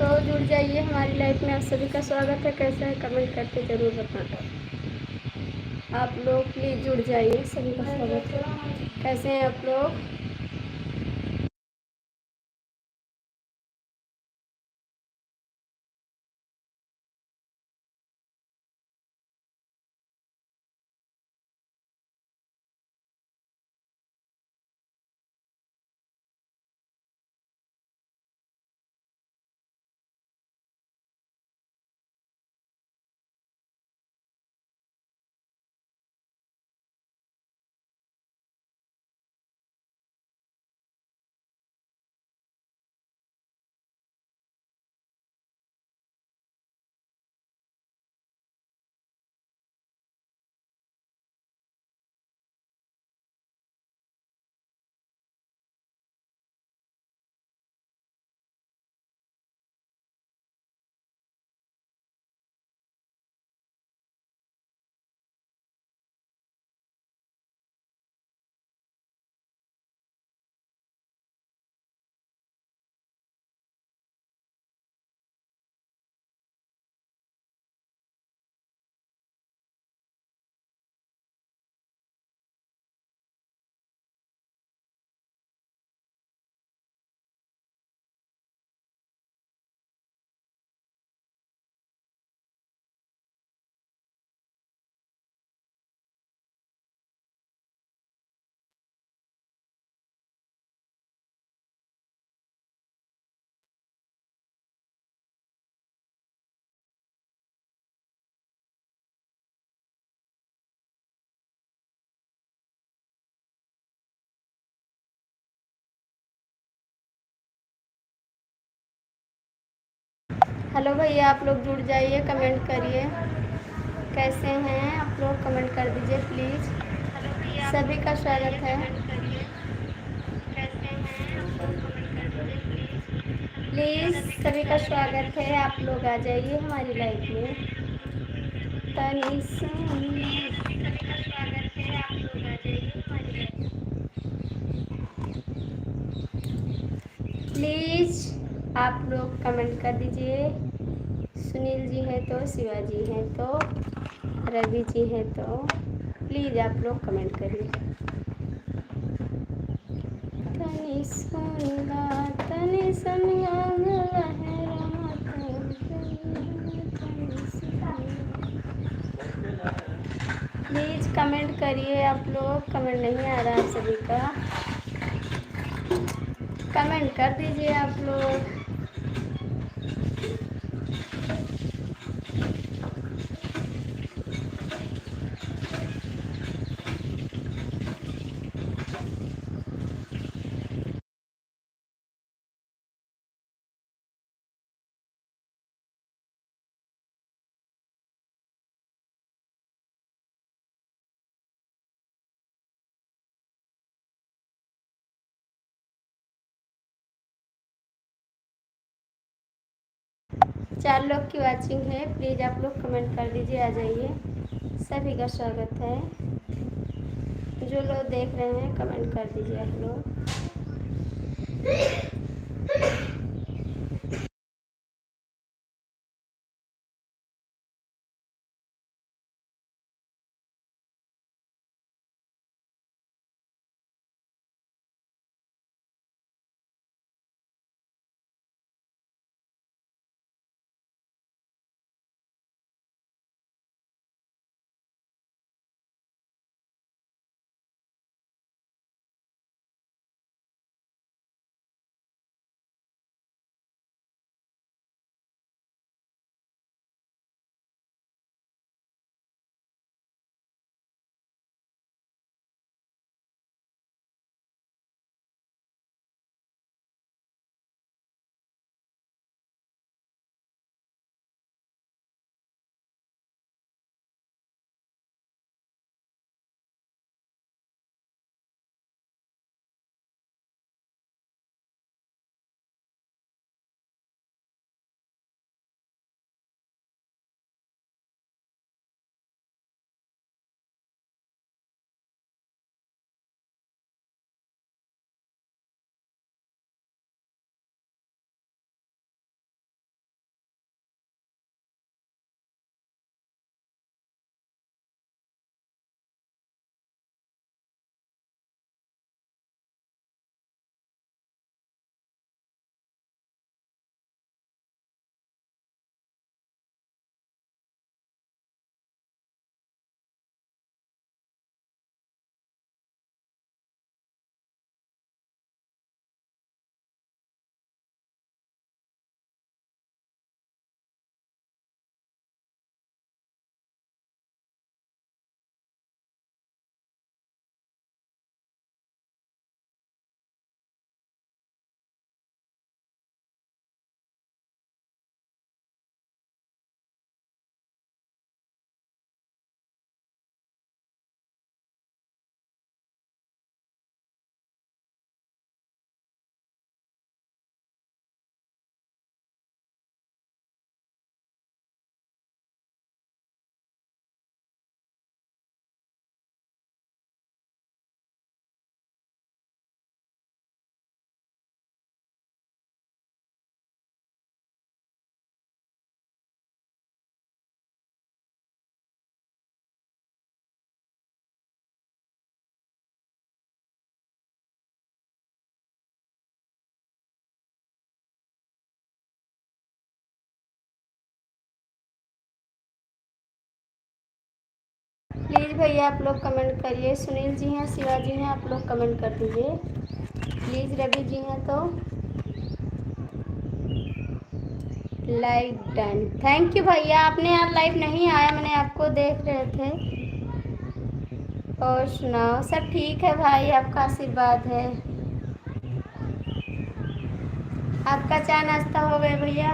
तो जुड़ जाइए हमारी लाइफ में। आप सभी का स्वागत है। कैसा है कमेंट करके ज़रूर बताना। आप लोग प्लीज़ जुड़ जाइए, सभी का स्वागत है। कैसे हैं आप लोग? हेलो भैया, आप लोग जुड़ जाइए, कमेंट करिए। कैसे हैं आप लोग? कमेंट कर दीजिए प्लीज़। सभी का स्वागत है। प्लीज़ सभी का स्वागत है। आप लोग आ जाइए हमारी लाइफ में। तनी प्लीज़ आप लोग कमेंट कर दीजिए। सुनील जी हैं तो, शिवाजी हैं तो, रवि जी हैं तो प्लीज़ आप लोग कमेंट करिए। तनी सुनला तनी सनिया प्लीज़ कमेंट करिए। आप लोग कमेंट नहीं आ रहा आप सभी का, कमेंट कर दीजिए आप लोग। चार लोग की वाचिंग है, प्लीज़ आप लोग कमेंट कर दीजिए, आ जाइए। सभी का स्वागत है। जो लोग देख रहे हैं कमेंट कर दीजिए आप लोग। भैया आप लोग कमेंट करिए। सुनील जी हैं, शिवाजी हैं, आप लोग कमेंट कर दीजिए प्लीज़। रवि जी हैं तो लाइक डन। थैंक यू भैया। आपने यार लाइव नहीं आया, मैंने आपको देख रहे थे। और सुनाओ, सब ठीक है भाई, आपका आशीर्वाद है। आपका चाय नाश्ता हो गया भैया?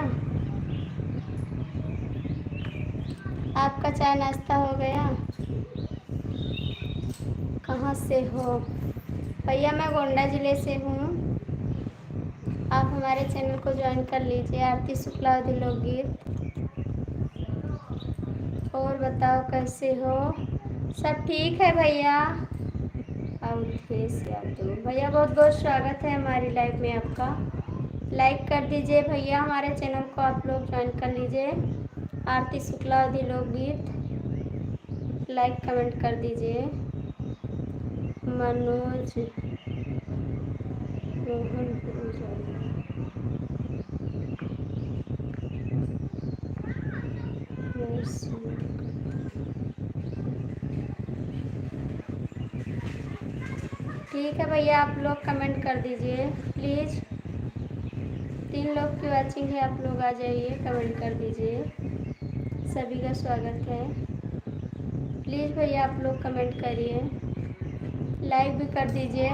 आपका चाय नाश्ता हो गया? कहाँ से हो भैया? मैं गोंडा ज़िले से हूँ। आप हमारे चैनल को ज्वाइन कर लीजिए। आरती शुक्लावधी लोकगीत। और बताओ कैसे हो? सब ठीक है भैया। अवधेश यादव भैया, बहुत बहुत स्वागत है हमारी लाइव में आपका। लाइक कर दीजिए भैया, हमारे चैनल को आप लोग ज्वाइन कर लीजिए। आरती शुक्लावधी लोकगीत, लाइक कमेंट कर दीजिए। मनोज रोहन ठीक है भैया, आप लोग कमेंट कर दीजिए प्लीज़। 3 लोग की वॉचिंग है, आप लोग आ जाइए, कमेंट कर दीजिए। सभी का स्वागत है। प्लीज़ भैया आप लोग कमेंट करिए, लाइक भी कर दीजिए।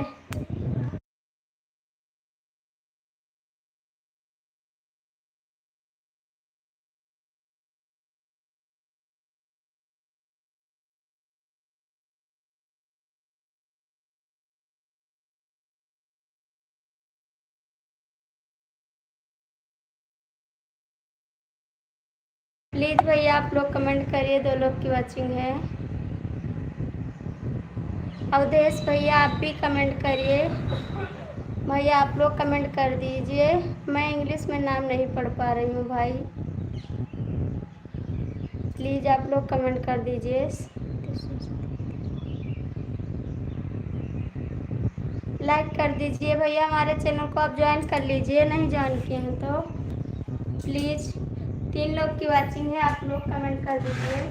प्लीज़ भैया आप लोग कमेंट करिए, 2 लोग की वॉचिंग है। अवधेश भैया आप भी कमेंट करिए। भैया आप लोग कमेंट कर दीजिए। मैं इंग्लिश में नाम नहीं पढ़ पा रही हूँ भाई, प्लीज़ आप लोग कमेंट कर दीजिए। लाइक कर दीजिए भैया, हमारे चैनल को आप ज्वाइन कर लीजिए, नहीं ज्वाइन किए हैं तो प्लीज़। 3 लोग की वॉचिंग है, आप लोग कमेंट कर दीजिए।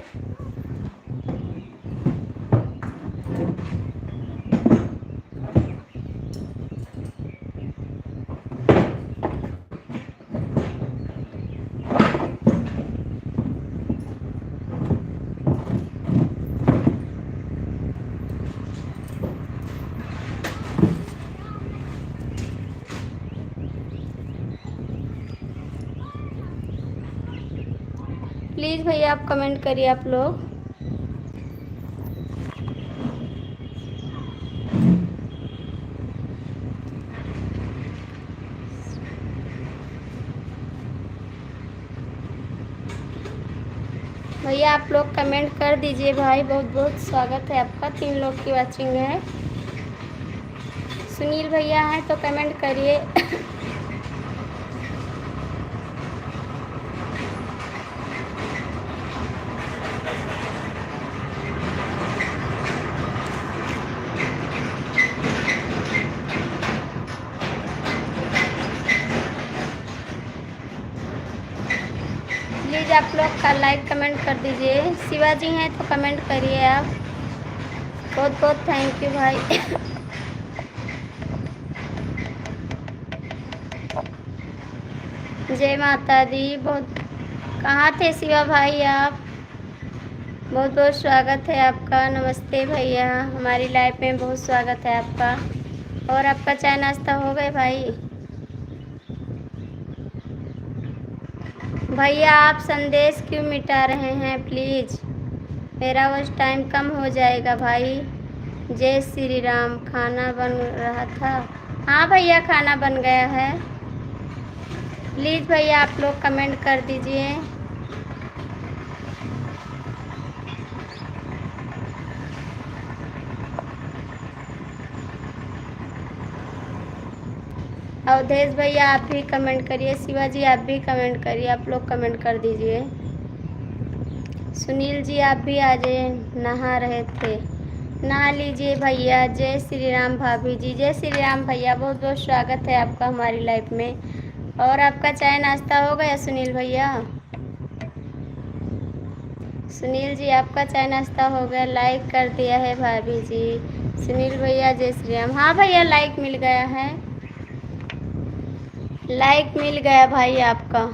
प्लीज़ भैया आप कमेंट करिए आप लोग। भैया आप लोग कमेंट कर दीजिए भाई, बहुत बहुत स्वागत है आपका। 3 लोग की वॉचिंग है। सुनील भैया हैं तो कमेंट करिए। प्लीज़ आप लोग का लाइक कमेंट कर दीजिए। शिवाजी हैं तो कमेंट करिए आप। बहुत बहुत थैंक यू भाई। जय माता दी। बहुत कहाँ थे शिवा भाई आप? बहुत बहुत स्वागत है आपका। नमस्ते भैया, हमारी लाइफ में बहुत स्वागत है आपका। और आपका चाय नाश्ता हो गए भाई? भैया आप संदेश क्यों मिटा रहे हैं? प्लीज़, मेरा वॉच टाइम कम हो जाएगा भाई। जय श्री राम। खाना बन रहा था? हाँ भैया खाना बन गया है। प्लीज़ भैया आप लोग कमेंट कर दीजिए। अवधेश भैया आप भी कमेंट करिए। शिवाजी आप भी कमेंट करिए, आप लोग कमेंट कर दीजिए। सुनील जी आप भी आ जाइए, नहा रहे थे, नहा लीजिए भैया। जय श्री राम भाभी जी। जय श्री राम भैया, बहुत बहुत स्वागत है आपका हमारी लाइफ में। और आपका चाय नाश्ता हो गया सुनील भैया? सुनील जी आपका चाय नाश्ता हो गया, लाइक कर दिया है भाभी जी। सुनील भैया जय श्री राम। हाँ भैया लाइक मिल गया है, लाइक मिल गया भाई आपका।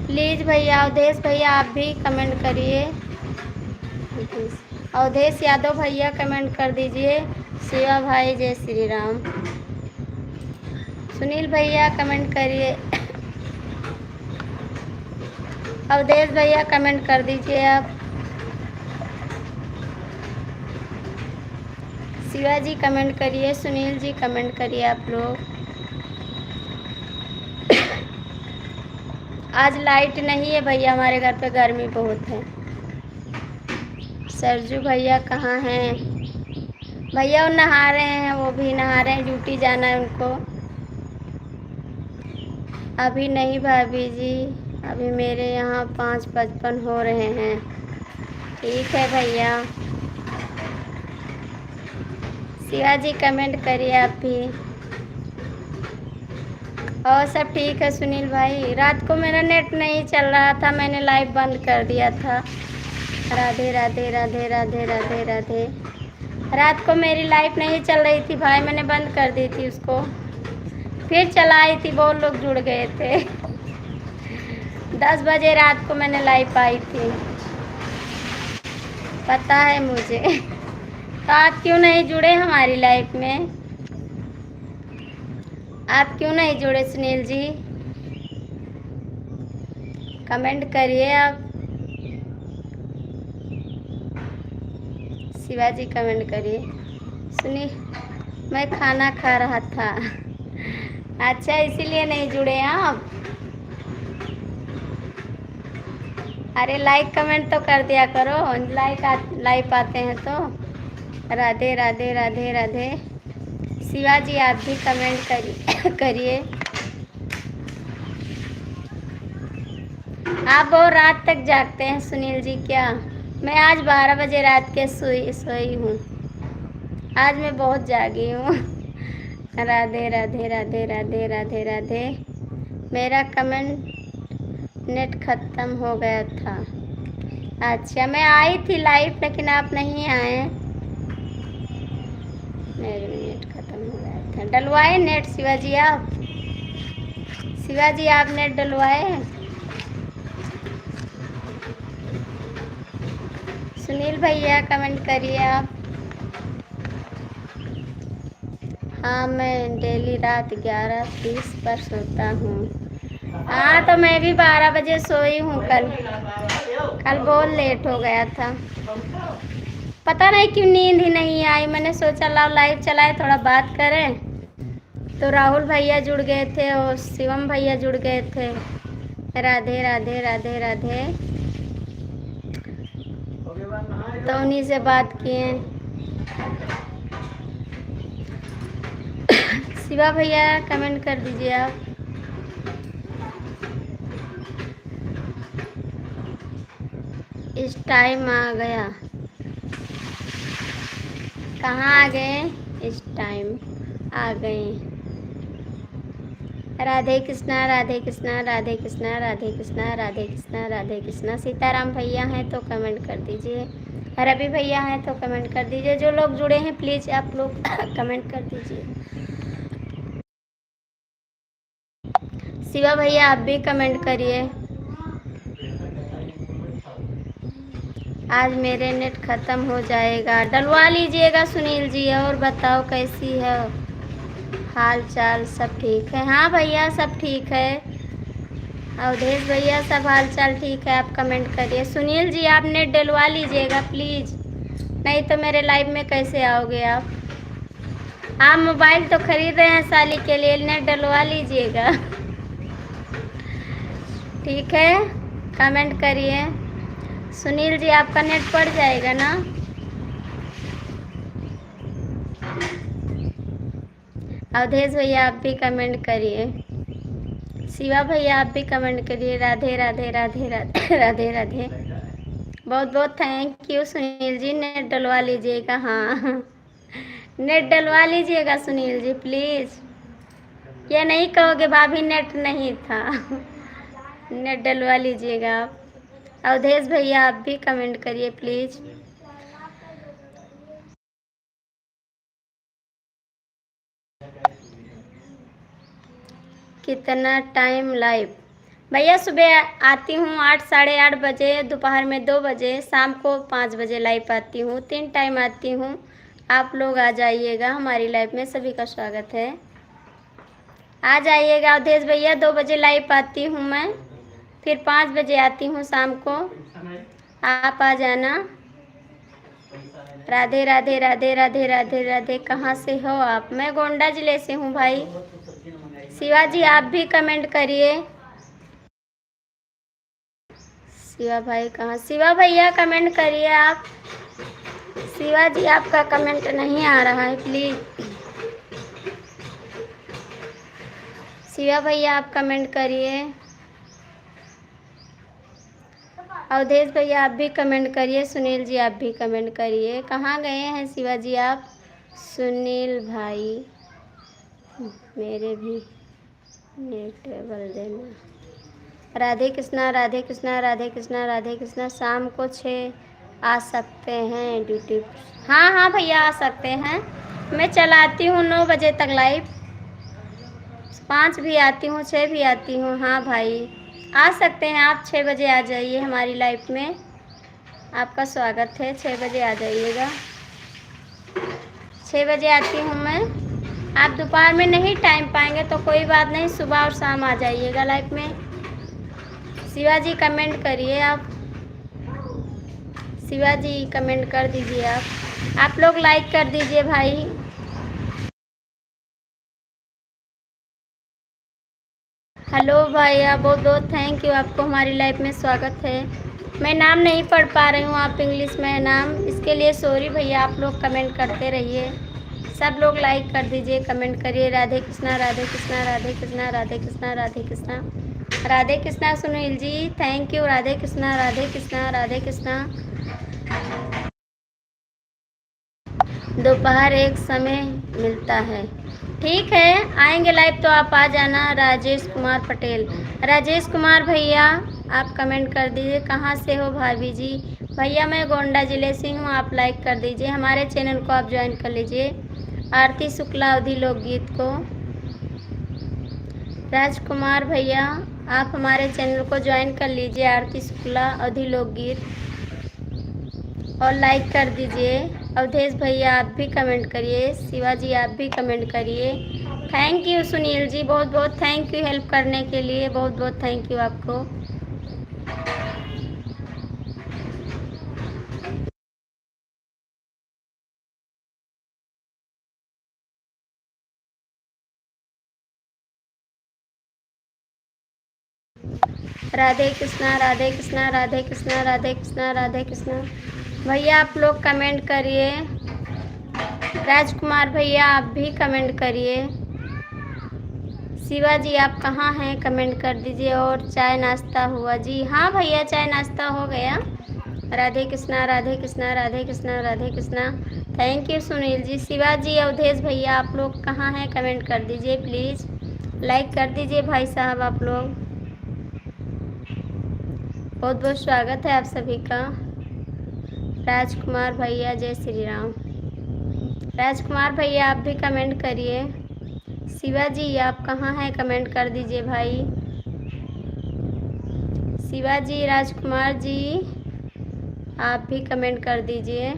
प्लीज़ भैया अवधेश भैया आप भी कमेंट करिए। अवधेश यादव भैया कमेंट कर दीजिए। शिवा भाई जय श्री राम। सुनील भैया कमेंट करिए। अवधेश भैया कमेंट कर दीजिए आप। शिवा जी कमेंट करिए, सुनील जी कमेंट करिए आप लोग। आज लाइट नहीं है भैया, हमारे घर पे गर्मी बहुत है। सरजू भैया कहाँ हैं? भैया वो नहा रहे हैं, वो भी नहा रहे हैं, ड्यूटी जाना है उनको। अभी नहीं भाभी जी, अभी मेरे यहाँ 5:55 हो रहे हैं। ठीक है भैया। शिवा जी कमेंट करिए आप भी। और सब ठीक है सुनील भाई। रात को मेरा नेट नहीं चल रहा था, मैंने लाइव बंद कर दिया था। राधे राधे राधे राधे राधे राधे। रात को मेरी लाइव नहीं चल रही थी भाई, मैंने बंद कर दी थी उसको, फिर चलाई थी, बहुत लोग जुड़ गए थे। 10 बजे रात को मैंने लाइव पाई थी, पता है मुझे। तो आप क्यों नहीं जुड़े हमारी लाइव में? आप क्यों नहीं जुड़े सुनील जी? कमेंट करिए आप। शिवाजी कमेंट करिए। सुनी मैं खाना खा रहा था। अच्छा इसीलिए नहीं जुड़े आप? अरे लाइक कमेंट तो कर दिया करो, लाइक आते हैं तो। राधे राधे राधे राधे। शिवाजी आप भी कमेंट करिए। आप बहुत रात तक जागते हैं सुनील जी क्या? मैं आज 12 बजे रात के सोई हूँ। आज मैं बहुत जागी हूँ। राधे राधे राधे राधे राधे राधे। मेरा कमेंट नेट ख़त्म हो गया था। अच्छा मैं आई थी लाइव लेकिन आप नहीं आए। मेरा नेट ख़त्म हो गया था। डलवाए नेट शिवाजी आप? शिवाजी आप नेट डलवाए? सुनील भैया कमेंट करिए आप। हाँ मैं डेली रात 11:30 पर सोता हूँ। हाँ तो मैं भी 12 बजे सोई हूँ कल बहुत लेट हो गया था, पता नहीं क्यों नींद ही नहीं आई। मैंने सोचा लाओ लाइव चलाए थोड़ा बात करें, तो राहुल भैया जुड़ गए थे और शिवम भैया जुड़ गए थे। राधे राधे राधे राधे। तो उन्हीं से बात किए। शिवा भैया कमेंट कर दीजिए आप। इस टाइम आ गया, कहाँ आ गए? इस टाइम आ गए। राधे कृष्णा राधे कृष्णा राधे कृष्णा राधे कृष्णा राधे कृष्णा राधे कृष्णा। सीताराम भैया हैं तो कमेंट कर दीजिए, रवि भैया हैं तो कमेंट कर दीजिए। जो लोग जुड़े हैं प्लीज़ आप लोग कमेंट कर दीजिए। शिवा भैया आप भी कमेंट करिए। आज मेरे नेट ख़त्म हो जाएगा, डलवा लीजिएगा सुनील जी। और बताओ कैसी है हाल चाल? सब ठीक है? हाँ भैया सब ठीक है। अवधेश भैया सब हाल चाल ठीक है। आप कमेंट करिए। सुनील जी आप नेट डलवा लीजिएगा प्लीज़, नहीं तो मेरे लाइव में कैसे आओगे आप? आप मोबाइल तो खरीद रहे हैं साली के लिए, नेट डलवा लीजिएगा। ठीक है कमेंट करिए। सुनील जी आपका नेट पड़ जाएगा ना? अवधेश भैया आप भी कमेंट करिए। शिवा भैया आप भी कमेंट करिए। राधे राधे राधे राधे राधे राधे। बहुत बहुत thank you Sunil ji. Net डलवा लीजिएगा। हाँ नेट डलवा लीजिएगा सुनील जी प्लीज़। ये नहीं कहोगे भाभी नेट नहीं था। नेट डलवा लीजिएगा आप। अवधेश भैया आप भी कमेंट करिए प्लीज़। कितना टाइम लाइव? भैया सुबह आती हूँ 8 साढ़े 8 बजे, दोपहर में 2 बजे, शाम को 5 बजे लाइव आती हूँ। 3 टाइम आती हूँ। आप लोग आ जाइएगा हमारी लाइव में, सभी का स्वागत है। आ जाइएगा अवधेश भैया। 2 बजे लाइव आती हूँ मैं, फिर 5 बजे आती हूँ शाम को। आप आ जाना। राधे राधे राधे राधे राधे राधे। कहाँ से हो आप? मैं गोंडा जिले से हूँ भाई। शिवाजी आप भी कमेंट करिए। शिवा भाई कहाँ? शिवा भैया कमेंट करिए आप। शिवाजी आपका कमेंट नहीं आ रहा है, प्लीज़। शिवा भैया आप कमेंट करिए। अवधेश भैया आप भी कमेंट करिए। सुनील जी आप भी कमेंट करिए। कहाँ गए हैं शिवाजी आप? सुनील भाई मेरे भी नेट बल देना। राधे कृष्णा राधे कृष्णा राधे कृष्णा राधे कृष्णा। शाम को 6 आ सकते हैं ड्यूटी? हाँ हाँ भैया आ सकते हैं। मैं चलाती हूँ 9 बजे तक लाइव। 5 भी आती हूँ, 6 भी आती हूँ। हाँ भाई आ सकते हैं आप। 6 बजे आ जाइए हमारी लाइफ में, आपका स्वागत है। 6 बजे आ जाइएगा। 6 बजे आती हूँ मैं। आप दोपहर में नहीं टाइम पाएंगे तो कोई बात नहीं, सुबह और शाम आ जाइएगा लाइफ में। शिवाजी कमेंट करिए आप। शिवाजी कमेंट कर दीजिए आप लोग लाइक कर दीजिए भाई। हेलो भैया, बहुत बहुत थैंक यू, आपको हमारी लाइफ में स्वागत है। मैं नाम नहीं पढ़ पा रही हूँ, आप इंग्लिश में है नाम, इसके लिए सॉरी भैया। आप लोग कमेंट करते रहिए, सब लोग लाइक कर दीजिए, कमेंट करिए। राधे कृष्णा राधे कृष्णा राधे कृष्णा राधे कृष्णा राधे कृष्णा राधे कृष्णा। Sunil ji thank you. राधे कृष्णा राधे कृष्णा राधे कृष्णा। दोपहर एक समय मिलता है, ठीक है आएंगे लाइव तो आप आ जाना। राजेश कुमार पटेल, राजेश कुमार भैया आप कमेंट कर दीजिए। कहाँ से हो भाभी जी? भैया मैं गोंडा ज़िले से हूँ। आप लाइक कर दीजिए, हमारे चैनल को आप ज्वाइन कर लीजिए। आरती शुक्ला अवधि लोकगीत को। राजकुमार भैया आप हमारे चैनल को ज्वाइन कर लीजिए, आरती शुक्ला अवधि लोकगीत, और लाइक कर दीजिए। अवधेश भैया आप भी कमेंट करिए। शिवाजी आप भी कमेंट करिए। थैंक यू सुनील जी, बहुत बहुत थैंक यू हेल्प करने के लिए, बहुत बहुत थैंक यू आपको। राधे कृष्णा राधे कृष्णा राधे कृष्णा राधे कृष्णा राधे कृष्णा। भैया आप लोग कमेंट करिए। राजकुमार भैया आप भी कमेंट करिए। शिवाजी आप कहाँ हैं? कमेंट कर दीजिए। और चाय नाश्ता हुआ जी? हाँ भैया चाय नाश्ता हो गया। राधे कृष्णा राधे कृष्णा राधे कृष्णा राधे कृष्णा। थैंक यू सुनील जी। शिवाजी अवधेश भैया आप लोग कहाँ हैं? कमेंट कर दीजिए प्लीज़, लाइक कर दीजिए भाई साहब आप लोग। बहुत बहुत स्वागत है आप सभी का। राजकुमार भैया जय श्री राम। राजकुमार भैया आप भी कमेंट करिए। शिवाजी आप कहाँ हैं? कमेंट कर दीजिए भाई। शिवाजी राजकुमार जी आप भी कमेंट कर दीजिए।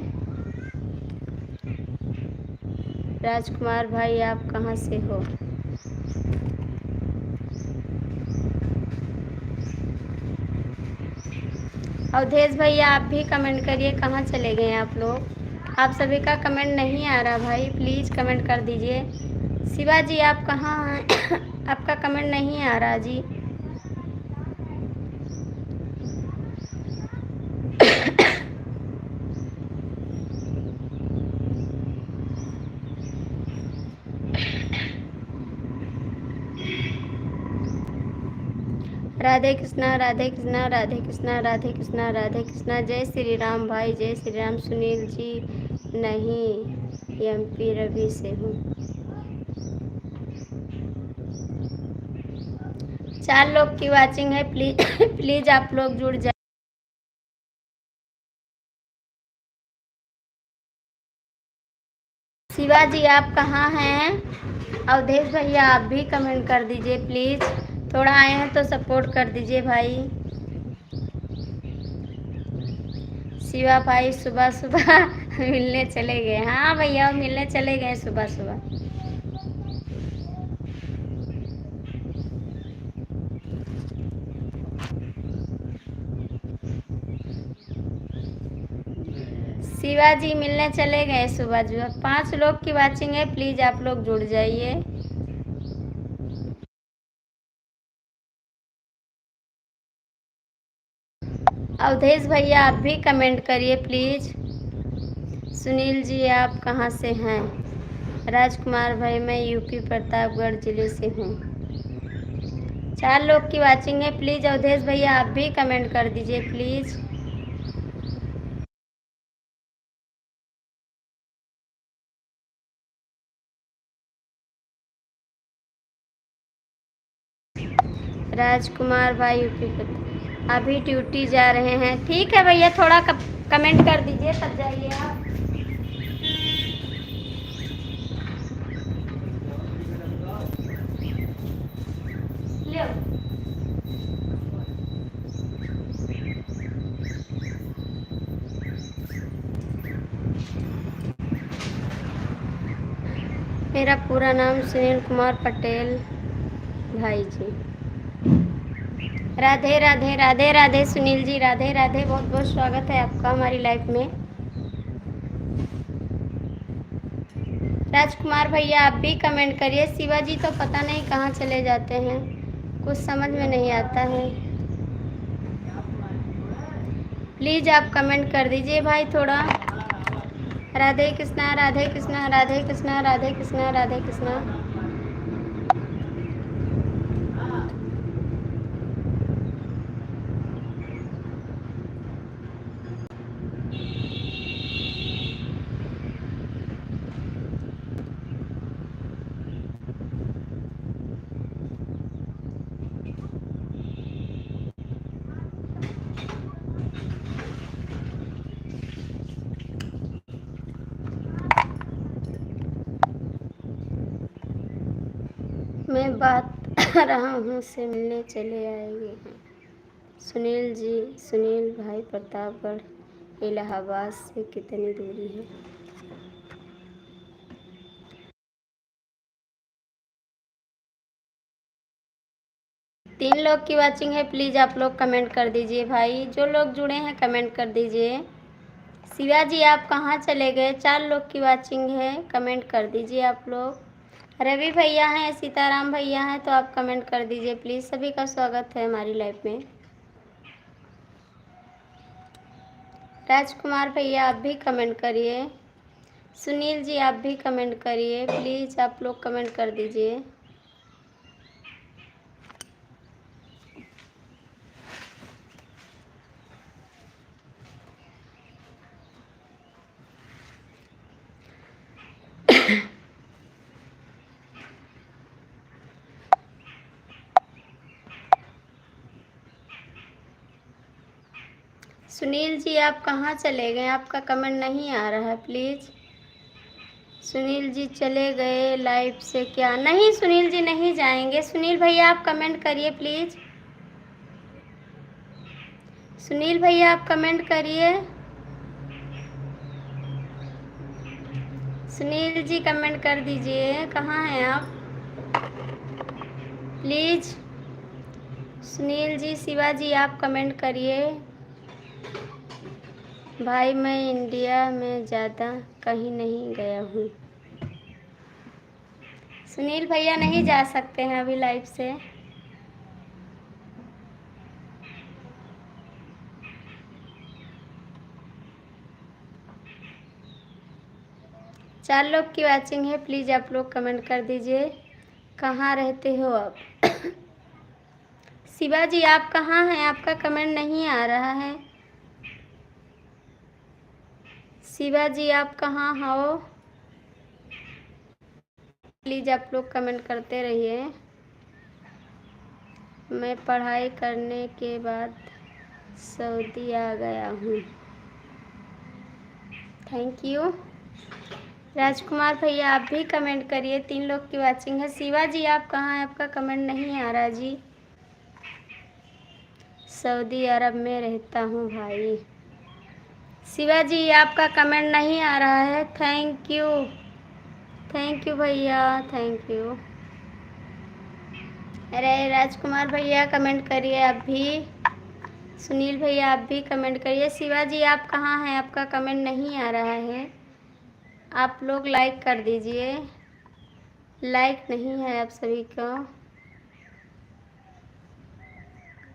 राजकुमार भाई आप कहाँ से हो? अवधेश भैया आप भी कमेंट करिए। कहाँ चले गए आप लोग? आप सभी का कमेंट नहीं आ रहा भाई, प्लीज़ कमेंट कर दीजिए। शिवाजी आप कहाँ हैं? आपका कमेंट नहीं आ रहा जी। राधे कृष्णा राधे कृष्णा राधे कृष्णा राधे कृष्णा राधे कृष्णा। जय श्री राम भाई, जय श्री राम। सुनील जी नहीं, एमपी रवि से हूँ। 4 लोग की वाचिंग है, प्लीज प्लीज आप लोग जुड़ जाए। शिवाजी आप कहाँ हैं? अवधेश भैया आप भी कमेंट कर दीजिए प्लीज, थोड़ा आए हैं तो सपोर्ट कर दीजिए भाई। शिवा भाई सुबह सुबह मिलने चले गए। हाँ भैया मिलने चले गए सुबह सुबह। शिवाजी मिलने चले गए सुबह जो। 5 लोग की वाचिंग है, प्लीज आप लोग जुड़ जाइए। अवधेश भैया आप भी कमेंट करिए प्लीज। सुनील जी आप कहाँ से हैं? राजकुमार भाई मैं यूपी प्रतापगढ़ जिले से हूँ। 4 लोग की वाचिंग है, प्लीज अवधेश भैया आप भी कमेंट कर दीजिए प्लीज। राजकुमार भाई यूपी प्रताप अभी ड्यूटी जा रहे हैं। ठीक है भैया थोड़ा कमेंट कर दीजिए तब जाइए आप। ले मेरा पूरा नाम सुनील कुमार पटेल भाई जी। राधे राधे राधे राधे सुनील जी, राधे राधे, बहुत बहुत स्वागत है आपका हमारी लाइफ में। राजकुमार भैया आप भी कमेंट करिए। शिवाजी तो पता नहीं कहाँ चले जाते हैं, कुछ समझ में नहीं आता है। प्लीज़ आप कमेंट कर दीजिए भाई थोड़ा। राधे कृष्णा राधे कृष्णा राधे कृष्णा राधे कृष्णा राधे कृष्णा। मैं बात रहा हूँ से मिलने चले आएंगे हैं। सुनील जी, सुनील भाई प्रतापगढ़ इलाहाबाद से कितनी दूरी है? 3 लोग की वाचिंग है, प्लीज़ आप लोग कमेंट कर दीजिए भाई। जो लोग जुड़े हैं कमेंट कर दीजिए। शिवाजी आप कहाँ चले गए? 4 लोग की वाचिंग है, कमेंट कर दीजिए आप लोग। रवि भैया हैं, सीताराम भैया हैं, तो आप कमेंट कर दीजिए प्लीज़। सभी का स्वागत है हमारी लाइफ में। राजकुमार भैया आप भी कमेंट करिए। सुनील जी आप भी कमेंट करिए, प्लीज़ आप लोग कमेंट कर दीजिए। सुनील जी आप कहाँ चले गए? आपका कमेंट नहीं आ रहा है प्लीज़। सुनील जी चले गए लाइव से क्या? नहीं सुनील जी नहीं जाएंगे। सुनील भैया आप कमेंट करिए प्लीज़। सुनील भैया आप कमेंट करिए। सुनील जी कमेंट कर दीजिए, कहाँ हैं आप प्लीज़। सुनील जी, शिवाजी आप कमेंट करिए। भाई मैं इंडिया में ज़्यादा कहीं नहीं गया हूँ। सुनील भैया नहीं जा सकते हैं अभी लाइव से। चार लोग की वाचिंग है, प्लीज़ आप लोग कमेंट कर दीजिए। कहाँ रहते हो आप? शिवाजी आप कहाँ हैं? आपका कमेंट नहीं आ रहा है। शिवाजी आप कहाँ हो? प्लीज़ आप लोग कमेंट करते रहिए। मैं पढ़ाई करने के बाद सऊदी आ गया हूँ। Thank you. राजकुमार भैया आप भी कमेंट करिए, 3 लोग की वाचिंग है। शिवा जी आप कहाँ हैं? आपका कमेंट नहीं आ रहा जी। सऊदी अरब में रहता हूँ भाई। शिवा जी आपका कमेंट नहीं आ रहा है। थैंक यू भैया, थैंक यू। अरे राजकुमार भैया कमेंट करिए आप भी। सुनील भैया आप भी कमेंट करिए। शिवा जी आप कहाँ हैं? आपका कमेंट नहीं आ रहा है। आप लोग लाइक कर दीजिए, लाइक नहीं है आप सभी को।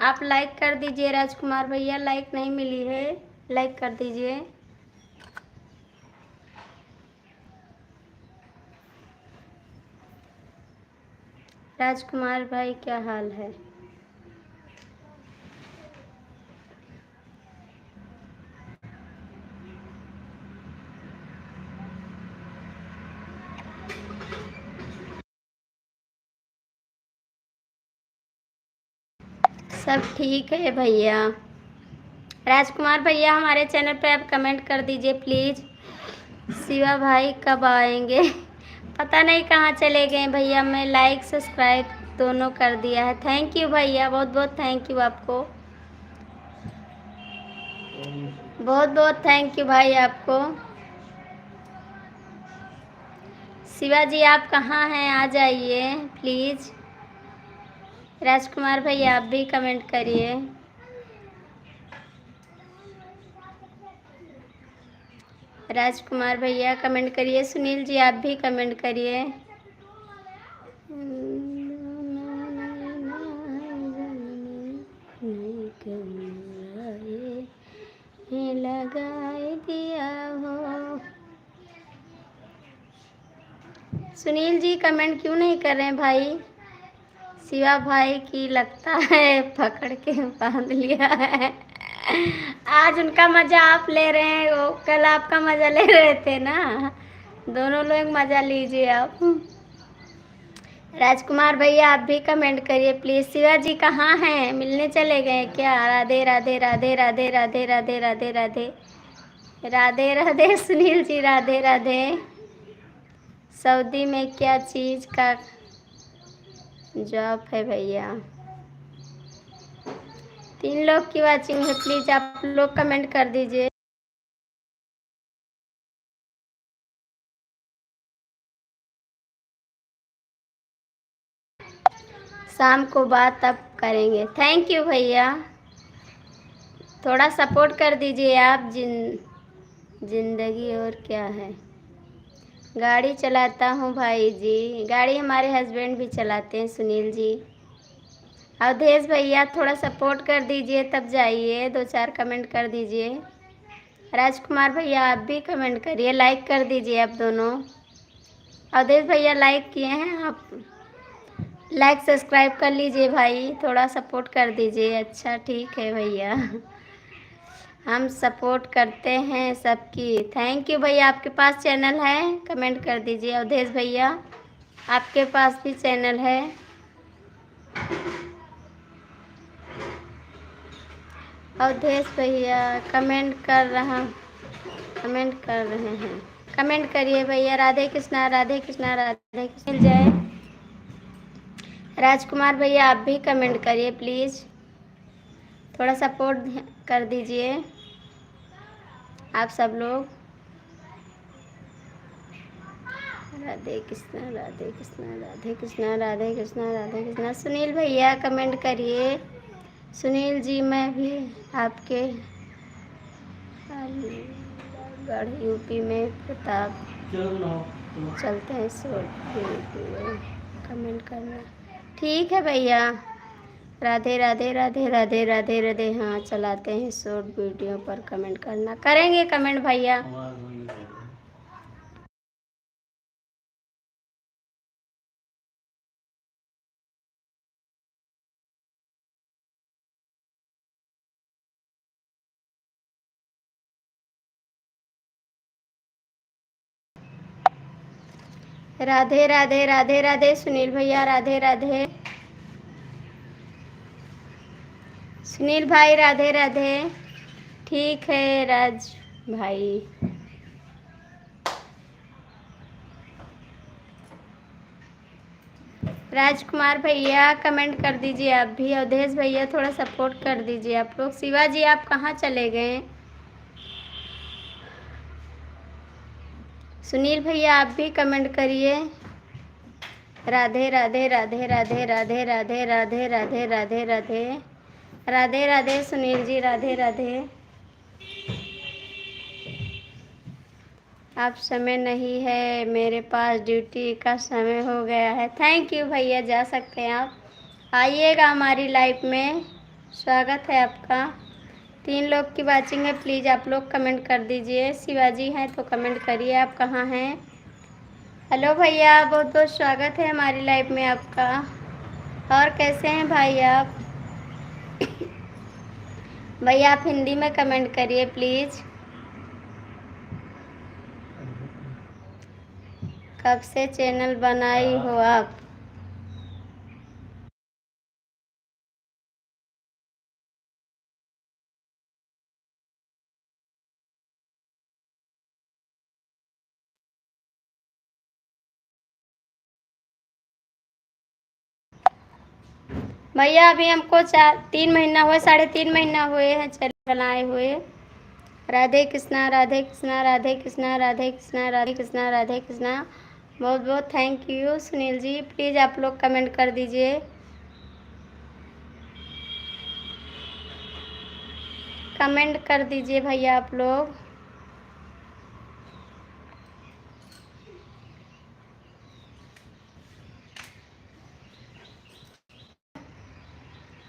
आप लाइक कर दीजिए राजकुमार भैया, लाइक नहीं मिली है, लाइक कर दीजिए। राजकुमार भाई क्या हाल है? सब ठीक है भैया। राजकुमार भैया हमारे चैनल पे आप कमेंट कर दीजिए प्लीज़। शिवा भाई कब आएंगे? पता नहीं कहाँ चले गए भैया। मैं लाइक सब्सक्राइब दोनों कर दिया है। थैंक यू भैया, बहुत बहुत थैंक यू आपको, बहुत बहुत थैंक यू भाई आपको। शिवा जी आप कहाँ हैं? आ जाइए प्लीज़। राजकुमार भैया आप भी कमेंट करिए। राजकुमार भैया कमेंट करिए। सुनील जी आप भी कमेंट करिए। लगाए दिया हो। सुनील जी कमेंट क्यों नहीं कर रहे हैं भाई? शिवा भाई की लगता है पकड़ के बांध लिया है। आज उनका मजा आप ले रहे हैं, वो कल आपका मजा ले रहे थे ना। दोनों लोग मजा लीजिए आप। राजकुमार भैया आप भी कमेंट करिए प्लीज। शिवा जी कहाँ हैं? मिलने चले गए क्या? राधे राधे राधे राधे राधे राधे राधे राधे राधे राधे। सुनील जी राधे राधे। सऊदी में क्या चीज़ का जॉब है भैया? 3 लोग की वाचिंग है, प्लीज आप लोग कमेंट कर दीजिए। शाम को बात अब करेंगे। थैंक यू भैया, थोड़ा सपोर्ट कर दीजिए आप। जिंदगी और क्या है? गाड़ी चलाता हूँ भाई जी। गाड़ी हमारे हस्बैंड भी चलाते हैं सुनील जी। अवधेश भैया थोड़ा सपोर्ट कर दीजिए तब जाइए, 2-4 कमेंट कर दीजिए। राजकुमार भैया आप भी कमेंट करिए, लाइक कर दीजिए आप दोनों। अवधेश भैया लाइक किए हैं आप, लाइक सब्सक्राइब कर लीजिए भाई, थोड़ा सपोर्ट कर दीजिए। अच्छा ठीक है भैया, हम सपोर्ट करते हैं सबकी। थैंक यू भैया। आपके पास चैनल है? कमेंट कर दीजिए। अवधेश भैया आपके पास भी चैनल है? अवधेश भैया कमेंट कर रहे हैं। कमेंट करिए भैया। राधे कृष्णा राधे कृष्णा राधे कृष्ण। मिल जाए। राजकुमार भैया आप भी कमेंट करिए प्लीज़, थोड़ा सपोर्ट कर दीजिए आप सब लोग। राधे कृष्णा राधे कृष्णा राधे कृष्णा राधे कृष्णा राधे कृष्णा। सुनील भैया कमेंट करिए। सुनील जी मैं भी आपके गढ़ यूपी में प्रताप चलते हैं शॉर्ट वीडियो, कमेंट करना। ठीक है भैया। राधे राधे राधे राधे राधे राधे। हाँ चलाते हैं शॉर्ट वीडियो पर कमेंट करना। करेंगे कमेंट भैया। राधे राधे राधे राधे। सुनील भैया राधे राधे। सुनील भाई राधे राधे। ठीक है राज भाई। राजकुमार भैया कमेंट कर दीजिए आप भी। अवधेश भैया थोड़ा सपोर्ट कर दीजिए आप लोग। शिवाजी आप कहाँ चले गए? सुनील भैया आप भी कमेंट करिए। राधे राधे राधे राधे राधे राधे राधे राधे राधे राधे राधे राधे। सुनील जी राधे राधे। अब समय नहीं है मेरे पास, ड्यूटी का समय हो गया है। थैंक यू भैया, जा सकते हैं आप। आइएगा हमारी लाइफ में, स्वागत है आपका। 3 लोग की वाचिंग है, प्लीज़ आप लोग कमेंट कर दीजिए। शिवाजी हैं तो कमेंट करिए आप कहाँ हैं। हेलो भैया, बहुत बहुत स्वागत है हमारी लाइफ में आपका। और कैसे हैं भाई आप? भैया आप हिंदी में कमेंट करिए प्लीज़। कब से चैनल बनाई हो आप? भैया अभी हमको 3 महीना हुए, 3.5 महीना हुए हैं चैनल बनाए हुए। राधे कृष्णा राधे कृष्णा राधे कृष्णा राधे कृष्णा राधे कृष्णा राधे कृष्णा। बहुत बहुत thank you Sunil ji. Please आप लोग कमेंट कर दीजिए, कमेंट कर दीजिए भैया आप लोग।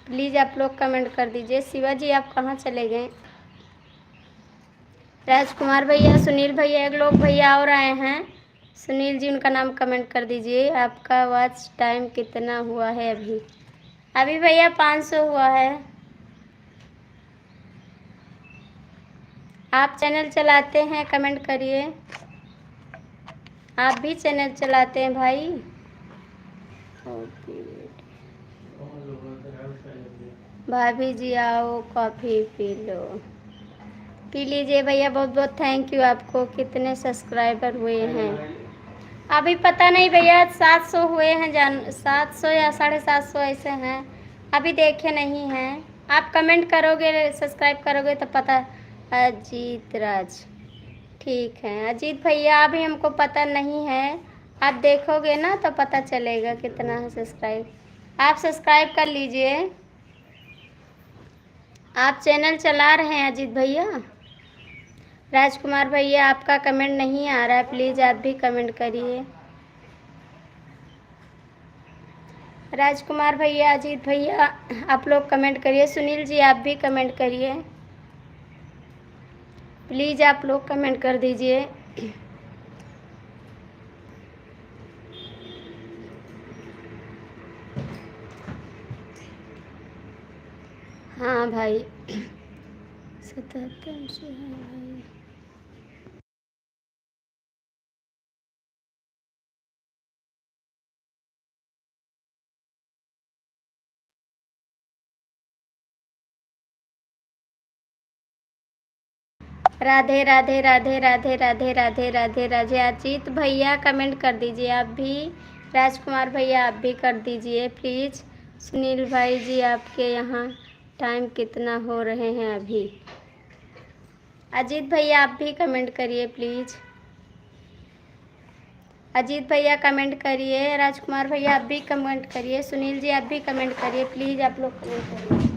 प्लीज़ आप लोग कमेंट कर दीजिए। शिवाजी आप कहाँ चले गए? राजकुमार भैया, सुनील भैया, एक लोग भैया और आए हैं। सुनील जी उनका नाम कमेंट कर दीजिए। आपका वॉच टाइम कितना हुआ है अभी? अभी भैया 500 हुआ है। आप चैनल चलाते हैं, कमेंट करिए। आप भी चैनल चलाते हैं भाई? भाभी जी आओ कॉफ़ी पी लो। पी लीजिए भैया। बहुत बहुत थैंक यू आपको। कितने सब्सक्राइबर हुए हैं? अभी पता नहीं भैया, 700 हुए हैं, 700 या 750 ऐसे हैं। अभी देखे नहीं हैं। आप कमेंट करोगे, सब्सक्राइब करोगे तो पता। अजीत राज, ठीक है अजीत भैया। अभी हमको पता नहीं है, आप देखोगे ना तो पता चलेगा कितना है सब्सक्राइब। आप सब्सक्राइब कर लीजिए। आप चैनल चला रहे हैं अजीत भैया? राजकुमार भैया आपका कमेंट नहीं आ रहा है, प्लीज़ आप भी कमेंट करिए। राजकुमार भैया, अजीत भैया आप लोग कमेंट करिए। सुनील जी आप भी कमेंट करिए, प्लीज़ आप लोग कमेंट कर दीजिए। हाँ भाई 77 से है भाई। राधे राधे राधे राधे राधे राधे राधे राधे। अजीत भैया कमेंट कर दीजिए आप भी। राजकुमार भैया आप भी कर दीजिए प्लीज़। सुनील भाई जी आपके यहाँ टाइम कितना हो रहे हैं अभी? अजीत भैया आप भी कमेंट करिए प्लीज़। अजीत भैया कमेंट करिए। राजकुमार भैया आप भी कमेंट करिए। सुनील जी आप भी कमेंट करिए, प्लीज़ आप लोग कमेंट करिए।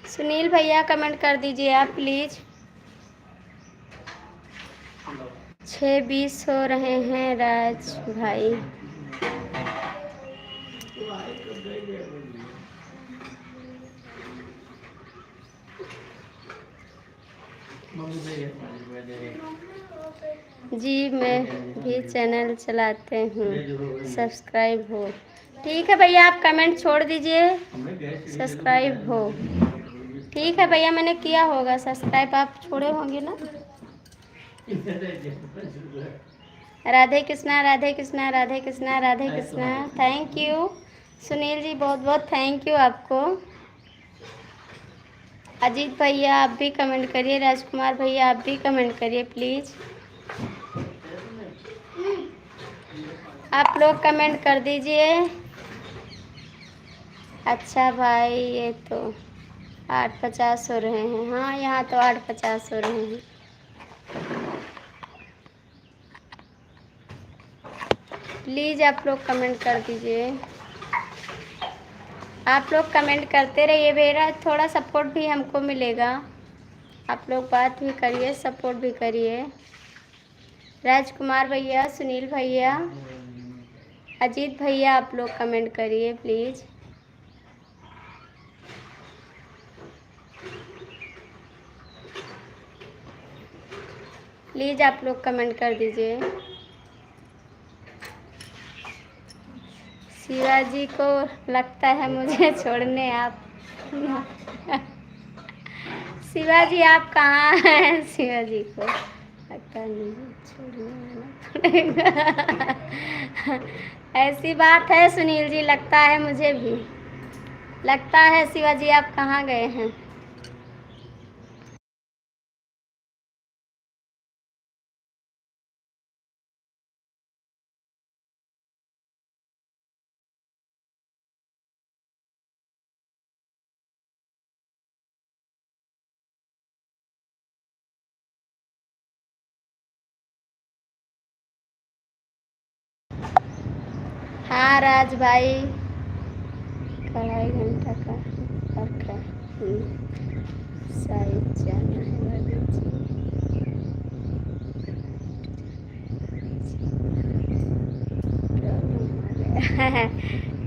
सुनील भैया कमेंट कर दीजिए आप प्लीज़। 6:20 हो रहे हैं राज भाई। जी मैं भी चैनल चलाते हूँ, सब्सक्राइब हो। ठीक है भैया आप कमेंट छोड़ दीजिए, सब्सक्राइब हो। ठीक है भैया, मैंने किया होगा सब्सक्राइब, आप छोड़े होंगे ना। राधे कृष्णा राधे कृष्णा राधे कृष्णा राधे कृष्णा। थैंक यू सुनील जी, बहुत बहुत थैंक यू आपको। अजीत भैया आप भी कमेंट करिए, राजकुमार भैया आप भी कमेंट करिए प्लीज़। आप लोग कमेंट कर दीजिए। अच्छा भाई, ये तो 8:50 हो रहे हैं। हाँ, यहाँ तो 8:50 हो रहे हैं। प्लीज़ आप लोग कमेंट कर दीजिए। आप लोग कमेंट करते रहिए, मेरा थोड़ा सपोर्ट भी हमको मिलेगा। आप लोग बात भी करिए, सपोर्ट भी करिए। राजकुमार भैया, सुनील भैया, अजीत भैया आप लोग कमेंट करिए प्लीज़। प्लीज़ आप लोग कमेंट कर दीजिए। शिवाजी को लगता है मुझे छोड़ने आप। शिवाजी आप कहाँ हैं? शिवाजी को लगता है मुझे छोड़ने आना पड़ेगा। ऐसी बात है सुनील जी, लगता है मुझे भी लगता है। शिवाजी आप कहाँ गए हैं? हाँ राज भाई, 2.5 घंटा का फर्क है। शायद जाना है भाभी जी।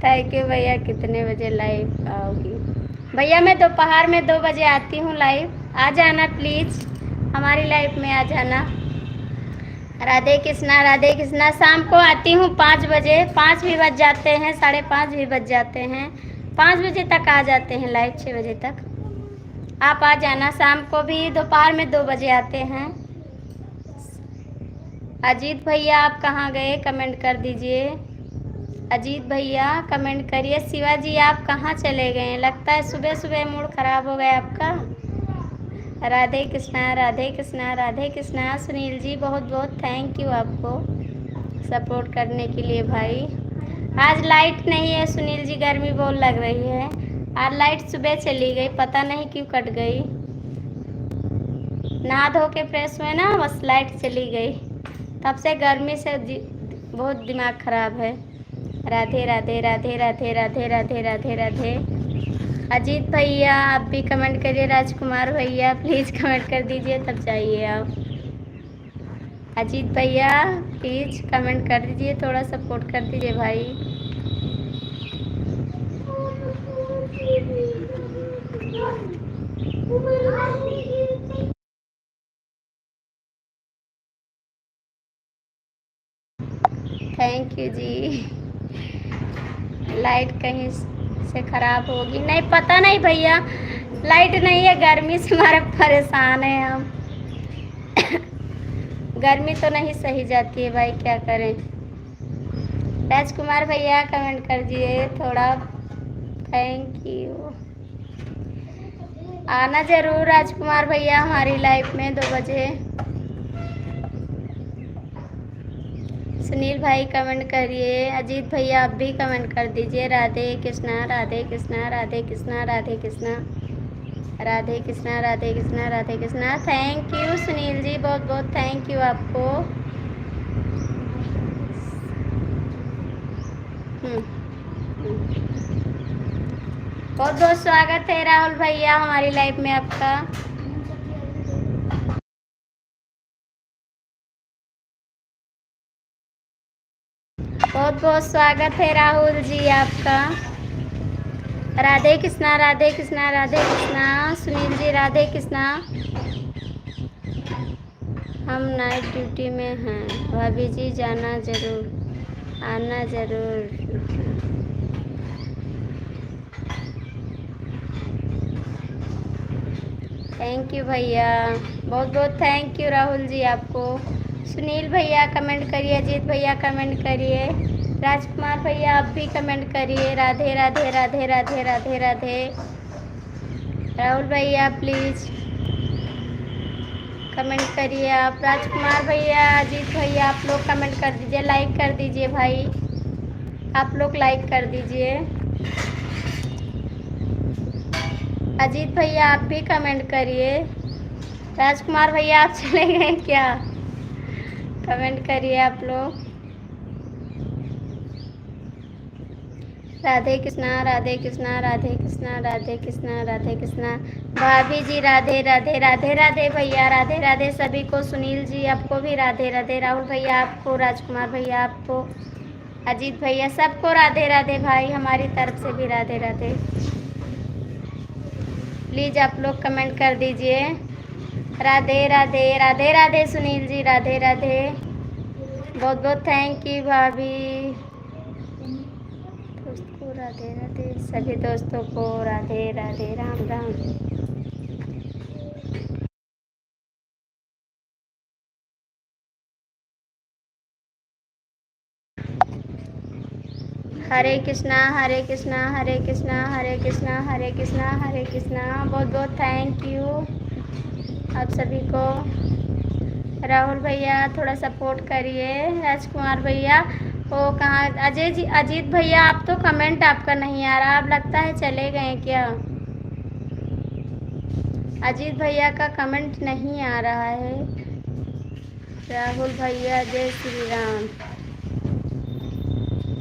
थैंक यू भैया। कितने बजे लाइव आओगी? भैया मैं दोपहर में 2 बजे आती हूँ लाइव, आ जाना प्लीज़, हमारी लाइव में आ जाना। राधे कृष्णा राधे कृष्णा। शाम को आती हूँ 5 बजे, 5 भी बज जाते हैं, 5:30 भी बज जाते हैं, 5 बजे तक आ जाते हैं लाइव, 6 बजे तक आप आ जाना। शाम को भी दोपहर में 2 बजे आते हैं। अजीत भैया आप कहाँ गए? कमेंट कर दीजिए। अजीत भैया कमेंट करिए। शिवाजी आप कहाँ चले गए? लगता है सुबह सुबह मूड ख़राब हो गया आपका। राधे कृष्णा राधे कृष्णा राधे कृष्णा। सुनील जी बहुत बहुत थैंक यू आपको सपोर्ट करने के लिए भाई। आज लाइट नहीं है सुनील जी, गर्मी बहुत लग रही है। आज लाइट सुबह चली गई, पता नहीं क्यों कट गई। नहा धो के फ्रेश हुए ना, बस लाइट चली गई, तब से गर्मी से बहुत दिमाग ख़राब है। राधे राधे राधे राधे राधे राधे राधे राधे। अजीत भैया आप भी कमेंट करिए। राजकुमार भैया प्लीज़ कमेंट कर दीजिए, तब जाइए आप। अजीत भैया प्लीज़ कमेंट कर दीजिए, थोड़ा सपोर्ट कर दीजिए भाई। Thank you ji. लाइट कहीं से ख़राब होगी? नहीं, पता नहीं भैया, लाइट नहीं है, गर्मी से हमारे परेशान हैं हम। गर्मी तो नहीं सही जाती है भाई, क्या करें। राजकुमार भैया कमेंट कर दिए थोड़ा, थैंक यू। आना ज़रूर राजकुमार भैया हमारी लाइफ में 2 बजे। सुनील भाई कमेंट करिए। अजीत भैया आप भी कमेंट कर दीजिए। राधे कृष्णा राधे कृष्णा राधे कृष्णा राधे कृष्णा राधे कृष्णा राधे कृष्णा राधे कृष्णा। थैंक यू सुनील जी, बहुत बहुत थैंक यू आपको। बहुत बहुत स्वागत है राहुल भैया हमारी लाइफ में आपका। बहुत बहुत स्वागत है राहुल जी आपका। राधे कृष्णा राधे कृष्णा राधे कृष्णा। सुनील जी राधे कृष्णा। हम नाइट ड्यूटी में हैं भाभी जी, जाना ज़रूर, आना ज़रूर। थैंक यू भैया, बहुत बहुत थैंक यू राहुल जी आपको। सुनील भैया कमेंट करिए, अजीत भैया कमेंट करिए, राजकुमार भैया आप भी कमेंट करिए। राधे राधे राधे राधे राधे राधे। राहुल भैया प्लीज़ कमेंट करिए आप। राजकुमार भैया, अजीत भैया आप लोग कमेंट कर दीजिए, लाइक कर दीजिए भाई, आप लोग लाइक कर दीजिए। अजीत भैया आप भी कमेंट करिए। राजकुमार भैया आप चले गए क्या? कमेंट करिए आप लोग। राधे कृष्णा राधे कृष्णा राधे कृष्णा राधे कृष्णा राधे कृष्णा। भाभी जी राधे राधे राधे राधे भैया, राधे राधे सभी को। सुनील जी आपको भी राधे राधे, राहुल भैया आपको, राजकुमार भैया आपको, अजीत भैया सबको राधे राधे भाई, हमारी तरफ से भी राधे राधे। प्लीज़ आप लोग कमेंट कर दीजिए। राधे राधे राधे राधे सुनील जी, राधे राधे, बहुत बहुत थैंक यू भाभी। दोस्तों को राधे राधे, सभी दोस्तों को राधे राधे, राम राम। हरे कृष्णा हरे कृष्णा हरे कृष्णा हरे कृष्णा हरे कृष्णा हरे कृष्णा। बहुत बहुत थैंक यू आप सभी को। राहुल भैया थोड़ा सपोर्ट करिए। राजकुमार भैया वो कहाँ? अजय जी, अजीत भैया आप तो कमेंट आपका नहीं आ रहा, आप लगता है चले गए क्या? अजीत भैया का कमेंट नहीं आ रहा है। राहुल भैया जय श्री राम।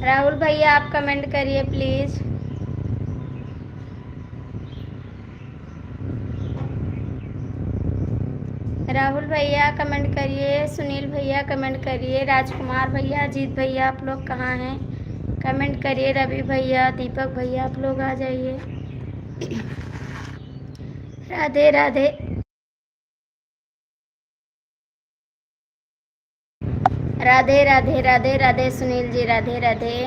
राहुल भैया आप कमेंट करिए प्लीज़। राहुल भैया कमेंट करिए, सुनील भैया कमेंट करिए, राजकुमार भैया, अजीत भैया आप लोग कहाँ हैं? कमेंट करिए। रवि भैया, दीपक भैया आप लोग आ जाइए। राधे राधे। राधे राधे राधे राधे सुनील जी, राधे राधे,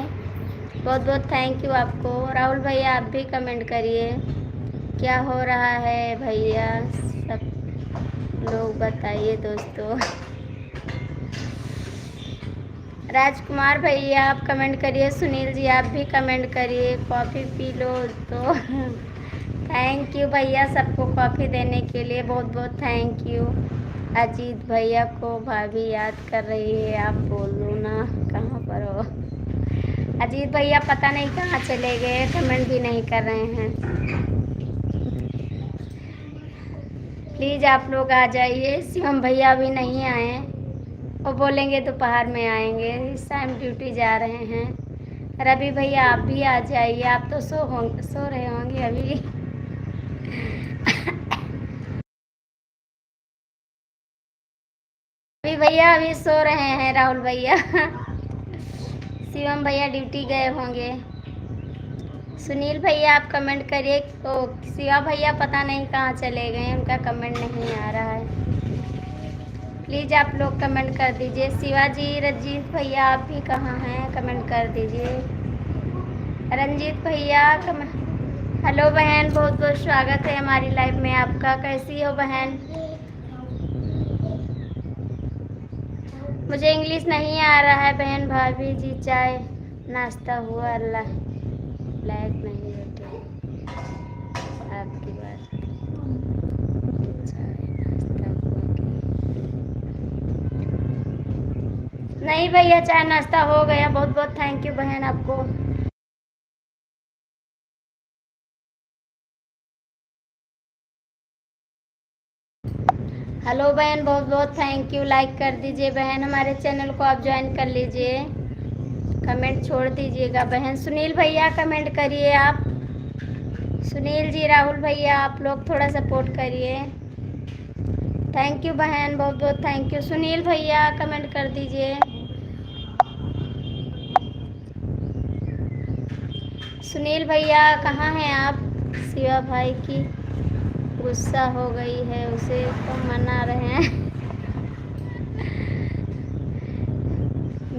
बहुत बहुत थैंक यू आपको। राहुल भैया आप भी कमेंट करिए। क्या हो रहा है भैया, सब लोग बताइए दोस्तों। राजकुमार भैया आप कमेंट करिए, सुनील जी आप भी कमेंट करिए। कॉफ़ी पी लो तो थैंक यू भैया सबको कॉफ़ी देने के लिए, बहुत बहुत थैंक यू। अजीत भैया को भाभी याद कर रही है, आप बोलो ना कहाँ पर हो? अजीत भैया पता नहीं कहाँ चले गए, कमेंट भी नहीं कर रहे हैं। प्लीज़ आप लोग आ जाइए। शिवम भैया भी नहीं आए, वो बोलेंगे दोपहर में आएंगे, इस टाइम ड्यूटी जा रहे हैं। रवि भैया आप भी आ जाइए, आप तो सो रहे होंगे अभी। रवि भैया अभी सो रहे हैं। राहुल भैया शिवम भैया ड्यूटी गए होंगे। सुनील भैया आप कमेंट करिए। तो शिवा भैया पता नहीं कहाँ चले गए, उनका कमेंट नहीं आ रहा है। प्लीज़ आप लोग कमेंट कर दीजिए। शिवाजी, रंजीत भैया आप भी कहाँ हैं? कमेंट कर दीजिए। रंजीत भैया कमेंट। हेलो बहन, बहुत बहुत स्वागत है हमारी लाइव में आपका। कैसी हो बहन? मुझे इंग्लिश नहीं आ रहा है बहन। भाभी जी चाय नाश्ता हुआ? अल्लाह लायक नहीं होते आपकी बात। चाय नाश्ता हुआ कि नहीं भैया? चाय नाश्ता हो गया, बहुत बहुत थैंक यू बहन आपको। हेलो बहन, बहुत बहुत थैंक यू। लाइक कर दीजिए बहन, हमारे चैनल को आप ज्वाइन कर लीजिए। कमेंट छोड़ दीजिएगा बहन। सुनील भैया कमेंट करिए आप। सुनील जी, राहुल भैया आप लोग थोड़ा सपोर्ट करिए। थैंक यू बहन, बहुत बहुत थैंक यू। सुनील भैया कमेंट कर दीजिए। सुनील भैया कहाँ हैं आप? शिवा भाई की गुस्सा हो गई है, उसे तो मना रहे हैं।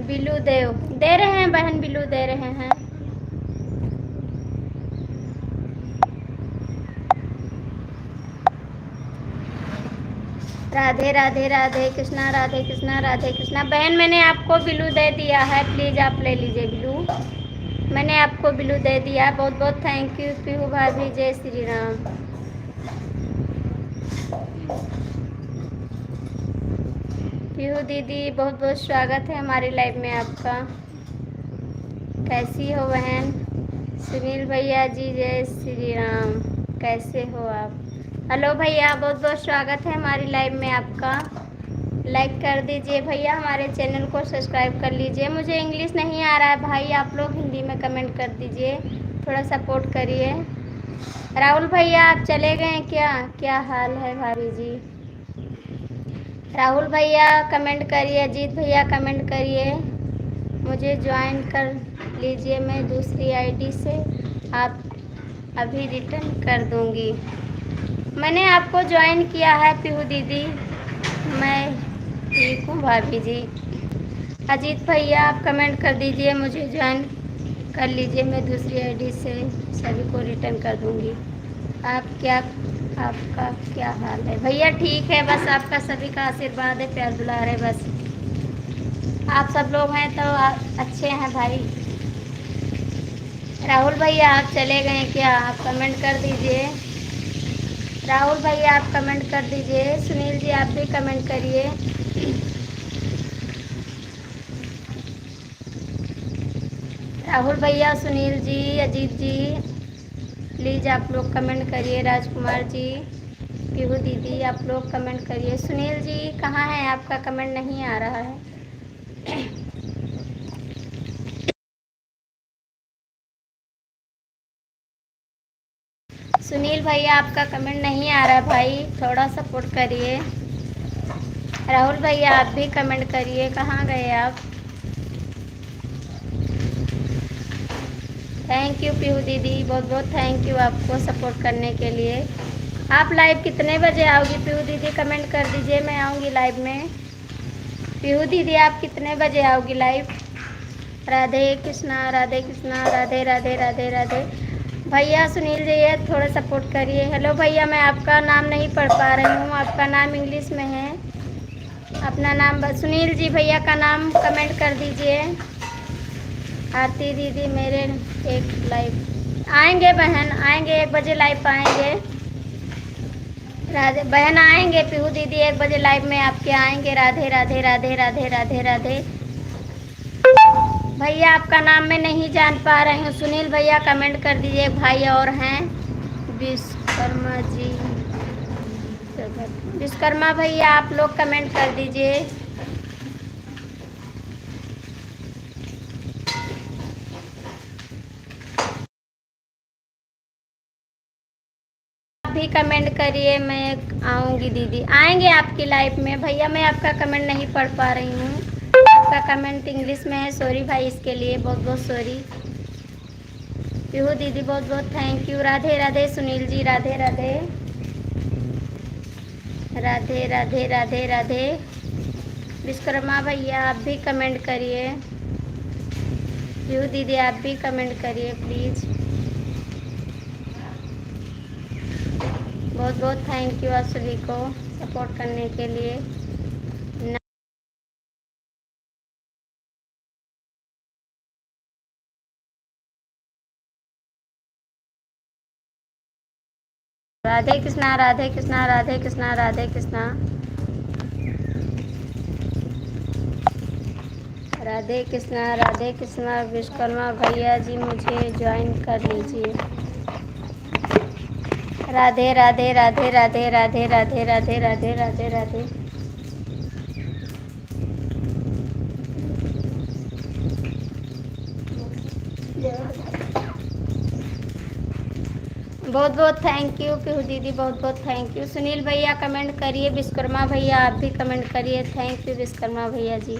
बिल्लू देव दे रहे हैं बहन, बिल्लू दे रहे हैं। राधे राधे राधे कृष्णा, राधे कृष्णा, राधे कृष्णा। बहन मैंने आपको ब्लू दे दिया है, प्लीज़ आप ले लीजिए ब्लू। मैंने आपको ब्लू दे दिया है। बहुत बहुत थैंक यू पीहू भाभी, जय श्री राम। पीहू दीदी बहुत बहुत स्वागत है हमारी लाइव में आपका। कैसी हो बहन? सुनील भैया जी जय श्री राम, कैसे हो आप? हेलो भैया, बहुत बहुत स्वागत है हमारी लाइव में आपका। लाइक कर दीजिए भैया, हमारे चैनल को सब्सक्राइब कर लीजिए। मुझे इंग्लिश नहीं आ रहा है भाई, आप लोग हिंदी में कमेंट कर दीजिए, थोड़ा सपोर्ट करिए। राहुल भैया आप चले गए क्या? क्या हाल है भाभी जी? राहुल भैया कमेंट करिए, अजीत भैया कमेंट करिए। मुझे ज्वाइन कर लीजिए, मैं दूसरी आईडी से आप अभी रिटर्न कर दूंगी। मैंने आपको ज्वाइन किया है पीहू दीदी, मैं ठीक हूँ भाभी जी। अजीत भैया आप कमेंट कर दीजिए, मुझे ज्वाइन कर लीजिए, मैं दूसरी आईडी से सभी को रिटर्न कर दूंगी। आपका क्या हाल है भैया? ठीक है, बस आपका सभी का आशीर्वाद है, प्यार दुलार है, बस आप सब लोग हैं तो अच्छे हैं भाई। राहुल भैया आप चले गए क्या? आप कमेंट कर दीजिए। राहुल भैया आप कमेंट कर दीजिए। सुनील जी आप भी कमेंट करिए। राहुल भैया, सुनील जी, अजीत जी, प्लीज़ आप लोग कमेंट करिए। राजकुमार जी, पीहू दीदी आप लोग कमेंट करिए। सुनील जी कहाँ हैं? आपका कमेंट नहीं आ रहा है। सुनील भैया आपका कमेंट नहीं आ रहा भाई, थोड़ा सपोर्ट करिए। राहुल भैया आप भी कमेंट करिए, कहाँ गए आप? थैंक यू पीहू दीदी, बहुत बहुत थैंक यू आपको सपोर्ट करने के लिए। आप लाइव कितने बजे आओगी पीहू दीदी? कमेंट कर दीजिए, मैं आऊँगी लाइव में। पीहू दीदी आप कितने बजे आओगी लाइव? राधे कृष्णा, राधे कृष्णा, राधे राधे राधे राधे। भैया सुनील जी ये थोड़ा सपोर्ट करिए। हेलो भैया, मैं आपका नाम नहीं पढ़ पा रही हूँ, आपका नाम इंग्लिश में है, अपना नाम सुनील जी भैया का नाम कमेंट कर दीजिए। आरती दीदी मेरे एक लाइव आएंगे, बहन आएंगे 1 बजे लाइव आएंगे। राधे बहन आएंगे, पीहू दीदी 1 बजे लाइव में आपके आएंगे। राधे राधे राधे राधे राधे राधे। भैया आपका नाम मैं नहीं जान पा रही हूँ, सुनील भैया कमेंट कर दीजिए। भाई और हैं विश्वकर्मा जी, विश्वकर्मा भैया आप लोग कमेंट कर दीजिए। आप भी कमेंट करिए, मैं आऊँगी दीदी, आएंगे आपकी लाइफ में। भैया मैं आपका कमेंट नहीं पढ़ पा रही हूँ, आपका कमेंट इंग्लिश में है, सॉरी भाई इसके लिए, बहुत बहुत सॉरी। पीहू दीदी बहुत बहुत थैंक यू। राधे राधे सुनील जी, राधे राधे राधे राधे राधे राधे। विश्वकर्मा भैया आप भी कमेंट करिए। पीहू दीदी आप भी कमेंट करिए प्लीज़। बहुत बहुत थैंक यू आप सभी को सपोर्ट करने के लिए। राधे कृष्णा, राधे कृष्णा, राधे कृष्णा, राधे कृष्णा, राधे कृष्णा, राधे कृष्णा। विश्वकर्मा भैया जी मुझे ज्वाइन कर लीजिए। राधे राधे राधे राधे राधे राधे राधे राधे राधे राधे। बहुत बहुत थैंक यू पीहू दीदी, बहुत बहुत थैंक यू। सुनील भैया कमेंट करिए, विश्वकर्मा भैया आप भी कमेंट करिए। थैंक यू विश्वकर्मा भैया जी।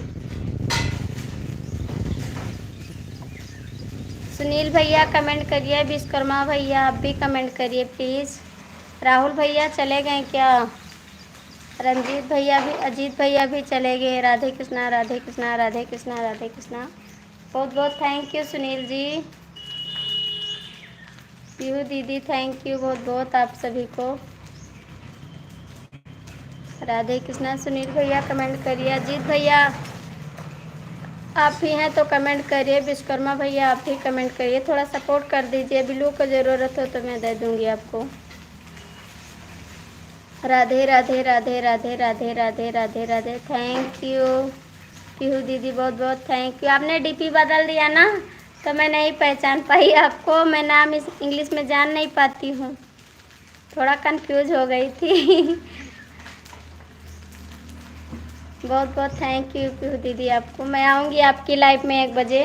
सुनील भैया कमेंट करिए, विश्वकर्मा भैया आप भी कमेंट करिए प्लीज़। राहुल भैया चले गए क्या? रंजीत भैया भी, अजीत भैया भी चले गए। राधे कृष्णा, राधे कृष्णा, राधे कृष्णा, राधे कृष्णा। बहुत बहुत थैंक यू सुनील जी। पीहू दीदी थैंक यू बहुत बहुत आप सभी को। राधे कृष्णा। सुनील भैया कमेंट करिए। अजीत भैया आप ही हैं तो कमेंट करिए। विश्वकर्मा भैया आप भी कमेंट करिए, थोड़ा सपोर्ट कर दीजिए। बिल्लू को ज़रूरत हो तो मैं दे दूँगी आपको। राधे राधे राधे राधे राधे राधे राधे राधे। थैंक यू पीहू दीदी, बहुत बहुत थैंक यू। आपने डीपी बदल दिया ना तो मैं नहीं पहचान पाई आपको। मैं नाम इस इंग्लिश में जान नहीं पाती हूँ, थोड़ा कंफ्यूज हो गई थी। बहुत बहुत थैंक यू पीहू दीदी आपको। मैं आऊँगी आपकी लाइफ में 1 बजे।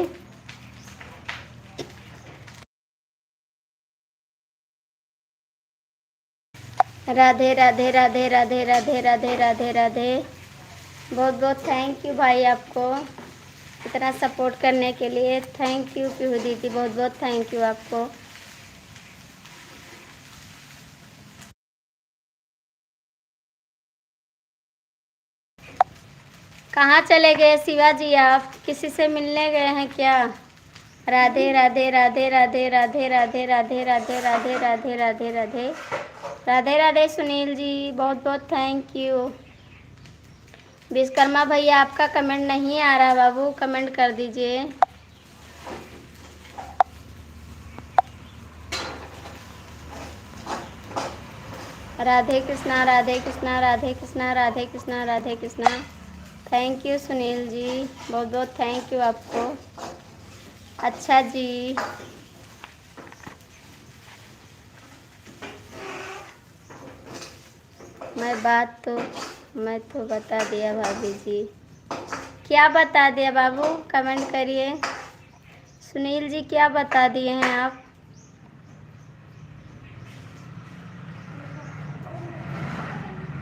राधे राधे राधे राधे राधे राधे राधे राधे। बहुत बहुत थैंक यू भाई आपको इतना सपोर्ट करने के लिए। थैंक यू पीहू दीदी, बहुत बहुत थैंक यू आपको। कहाँ चले गए शिवाजी, आप किसी से मिलने गए हैं क्या? राधे राधे राधे राधे राधे राधे राधे राधे राधे राधे राधे राधे राधे राधे। सुनील जी बहुत बहुत थैंक यू। विश्वकर्मा भैया आपका कमेंट नहीं आ रहा बाबू, कमेंट कर दीजिए। राधे कृष्णा राधे कृष्णा राधे कृष्णा राधे कृष्णा राधे कृष्णा। थैंक यू सुनील जी, बहुत बहुत थैंक यू आपको। अच्छा जी, मैं तो बता दिया भाभी जी। क्या बता दिया बाबू, कमेंट करिए। सुनील जी क्या बता दिए हैं आप?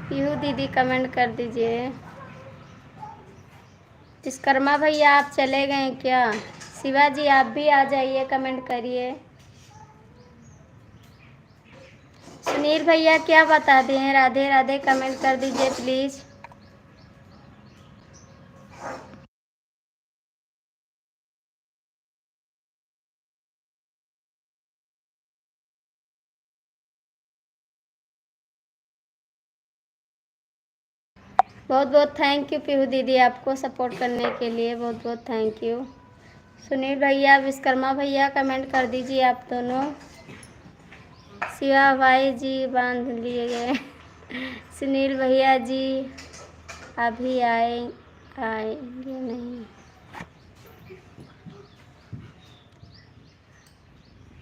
पीहू दीदी कमेंट कर दीजिए। विश्वकर्मा भैया आप चले गए क्या? शिवाजी आप भी आ जाइए, कमेंट करिए। सुनील भैया क्या बता दिए हैं? राधे राधे कमेंट कर दीजिए प्लीज़। बहुत बहुत थैंक यू पीहू दीदी आपको सपोर्ट करने के लिए, बहुत बहुत थैंक यू। सुनील भैया विश्वकर्मा भैया कमेंट कर दीजिए आप दोनों। शिवा भाई जी बांध लिए गए। सुनील भैया जी अभी आएंगे नहीं।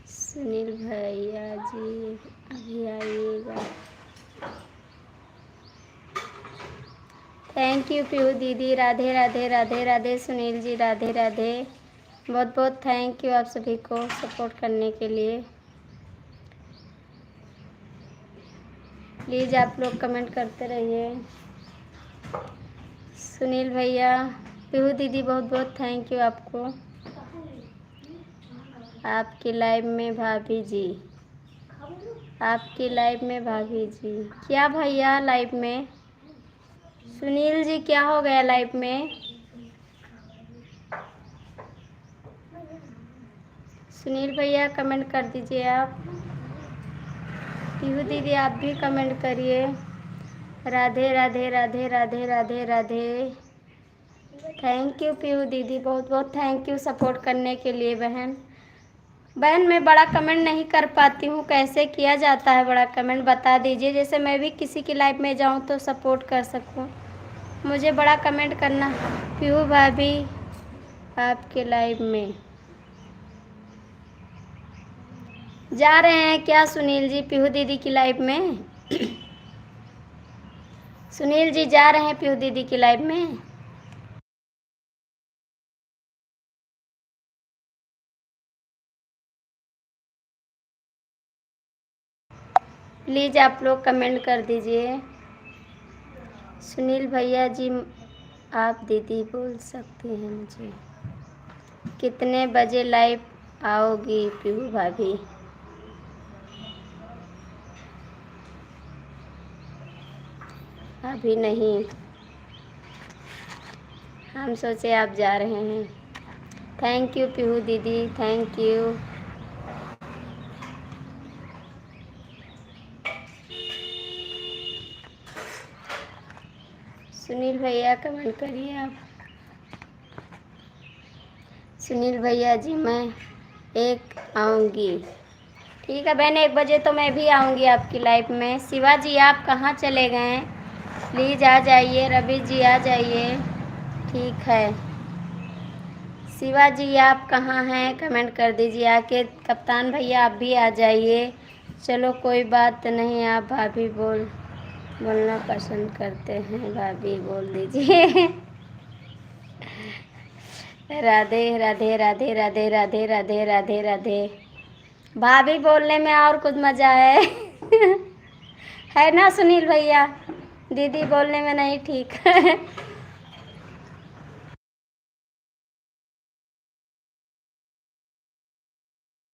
सुनील भैया जी अभी आइएगा। थैंक यू पीहू दीदी। राधे राधे राधे राधे। सुनील जी राधे राधे। बहुत बहुत थैंक यू आप सभी को सपोर्ट करने के लिए। प्लीज़ आप लोग कमेंट करते रहिए। सुनील भैया, पीहू दीदी बहुत बहुत थैंक यू आपको। आपकी लाइव में भाभी जी, आपकी लाइव में भाभी जी क्या भैया लाइव में? सुनील जी क्या हो गया लाइव में? सुनील भैया कमेंट कर दीजिए आप। पीहू दीदी आप भी कमेंट करिए। राधे राधे राधे राधे राधे राधे। थैंक यू पीहू दीदी, बहुत बहुत थैंक यू सपोर्ट करने के लिए। बहन मैं बड़ा कमेंट नहीं कर पाती हूँ, कैसे किया जाता है बड़ा कमेंट बता दीजिए, जैसे मैं भी किसी की लाइव में जाऊँ तो सपोर्ट कर सकूँ। मुझे बड़ा कमेंट करना। पीहू भाभी आपके लाइव में जा रहे हैं क्या सुनील जी? पीहू दीदी की लाइव में सुनील जी जा रहे हैं पीहू दीदी की लाइव में? प्लीज़ आप लोग कमेंट कर दीजिए। सुनील भैया जी आप दीदी बोल सकते हैं मुझे कितने बजे लाइव आओगी पीहू भाभी? अभी नहीं, हम सोचे आप जा रहे हैं। थैंक यू पीहू दीदी, थैंक यू। सुनील भैया कमेंट करिए आप। सुनील भैया जी मैं एक आऊँगी। ठीक है बहन, 1 बजे तो मैं भी आऊँगी आपकी लाइफ में। शिवा जी आप कहाँ चले गए? प्लीज़ आ जाइए। रवि जी आ जाइए। ठीक है शिवा जी आप कहाँ हैं? कमेंट कर दीजिए आके। कप्तान भैया आप भी आ जाइए। चलो कोई बात नहीं, आप भाभी बोलना पसंद करते हैं, भाभी बोल दीजिए। राधे राधे राधे राधे राधे राधे राधे राधे। भाभी बोलने में और कुछ मज़ा है। है ना सुनील भैया? दीदी बोलने में नहीं ठीक है।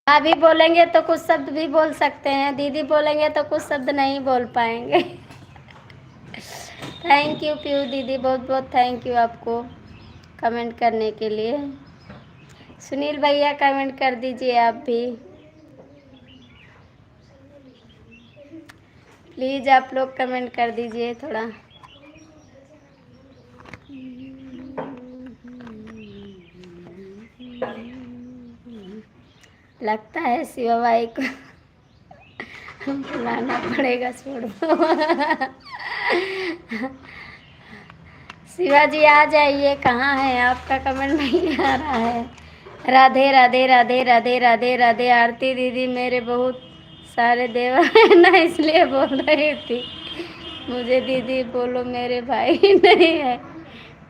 भाभी बोलेंगे तो कुछ शब्द भी बोल सकते हैं, दीदी बोलेंगे तो कुछ शब्द नहीं बोल पाएंगे। थैंक यू पीयू दीदी, बहुत बहुत थैंक यू आपको कमेंट करने के लिए। सुनील भैया कमेंट कर दीजिए आप भी प्लीज़। आप लोग कमेंट कर दीजिए थोड़ा। लगता है शिवा भाई को बुलाना पड़ेगा, छोड़ दो। शिवा जी आ जाइए। कहाँ है? आपका कमेंट नहीं आ रहा है। राधे राधे राधे राधे राधे राधे। आरती दीदी मेरे बहुत सारे देवर हैं ना, इसलिए बोल रही थी। मुझे दीदी बोलो, मेरे भाई नहीं है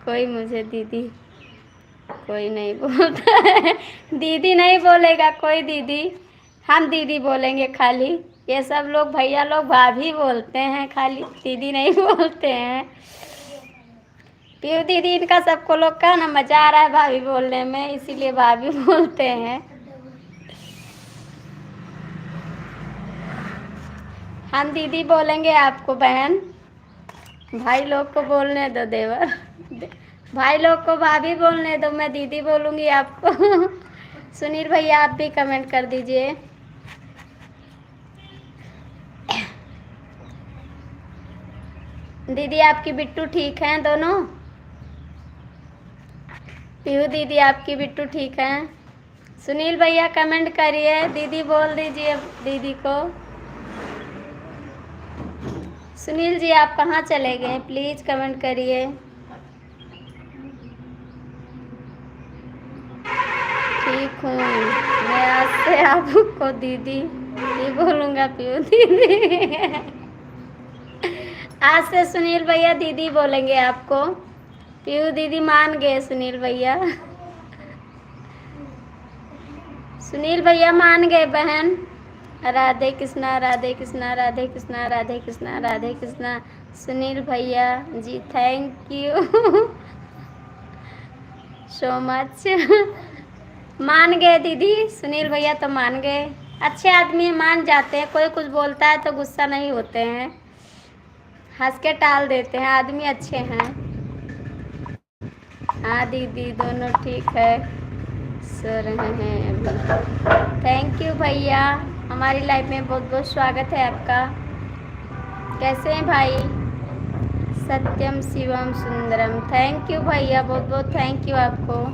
कोई। मुझे दीदी कोई नहीं बोलता है। दीदी नहीं बोलेगा कोई दीदी, हम दीदी बोलेंगे खाली। ये सब लोग भैया लोग भाभी बोलते हैं, खाली दीदी नहीं बोलते हैं। पीयू दीदी इनका सबको लोग का ना मजा आ रहा है भाभी बोलने में, इसीलिए भाभी बोलते हैं। हम दीदी बोलेंगे आपको बहन, भाई लोग को बोलने दो देवर। भाई लोग को भाभी बोलने दो, मैं दीदी बोलूँगी आपको। सुनील भैया आप भी कमेंट कर दीजिए। दीदी आपकी बिट्टू ठीक हैं दोनों? पीहू दीदी आपकी बिट्टू ठीक हैं? सुनील भैया कमेंट करिए, दीदी बोल दीजिए दीदी को। सुनील जी आप कहाँ चले गए? प्लीज़ कमेंट करिए। ठीक हूँ मैं, आज से आपको दीदी ही बोलूँगा। पीयू दीदी आज से सुनील भैया दीदी बोलेंगे आपको। पीयू दीदी मान गए सुनील भैया। सुनील भैया मान गए बहन। राधे कृष्णा राधे कृष्णा राधे कृष्णा राधे कृष्णा राधे कृष्णा। सुनील भैया जी थैंक यू सो मच। मान गए दीदी, सुनील भैया तो मान गए। अच्छे आदमी मान जाते हैं, कोई कुछ बोलता है तो गुस्सा नहीं होते हैं, हंस के टाल देते हैं, आदमी अच्छे हैं। हाँ दीदी दोनों ठीक है, सो रहे हैं अभी। थैंक यू भैया, हमारी लाइफ में बहुत बहुत स्वागत है आपका। कैसे हैं भाई? सत्यम शिवम सुंदरम। थैंक यू भैया, बहुत बहुत थैंक यू आपको।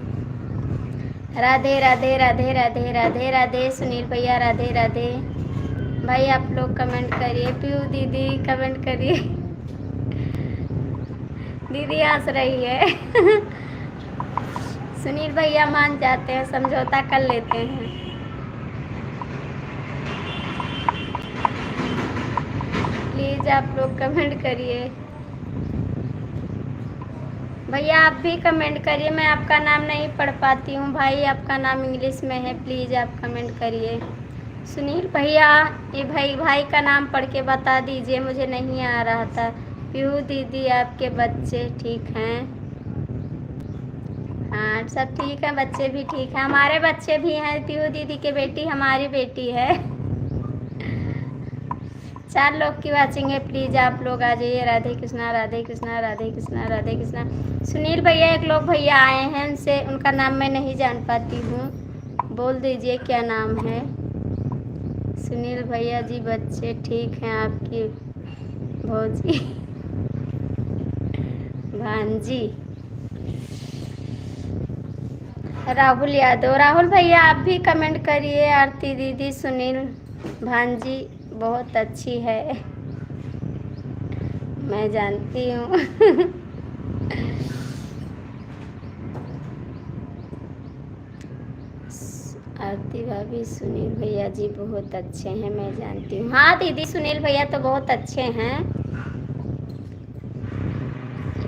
राधे राधे राधे राधे राधे राधे। सुनील भैया राधे राधे। भाई आप लोग कमेंट करिए। पीयू दीदी कमेंट करिए। दीदी हंस रही है। सुनील भैया मान जाते हैं, समझौता कर लेते हैं। प्लीज़ आप लोग कमेंट करिए। भैया आप भी कमेंट करिए, मैं आपका नाम नहीं पढ़ पाती हूँ भाई, आपका नाम इंग्लिश में है, प्लीज़ आप कमेंट करिए। सुनील भैया ये भाई का नाम पढ़ के बता दीजिए, मुझे नहीं आ रहा था। पीहू दीदी आपके बच्चे ठीक हैं? हाँ सब ठीक है, बच्चे भी ठीक हैं, हमारे बच्चे भी हैं। पीहू दीदी की बेटी हमारी बेटी है। 4 लोग की वाचिंग है, प्लीज़ आप लोग आ जाइए। राधे कृष्णा राधे कृष्णा राधे कृष्णा राधे कृष्णा। सुनील भैया एक लोग भैया आए हैं, उनसे उनका नाम मैं नहीं जान पाती हूँ, बोल दीजिए क्या नाम है। सुनील भैया जी बच्चे ठीक हैं आपकी भौजी भांजी। राहुल यादव, राहुल भैया आप भी कमेंट करिए। आरती दीदी, सुनील भांजी बहुत अच्छी है, मैं जानती हूँ। आरती भाभी, सुनील भैया जी बहुत अच्छे हैं, मैं जानती हूँ। हाँ दीदी, सुनील भैया तो बहुत अच्छे हैं।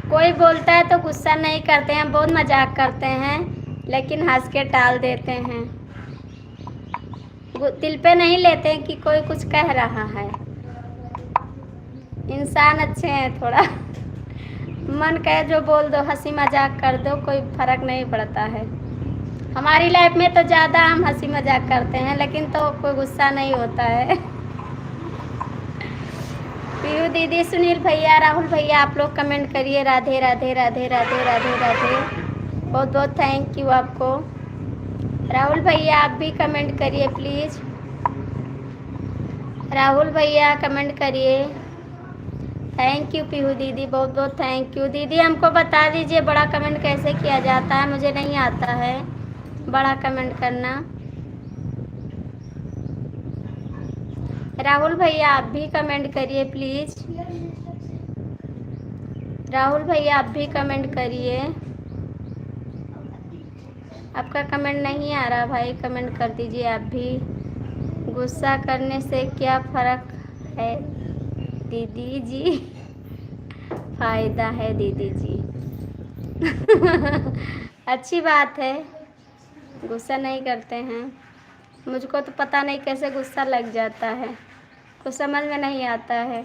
कोई बोलता है तो गुस्सा नहीं करते हैं, बहुत मजाक करते हैं, लेकिन हंस के टाल देते हैं। दिल पे नहीं लेते हैं कि कोई कुछ कह रहा है। इंसान अच्छे हैं, थोड़ा मन कहे जो बोल दो, हंसी मजाक कर दो, कोई फर्क नहीं पड़ता है। हमारी लाइफ में तो ज़्यादा हम हंसी मजाक करते हैं, लेकिन तो कोई गुस्सा नहीं होता है। पीयू दीदी, सुनील भैया, राहुल भैया आप लोग कमेंट करिए। राधे राधे राधे राधे राधे राधे, बहुत बहुत थैंक यू आपको। राहुल भैया आप भी कमेंट करिए प्लीज़। राहुल भैया कमेंट करिए। थैंक यू पीहू दीदी, बहुत बहुत थैंक यू। दीदी हमको बता दीजिए बड़ा कमेंट कैसे किया जाता है, मुझे नहीं आता है बड़ा कमेंट करना। राहुल भैया आप भी कमेंट करिए प्लीज़। राहुल भैया आप भी कमेंट करिए। आपका कमेंट नहीं आ रहा भाई, कमेंट कर दीजिए आप भी। गुस्सा करने से क्या फ़र्क है दीदी जी? फ़ायदा है दीदी जी। अच्छी बात है, गुस्सा नहीं करते हैं। मुझको तो पता नहीं कैसे गुस्सा लग जाता है, कुछ समझ में नहीं आता है।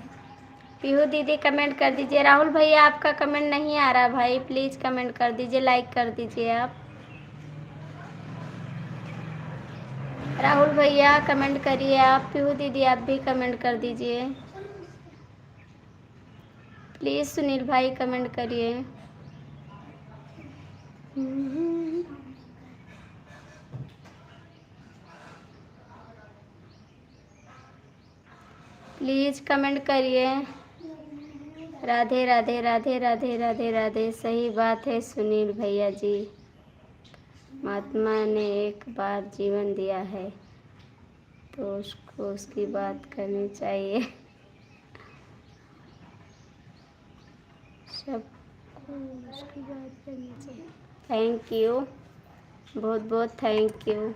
पीहू दीदी कमेंट कर दीजिए। राहुल भैया आपका कमेंट नहीं आ रहा भाई, प्लीज़ कमेंट कर दीजिए, लाइक कर दीजिए आप। राहुल भैया कमेंट करिए आप। पीहू दीदी आप भी कमेंट कर दीजिए प्लीज़। सुनील भाई कमेंट करिए। प्लीज़ कमेंट करिए। राधे राधे राधे राधे राधे राधे। सही बात है सुनील भैया जी, महात्मा ने एक बार जीवन दिया है तो उसको उसकी बात करनी चाहिए, सबको उसकी बात करनी चाहिए। थैंक यू, बहुत बहुत थैंक यू।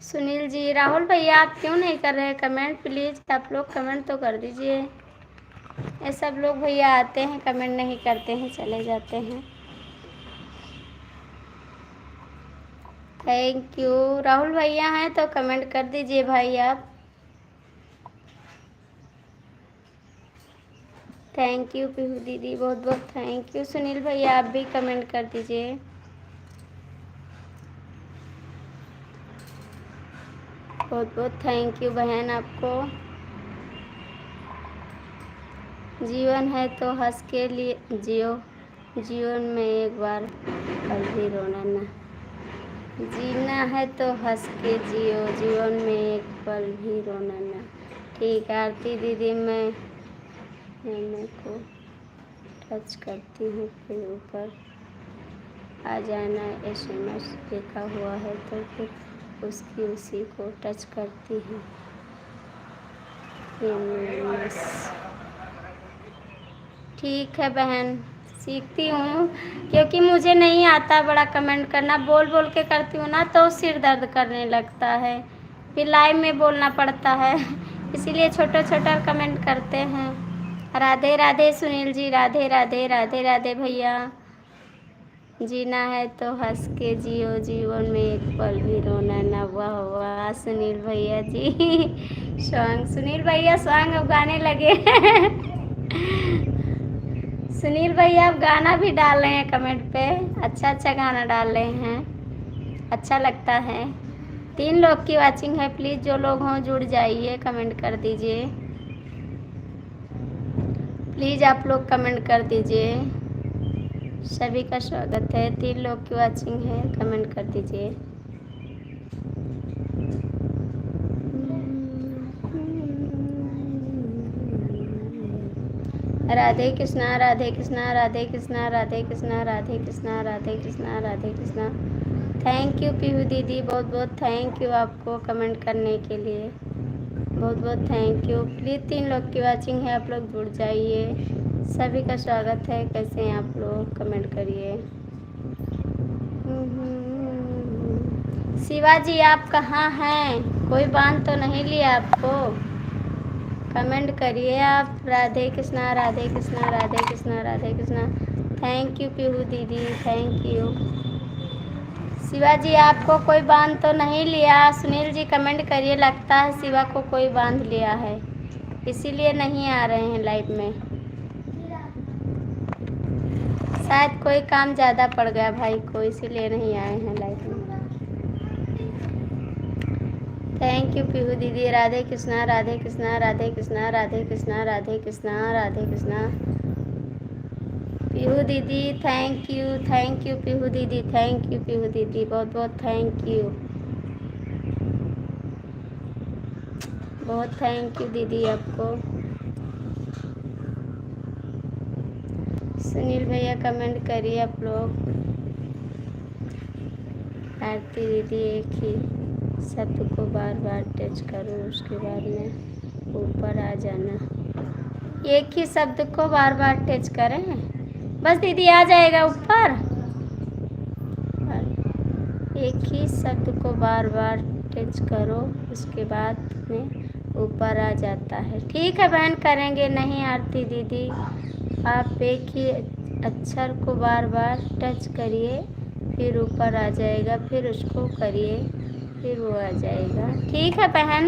सुनील जी, राहुल भैया आप क्यों नहीं कर रहे हैं कमेंट? प्लीज़ आप लोग कमेंट तो कर दीजिए। ये सब लोग भैया आते हैं, कमेंट नहीं करते हैं, चले जाते हैं। Thank you. राहुल भैया हैं तो कमेंट कर दीजिए भाई आप। थैंक यू पीहू दीदी, बहुत बहुत थैंक यू। सुनील भैया आप भी कमेंट कर दीजिए। बहुत बहुत थैंक यू बहन आपको। जीवन है तो हंस के लिए जियो, जीवन में एक बार कल भी रोना ना। जीना है तो हंस के जियो, जीवन में एक पल भी रोना ना। ठीक है आरती दीदी, मैं को टच करती हूँ, फिर ऊपर आ जाना SMS लिखा हुआ है तो फिर उसी को टच करती हूँ। ठीक है बहन, सीखती हूँ, क्योंकि मुझे नहीं आता बड़ा कमेंट करना। बोल बोल के करती हूँ ना तो सिर दर्द करने लगता है, फिर लाइव में बोलना पड़ता है, इसीलिए छोटा छोटा कमेंट करते हैं। राधे राधे सुनील जी, राधे राधे राधे राधे भैया। जीना है तो हंस के जियो, जीवन में एक पल भी रोना ना। वाह वाह सुनील भैया जी, सॉन्ग सुनील भैया सॉन्ग अब गाने लगे। सुनील भैया आप गाना भी डाल रहे हैं कमेंट पे, अच्छा अच्छा गाना डाल रहे हैं, अच्छा लगता है। 3 लोग की वाचिंग है, प्लीज़ जो लोग हों जुड़ जाइए, कमेंट कर दीजिए प्लीज़, आप लोग कमेंट कर दीजिए। सभी का स्वागत है। 3 लोग की वाचिंग है, कमेंट कर दीजिए। राधे कृष्णा राधे कृष्णा राधे कृष्णा राधे कृष्णा राधे कृष्णा राधे कृष्णा राधे कृष्णा। थैंक यू पीहू दीदी, बहुत बहुत थैंक यू आपको कमेंट करने के लिए, बहुत बहुत थैंक यू। प्लीज़ 3 लोग की वाचिंग है, आप लोग जुड़ जाइए। सभी का स्वागत है। कैसे हैं आप लोग, कमेंट करिए। शिवाजी आप कहाँ हैं, कोई बांध तो नहीं लिया आपको? कमेंट करिए आप। राधे कृष्णा राधे कृष्णा राधे कृष्णा राधे कृष्णा। थैंक यू पीहू दीदी, थैंक यू। शिवाजी आपको कोई बांध तो नहीं लिया? सुनील जी कमेंट करिए, लगता है शिवा को कोई बांध लिया है, इसीलिए नहीं आ रहे हैं लाइव में। शायद कोई काम ज़्यादा पड़ गया भाई को, इसीलिए नहीं आए हैं लाइव में। थैंक यू पीहू दीदी। राधे कृष्णा राधे कृष्णा राधे कृष्णा राधे कृष्णा राधे कृष्णा राधे कृष्णा। पीहू दीदी थैंक यू पीहू दीदी, थैंक यू पीहू दीदी, बहुत बहुत थैंक यू, बहुत थैंक यू दीदी आपको। सुनील भैया कमेंट करिए आप लोग। आरती दीदी एक ही शब्द को बार बार टच करो, उसके बाद में ऊपर आ जाना। एक ही शब्द को बार बार टच करें, बस दीदी आ जाएगा ऊपर। एक ही शब्द को बार बार टच करो, उसके बाद में ऊपर आ जाता है। ठीक है बहन, करेंगे। नहीं आरती दीदी, आप एक ही अक्षर को बार बार टच करिए, फिर ऊपर आ जाएगा, फिर उसको करिए, फिर वो आ जाएगा। ठीक है बहन,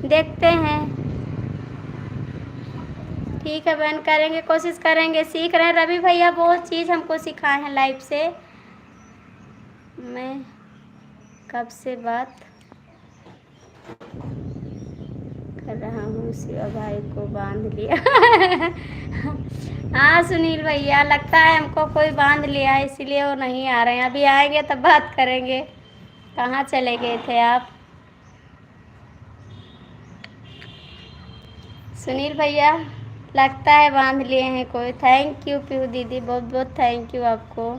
देखते हैं। ठीक है बहन, करेंगे, कोशिश करेंगे, सीख रहे हैं। रवि भैया बहुत चीज़ हमको सिखाए हैं लाइव से। मैं कब से बात कर रहा हूँ, शिवा भाई को बांध लिया। हाँ सुनील भैया, लगता है हमको कोई बांध लिया, इसीलिए वो नहीं आ रहे हैं। अभी आएंगे तब बात करेंगे। कहाँ चले गए थे आप सुनील भैया? लगता है बांध लिए हैं कोई। थैंक यू पीहू दीदी, बहुत बहुत थैंक यू आपको।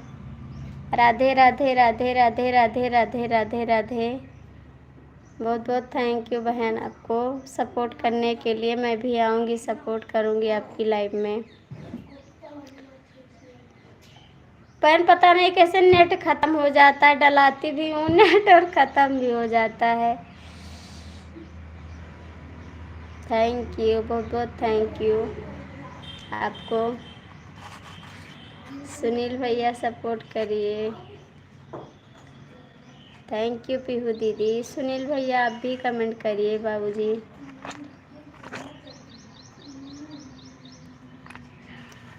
राधे राधे राधे राधे राधे राधे राधे राधे, बहुत बहुत थैंक यू बहन आपको सपोर्ट करने के लिए। मैं भी आऊँगी, सपोर्ट करूँगी आपकी लाइव में। बहन पता नहीं कैसे नेट ख़त्म हो जाता है, डलाती भी हूँ नेट और ख़त्म भी हो जाता है। थैंक यू, बहुत बहुत थैंक यू आपको। सुनील भैया सपोर्ट करिए। थैंक यू पीहू दीदी। सुनील भैया आप भी कमेंट करिए बाबूजी।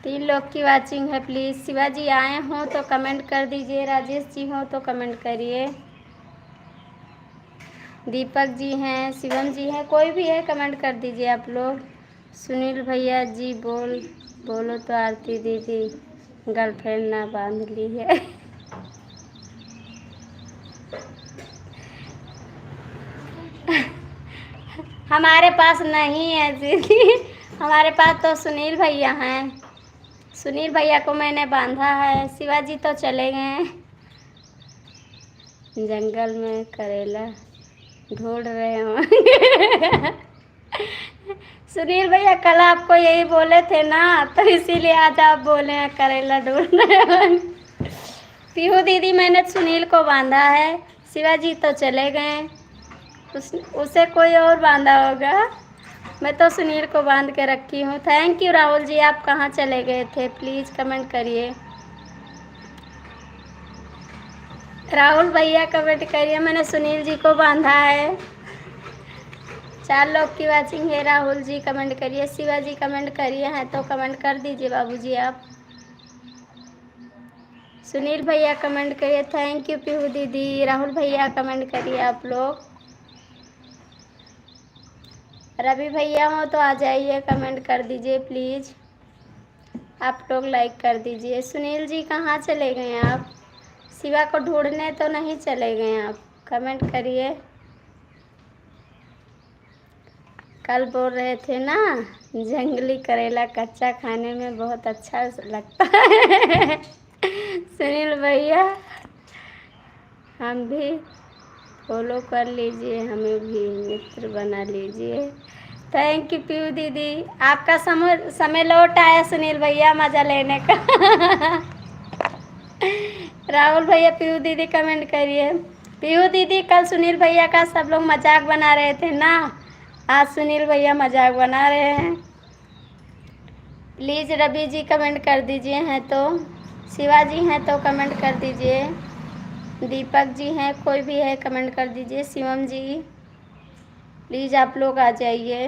तीन लोग की वाचिंग है, प्लीज़। शिवाजी आए हों तो कमेंट कर दीजिए, राजेश जी हों तो कमेंट करिए, दीपक जी हैं, शिवम जी हैं, कोई भी है कमेंट कर दीजिए आप लोग। सुनील भैया जी बोलो तो आरती दीदी गर्लफ्रेंड ना बांध ली है। हमारे पास नहीं है दीदी, हमारे पास तो सुनील भैया हैं। सुनील भैया को मैंने बांधा है, शिवाजी तो चले गए जंगल में करेला ढूंढ रहे होंगे। सुनील भैया कल आपको यही बोले थे ना, तो इसीलिए आज आप बोले हैं करेला ढूंढ रहे होंगे। पीहू दीदी मैंने सुनील को बांधा है, शिवाजी तो चले गए, उसे कोई और बांधा होगा। मैं तो सुनील को बांध के रखी हूँ। थैंक यू राहुल जी, आप कहाँ चले गए थे? प्लीज़ कमेंट करिए। राहुल भैया कमेंट करिए, मैंने सुनील जी को बांधा है। 4 लोग की वाचिंग है। राहुल जी कमेंट करिए, शिवाजी कमेंट करिए हैं तो कमेंट कर दीजिए बाबूजी आप। सुनील भैया कमेंट करिए। थैंक यू पीहू दीदी। राहुल भैया कमेंट करिए आप लोग। रवि भैया हो तो आ जाइए, कमेंट कर दीजिए प्लीज़। आप लोग लाइक कर दीजिए। सुनील जी कहाँ चले गए आप? शिवा को ढूंढने तो नहीं चले गए आप? कमेंट करिए। कल बोल रहे थे ना, जंगली करेला कच्चा खाने में बहुत अच्छा लगता है। सुनील भैया, हम भी फॉलो कर लीजिए, हमें भी मित्र बना लीजिए। थैंक यू पीयू दीदी, आपका समय समय लौट आया सुनील भैया मज़ा लेने का। राहुल भैया पीयू दीदी कमेंट करिए। पीयू दीदी, कल सुनील भैया का सब लोग मजाक बना रहे थे ना, आज सुनील भैया मजाक बना रहे हैं। प्लीज़ रवि जी कमेंट कर दीजिए हैं तो, शिवाजी हैं तो कमेंट कर दीजिए, दीपक जी हैं, कोई भी है कमेंट कर दीजिए, शिवम जी प्लीज़ आप लोग आ जाइए।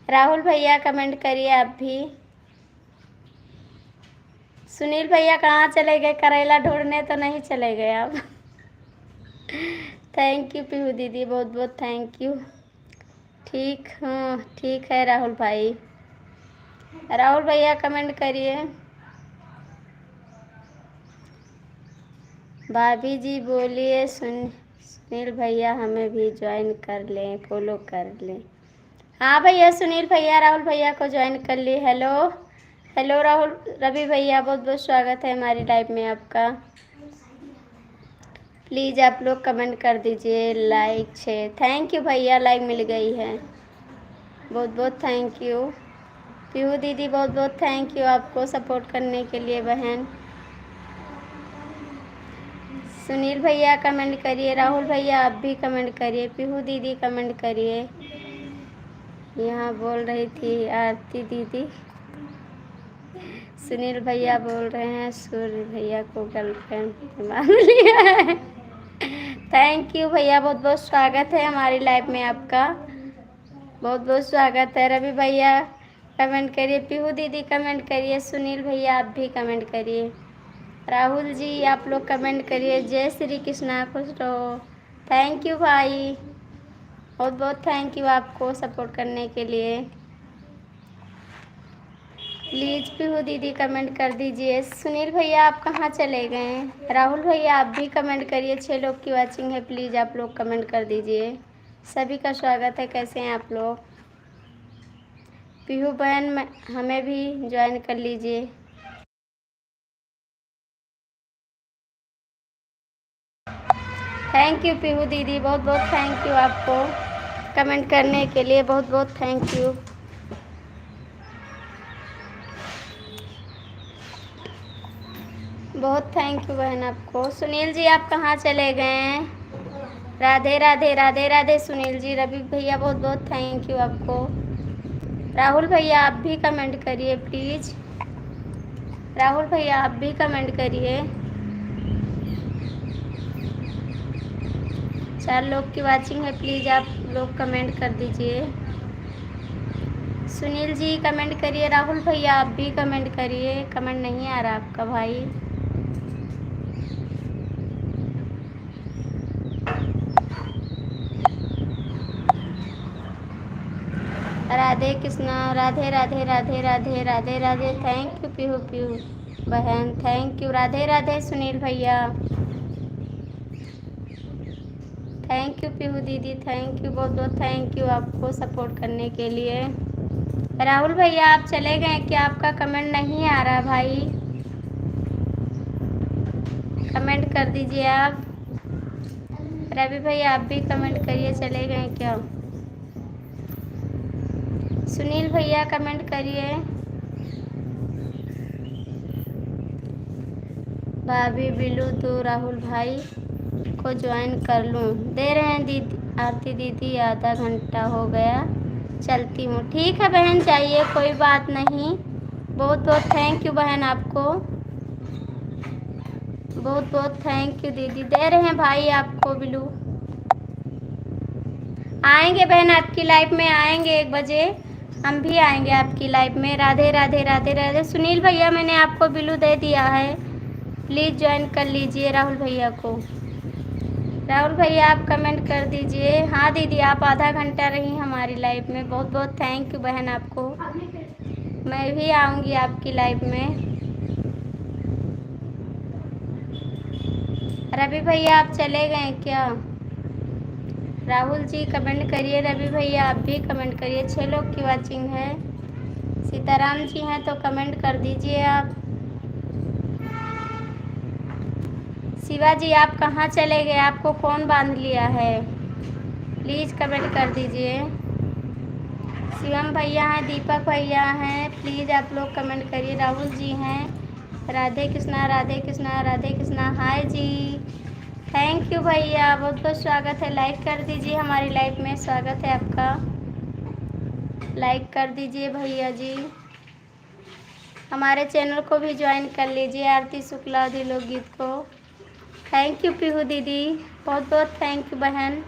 राहुल भैया कमेंट करिए आप भी। सुनील भैया कहाँ चले गए, करेला ढूंढने तो नहीं चले गए आप। थैंक यू पीहू दीदी, बहुत बहुत थैंक यू। ठीक, हाँ ठीक है राहुल भाई। राहुल भैया कमेंट करिए। भाभी जी बोलिए सुनील भैया हमें भी ज्वाइन कर लें, फॉलो कर लें। हाँ भैया, सुनील भैया राहुल भैया को ज्वाइन कर लिए। हेलो हेलो राहुल, रवि भैया बहुत बहुत स्वागत है हमारी लाइव में आपका। प्लीज़ आप लोग कमेंट कर दीजिए, लाइक शेयर। थैंक यू भैया, लाइक मिल गई है, बहुत बहुत थैंक यू। पीहू दीदी बहुत बहुत थैंक यू आपको सपोर्ट करने के लिए बहन। सुनील भैया कमेंट करिए, राहुल भैया आप भी कमेंट करिए, पीहू दीदी कमेंट करिए। यहाँ बोल रही थी आरती दीदी, सुनील भैया बोल रहे हैं सूर्य भैया को गर्लफ्रेंड मान लिया है। थैंक यू भैया, बहुत बहुत स्वागत है हमारी लाइव में आपका, बहुत बहुत स्वागत है। रवि भैया कमेंट करिए, पीहू दीदी कमेंट करिए, सुनील भैया आप भी कमेंट करिए, राहुल जी आप लोग कमेंट करिए। जय श्री कृष्णा, खुश रहो। थैंक यू भाई, बहुत बहुत थैंक यू आपको सपोर्ट करने के लिए। प्लीज़ पीहू दीदी कमेंट कर दीजिए। सुनील भैया आप कहाँ चले गए, राहुल भैया आप भी कमेंट करिए। 6 लोग की वाचिंग है, प्लीज़ आप लोग कमेंट कर दीजिए। सभी का स्वागत है, कैसे हैं आप लोग। पीहू बहन हमें भी ज्वाइन कर लीजिए। थैंक यू पीहू दीदी, बहुत बहुत थैंक यू आपको कमेंट करने के लिए, बहुत बहुत थैंक यू। बहुत थैंक यू बहन आपको। सुनील जी आप कहाँ चले गए हैं, राधे राधे राधे राधे सुनील जी। रवि भैया बहुत बहुत थैंक यू आपको। राहुल भैया आप भी कमेंट करिए प्लीज़, राहुल भैया आप भी कमेंट करिए। 4 लोग की वाचिंग है, प्लीज़ आप लोग कमेंट कर दीजिए। सुनील जी कमेंट करिए, राहुल भैया आप भी कमेंट करिए। कमेंट नहीं आ रहा आपका भाई। राधे कृष्णा, राधे राधे राधे राधे राधे राधे। थैंक यू पीहू पीहू बहन, थैंक यू। राधे राधे सुनील भैया, थैंक यू पीहू दीदी, थैंक यू, बहुत बहुत थैंक यू आपको सपोर्ट करने के लिए। राहुल भैया आप चले गए क्या, आपका कमेंट नहीं आ रहा भाई, कमेंट कर दीजिए आप। रवि भैया आप भी कमेंट करिए, चले गए क्या। सुनील भैया कमेंट करिए। भाभी बिलू तो राहुल भाई को ज्वाइन कर लूँ, दे रहे हैं दीदी। आरती दीदी आधा घंटा हो गया, चलती हूँ। ठीक है बहन, चाहिए कोई बात नहीं। बहुत बहुत थैंक यू बहन आपको, बहुत बहुत थैंक यू दीदी। दे रहे हैं भाई आपको बिलू। आएंगे बहन आपकी लाइफ में, आएंगे 1 बजे, हम भी आएंगे आपकी लाइफ में। राधे राधे राधे राधे। सुनील भैया मैंने आपको बिलू दे दिया है, प्लीज़ ज्वाइन कर लीजिए राहुल भैया को। राहुल भैया आप कमेंट कर दीजिए। हाँ दीदी, आप आधा घंटा रही हमारी लाइफ में, बहुत बहुत थैंक यू बहन आपको। मैं भी आऊँगी आपकी लाइफ में। रवि भैया आप चले गए क्या, राहुल जी कमेंट करिए, रवि भैया आप भी कमेंट करिए। 6 लोग की वाचिंग है। सीताराम जी हैं तो कमेंट कर दीजिए आप। शिवा जी आप कहाँ चले गए, आपको कौन बांध लिया है? प्लीज़ कमेंट कर दीजिए। शिवम भैया हैं, दीपक भैया हैं, प्लीज़ आप लोग कमेंट करिए। राहुल जी हैं, राधे कृष्णा राधे कृष्णा राधे कृष्णा। हाय जी, थैंक यू भैया, बहुत बहुत स्वागत है। लाइक कर दीजिए, हमारी लाइफ में स्वागत है आपका। लाइक कर दीजिए भैया जी। हमारे चैनल को भी ज्वाइन कर लीजिए, आरती शुक्ला दी लोकगीत को। थैंक यू पीहू दीदी, बहुत बहुत थैंक यू बहन।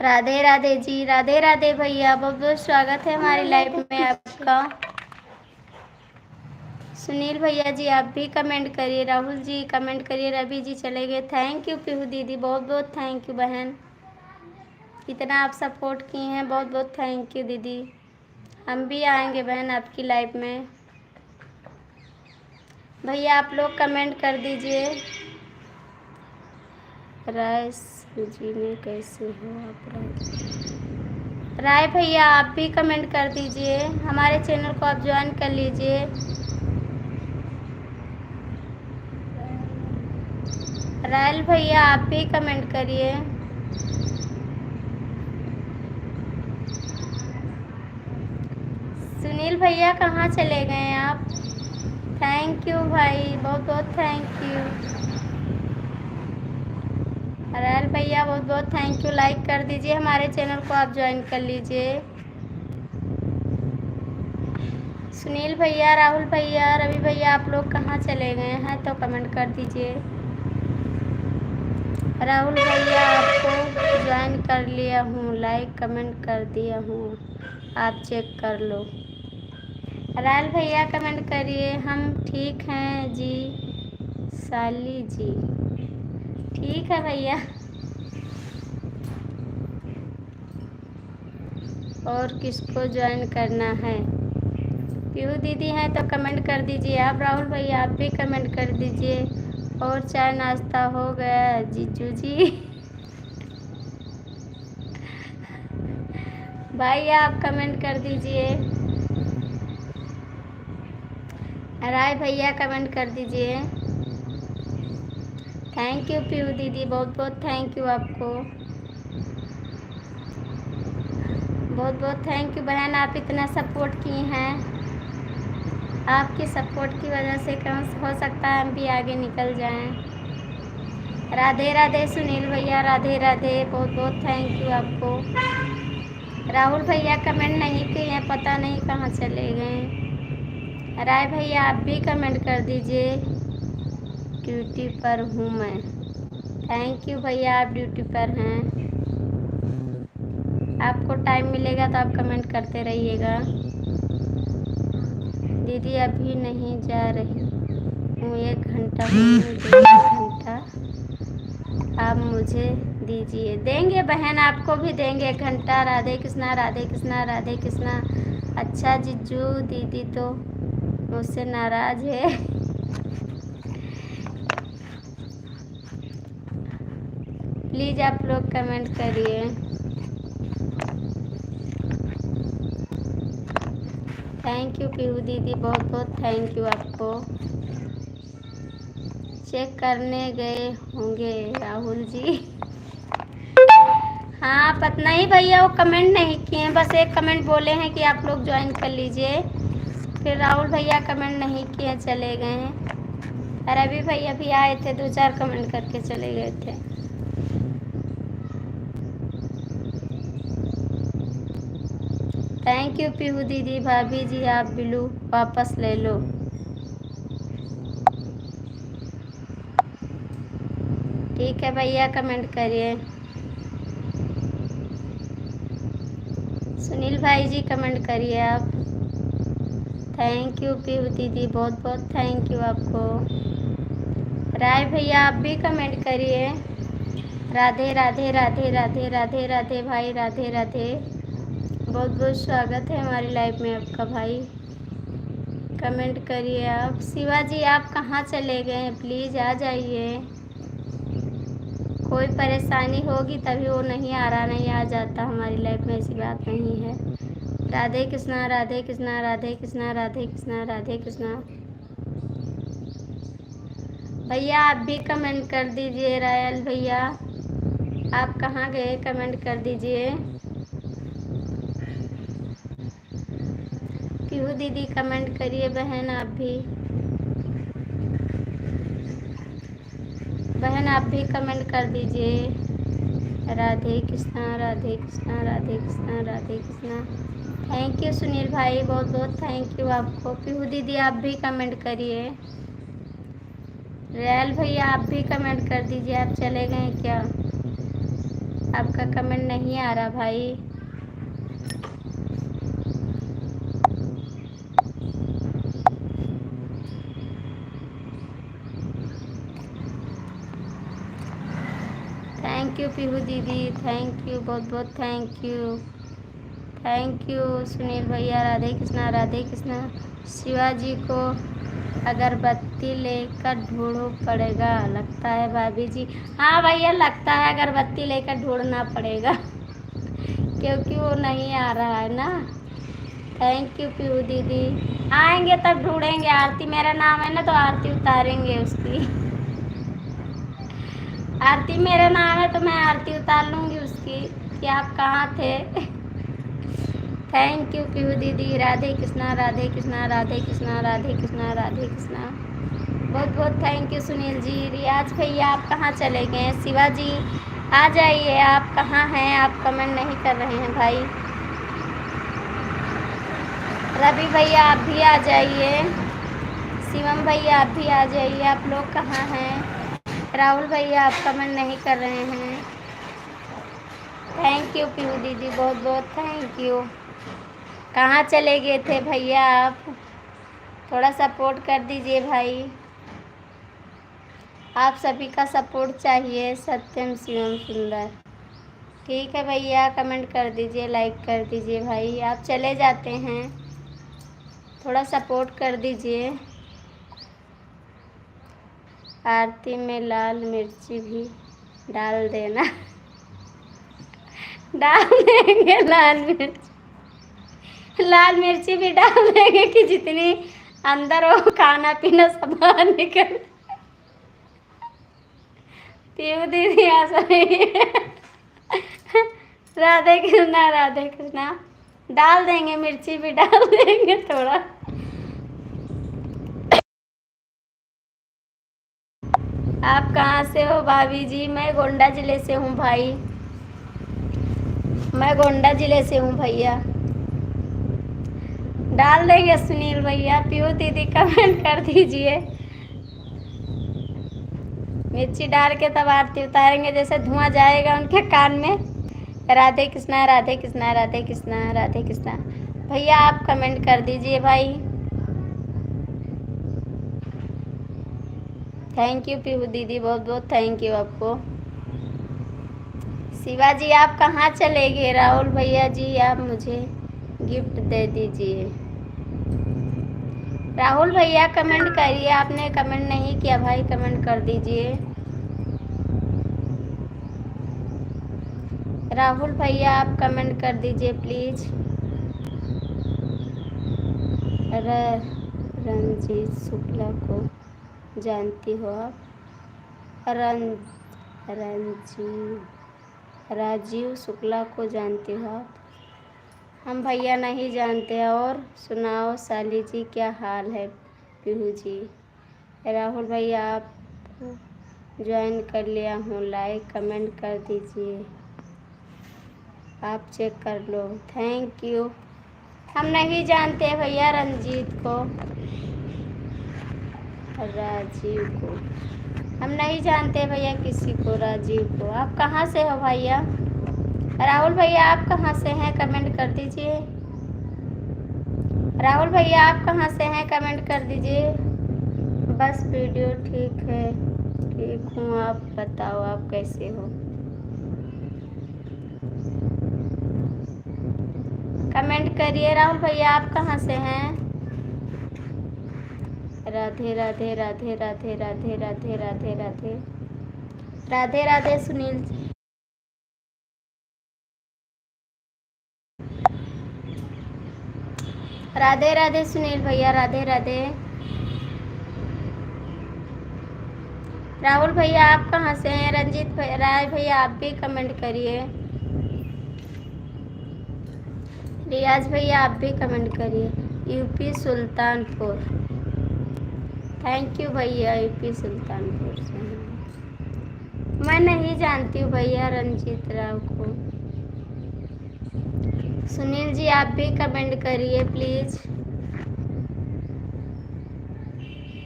राधे राधे जी, राधे राधे भैया, बहुत बहुत स्वागत है हमारी लाइफ में आपका। सुनील भैया जी आप भी कमेंट करिए, राहुल जी कमेंट करिए, रवि जी चले गए। थैंक यू पीहू दीदी, बहुत बहुत थैंक यू बहन, इतना आप सपोर्ट किए हैं, बहुत बहुत थैंक यू दीदी। हम भी आएंगे बहन आपकी लाइफ में। भैया आप लोग कमेंट कर दीजिए। राय जी में कैसे हो आप? राय भैया आप भी कमेंट कर दीजिए, हमारे चैनल को आप ज्वाइन कर लीजिए। रायल भैया आप भी कमेंट करिए। सुनील भैया कहाँ चले गए आप? थैंक यू भाई, बहुत बहुत थैंक यू। रायल भैया बहुत बहुत थैंक यू, लाइक कर दीजिए, हमारे चैनल को आप ज्वाइन कर लीजिए। सुनील भैया, राहुल भैया, रवि भैया आप लोग कहाँ चले गए हैं तो कमेंट कर दीजिए। राहुल भैया आपको ज्वाइन कर लिया हूँ, लाइक कमेंट कर दिया हूँ, आप चेक कर लो। राहुल भैया कमेंट करिए। हम ठीक हैं जी साली जी, ठीक है भैया। और किसको ज्वाइन करना है? पीहू दीदी हैं तो कमेंट कर दीजिए आप। राहुल भैया आप भी कमेंट कर दीजिए। और चाय नाश्ता हो गया जीजू जी? भाई आप कमेंट कर दीजिए। राय भैया कमेंट कर दीजिए। थैंक यू पीहू दीदी, बहुत बहुत थैंक यू आपको, बहुत बहुत थैंक यू बहन, आप इतना सपोर्ट की हैं। आपकी सपोर्ट की वजह से कम हो सकता है हम भी आगे निकल जाएं। राधे राधे सुनील भैया, राधे राधे, बहुत बहुत थैंक यू आपको। राहुल भैया कमेंट नहीं किए हैं, पता नहीं कहाँ चले गए। राय भैया आप भी कमेंट कर दीजिए। ड्यूटी पर हूँ मैं। थैंक यू भैया, आप ड्यूटी पर हैं। आपको टाइम मिलेगा तो आप कमेंट करते रहिएगा। दीदी अभी नहीं जा रही हूँ, 1 घंटा होने दो, 1 घंटा आप मुझे दीजिए। देंगे बहन, आपको भी देंगे 1 घंटा। राधे कृष्णा राधे कृष्णा राधे कृष्णा। अच्छा जीजू दीदी तो मुझसे नाराज है। प्लीज़ आप लोग कमेंट करिए। थैंक यू पीहू दीदी, बहुत बहुत थैंक यू आपको। चेक करने गए होंगे राहुल जी। हाँ पता नहीं भैया, वो कमेंट नहीं किए हैं, बस एक कमेंट बोले हैं कि आप लोग ज्वाइन कर लीजिए। फिर राहुल भैया कमेंट नहीं किए, चले गए हैं। रवि भैया भी आए थे, 2-4 कमेंट करके चले गए थे। थैंक यू पीहू दीदी। भाभी जी आप बिलू वापस ले लो। ठीक है भैया, कमेंट करिए। सुनील भाई जी कमेंट करिए आप। थैंक यू पीहू दीदी, बहुत बहुत थैंक यू आपको। राय भैया आप भी कमेंट करिए। राधे राधे राधे राधे राधे राधे भाई, राधे राधे, बहुत बहुत स्वागत है हमारी लाइफ में आपका भाई। कमेंट करिए आप। शिवा जी आप कहाँ चले गए हैं, प्लीज़ आ जाइए। कोई परेशानी होगी तभी वो नहीं आ रहा, नहीं आ जाता हमारी लाइफ में, ऐसी बात नहीं है। राधे कृष्णा राधे कृष्णा राधे कृष्णा राधे कृष्णा राधे कृष्णा। भैया आप भी कमेंट कर दीजिए। रायल भैया आप कहाँ गए, कमेंट कर दीजिए। पीहू दीदी कमेंट करिए बहन, आप भी बहन आप भी कमेंट कर दीजिए। राधे कृष्णा राधे कृष्णा राधे कृष्णा राधे कृष्णा। थैंक यू सुनील भाई, बहुत बहुत थैंक यू आपको। पीहू दीदी आप भी कमेंट करिए। रैल भैया आप भी कमेंट कर दीजिए। आप चले गए क्या? आपका कमेंट नहीं आ रहा भाई। थैंक यू पीहू दीदी, थैंक यू, बहुत बहुत thank you. Thank you Sunil भैया। राधे कृष्णा राधे कृष्णा। शिवाजी को अगरबत्ती लेकर ढूंढो पड़ेगा लगता है भाभी जी। हाँ भैया लगता है अगरबत्ती लेकर ढूंढना पड़ेगा क्योंकि वो नहीं आ रहा है ना। थैंक यू पीहू दीदी। आएंगे तब ढूंढेंगे। आरती मेरा नाम है ना, तो आरती उतारेंगे उसकी। आरती मेरा नाम है तो मैं आरती उतार लूँगी उसकी कि आप कहाँ थे। थैंक यू पीहू दीदी। राधे कृष्णा राधे कृष्णा राधे कृष्णा राधे कृष्णा राधे कृष्णा। बहुत बहुत थैंक यू सुनील जी। रियाज भैया आप कहाँ चले गए हैं? शिवाजी आ जाइए, आप कहाँ हैं? आप कमेंट नहीं कर रहे हैं भाई। रवि भैया आप भी आ जाइए। शिवम भैया आप भी आ जाइए। आप लोग कहाँ हैं? राहुल भैया आप कमेंट नहीं कर रहे हैं। थैंक यू पीहू दीदी, बहुत बहुत थैंक यू। कहाँ चले गए थे भैया आप? थोड़ा सपोर्ट कर दीजिए भाई, आप सभी का सपोर्ट चाहिए। सत्यम शिवम सुंदर, ठीक है भैया, कमेंट कर दीजिए, लाइक कर दीजिए भाई। आप चले जाते हैं, थोड़ा सपोर्ट कर दीजिए। आरती में लाल मिर्ची भी डाल देना। डाल देंगे लाल मिर्च, लाल मिर्ची भी डाल देंगे कि जितनी अंदर हो खाना पीना सब बाहर निकल। पीहू दीदी आ रही है। राधे कृष्णा राधे कृष्णा। डाल देंगे, मिर्ची भी डाल देंगे थोड़ा। आप कहाँ से हो भाभी जी? मैं गोंडा जिले से हूँ भाई, मैं गोंडा जिले से हूँ भैया। डाल देंगे सुनील भैया। पीहू दीदी कमेंट कर दीजिए। मिर्ची डाल के तब आरती उतारेंगे, जैसे धुआं जाएगा उनके कान में। राधे कृष्णा राधे कृष्णा राधे कृष्णा राधे कृष्णा। भैया आप कमेंट कर दीजिए भाई। थैंक यू पीहू दीदी, बहुत बहुत थैंक यू आपको। शिवाजी आप कहाँ चले गए? राहुल भैया जी आप मुझे गिफ्ट दे दीजिए। राहुल भैया कमेंट करिए, आपने कमेंट नहीं किया भाई, कमेंट कर दीजिए। राहुल भैया आप कमेंट कर दीजिए प्लीज। रंजीत शुक्ला को जानती हो आप? राजीव शुक्ला को जानते हो आप? हम भैया नहीं जानते। और सुनाओ साली जी क्या हाल है? पीहू जी। राहुल भैया आप ज्वाइन कर लिया हूँ, लाइक कमेंट कर दीजिए, आप चेक कर लो। Thank you. हम नहीं जानते भैया रंजीत को, राजीव को हम नहीं जानते भैया, किसी को राजीव को। आप कहाँ से हो भैया? राहुल भैया आप कहाँ से हैं? कमेंट कर दीजिए। राहुल भैया आप कहाँ से हैं? कमेंट कर दीजिए। बस वीडियो ठीक है, ठीक हूँ, आप बताओ आप कैसे हो? कमेंट करिए। राहुल भैया आप कहाँ से हैं? राधे राधे राधे राधे राधे राधे राधे राधे। राधे राधे सुनील। राधे राधे सुनील भैया, राधे राधे। राहुल भैया आप कहाँ से हैं? रंजीत राय भैया आप भी कमेंट करिए। रियाज भैया आप भी कमेंट करिए। यूपी सुल्तानपुर, थैंक यू भैया। यूपी सुल्तानपुर से मैं नहीं जानती हूँ भैया रंजीत राव को। सुनील जी आप भी कमेंट करिए प्लीज़।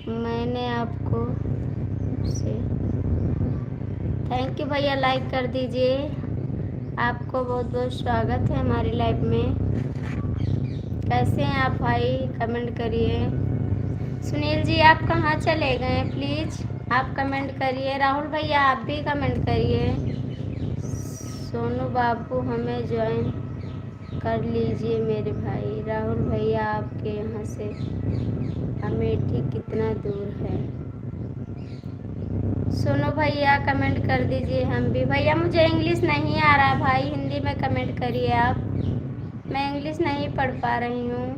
मैंने आपको से थैंक यू भैया, लाइक कर दीजिए। आपको बहुत बहुत स्वागत है हमारी लाइव में। कैसे हैं आप भाई? कमेंट करिए। सुनील जी आप कहाँ चले गए? प्लीज़ आप कमेंट करिए। राहुल भैया आप भी कमेंट करिए। सोनू बाबू हमें ज्वाइन कर लीजिए मेरे भाई। राहुल भैया आपके यहाँ से अमेठी कितना दूर है? सोनू भैया कमेंट कर दीजिए। हम भी भैया, मुझे इंग्लिश नहीं आ रहा भाई, हिंदी में कमेंट करिए आप। मैं इंग्लिश नहीं पढ़ पा रही हूँ।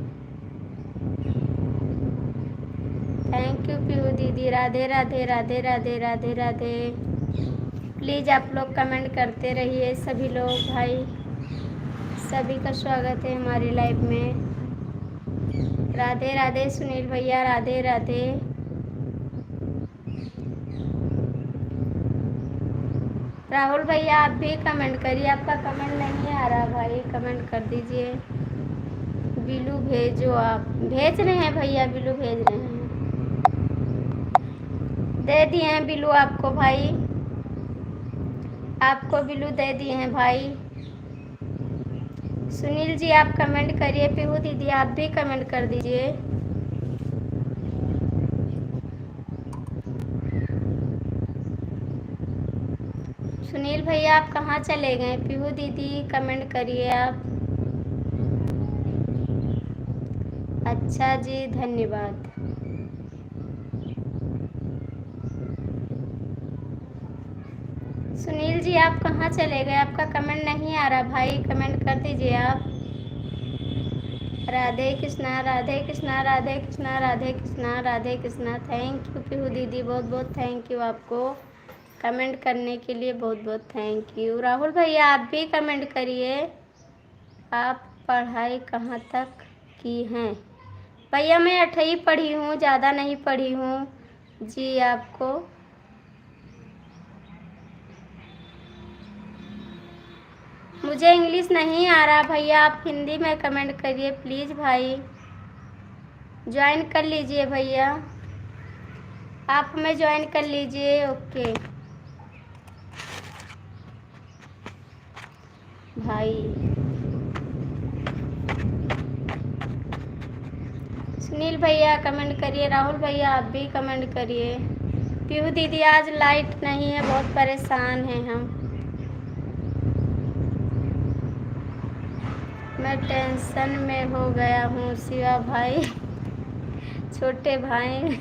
थैंक यू पीहू दीदी। राधे राधे राधे राधे राधे राधे। प्लीज़ आप लोग कमेंट करते रहिए सभी लोग भाई। सभी का स्वागत है हमारी लाइव में। राधे राधे सुनील भैया, राधे राधे। राहुल भैया आप भी कमेंट करिए। आपका कमेंट नहीं आ रहा भाई, कमेंट कर दीजिए। बिलू भेजो, आप भेज रहे हैं भैया? बिलू भेज रहे हैं, दे दिए हैं बिलू आपको भाई। आपको बिलू दे दिए हैं भाई। सुनील जी आप कमेंट करिए। पीहू दीदी आप भी कमेंट कर दीजिए। सुनील भैया आप कहाँ चले गए? पीहू दीदी कमेंट करिए आप। अच्छा जी, धन्यवाद। सुनील जी आप कहाँ चले गए? आपका कमेंट नहीं आ रहा भाई, कमेंट कर दीजिए आप। राधे कृष्णा, राधे कृष्णा, राधे कृष्णा, राधे कृष्णा, राधे कृष्णा। थैंक यू पीहू दीदी, बहुत बहुत थैंक यू आपको। कमेंट करने के लिए बहुत बहुत थैंक यू। राहुल भैया आप भी कमेंट करिए। आप पढ़ाई कहाँ तक की हैं? भैया मैं 8वीं पढ़ी हूँ, ज़्यादा नहीं पढ़ी हूँ जी। आपको मुझे इंग्लिश नहीं आ रहा भैया, आप हिंदी में कमेंट करिए प्लीज़ भाई। ज्वाइन कर लीजिए भैया, आप हमें ज्वाइन कर लीजिए। ओके भाई। सुनील भैया कमेंट करिए। राहुल भैया आप भी कमेंट करिए। पीहू दीदी आज लाइट नहीं है, बहुत परेशान हैं हम। मैं टेंशन में हो गया हूँ शिवा भाई। छोटे भाई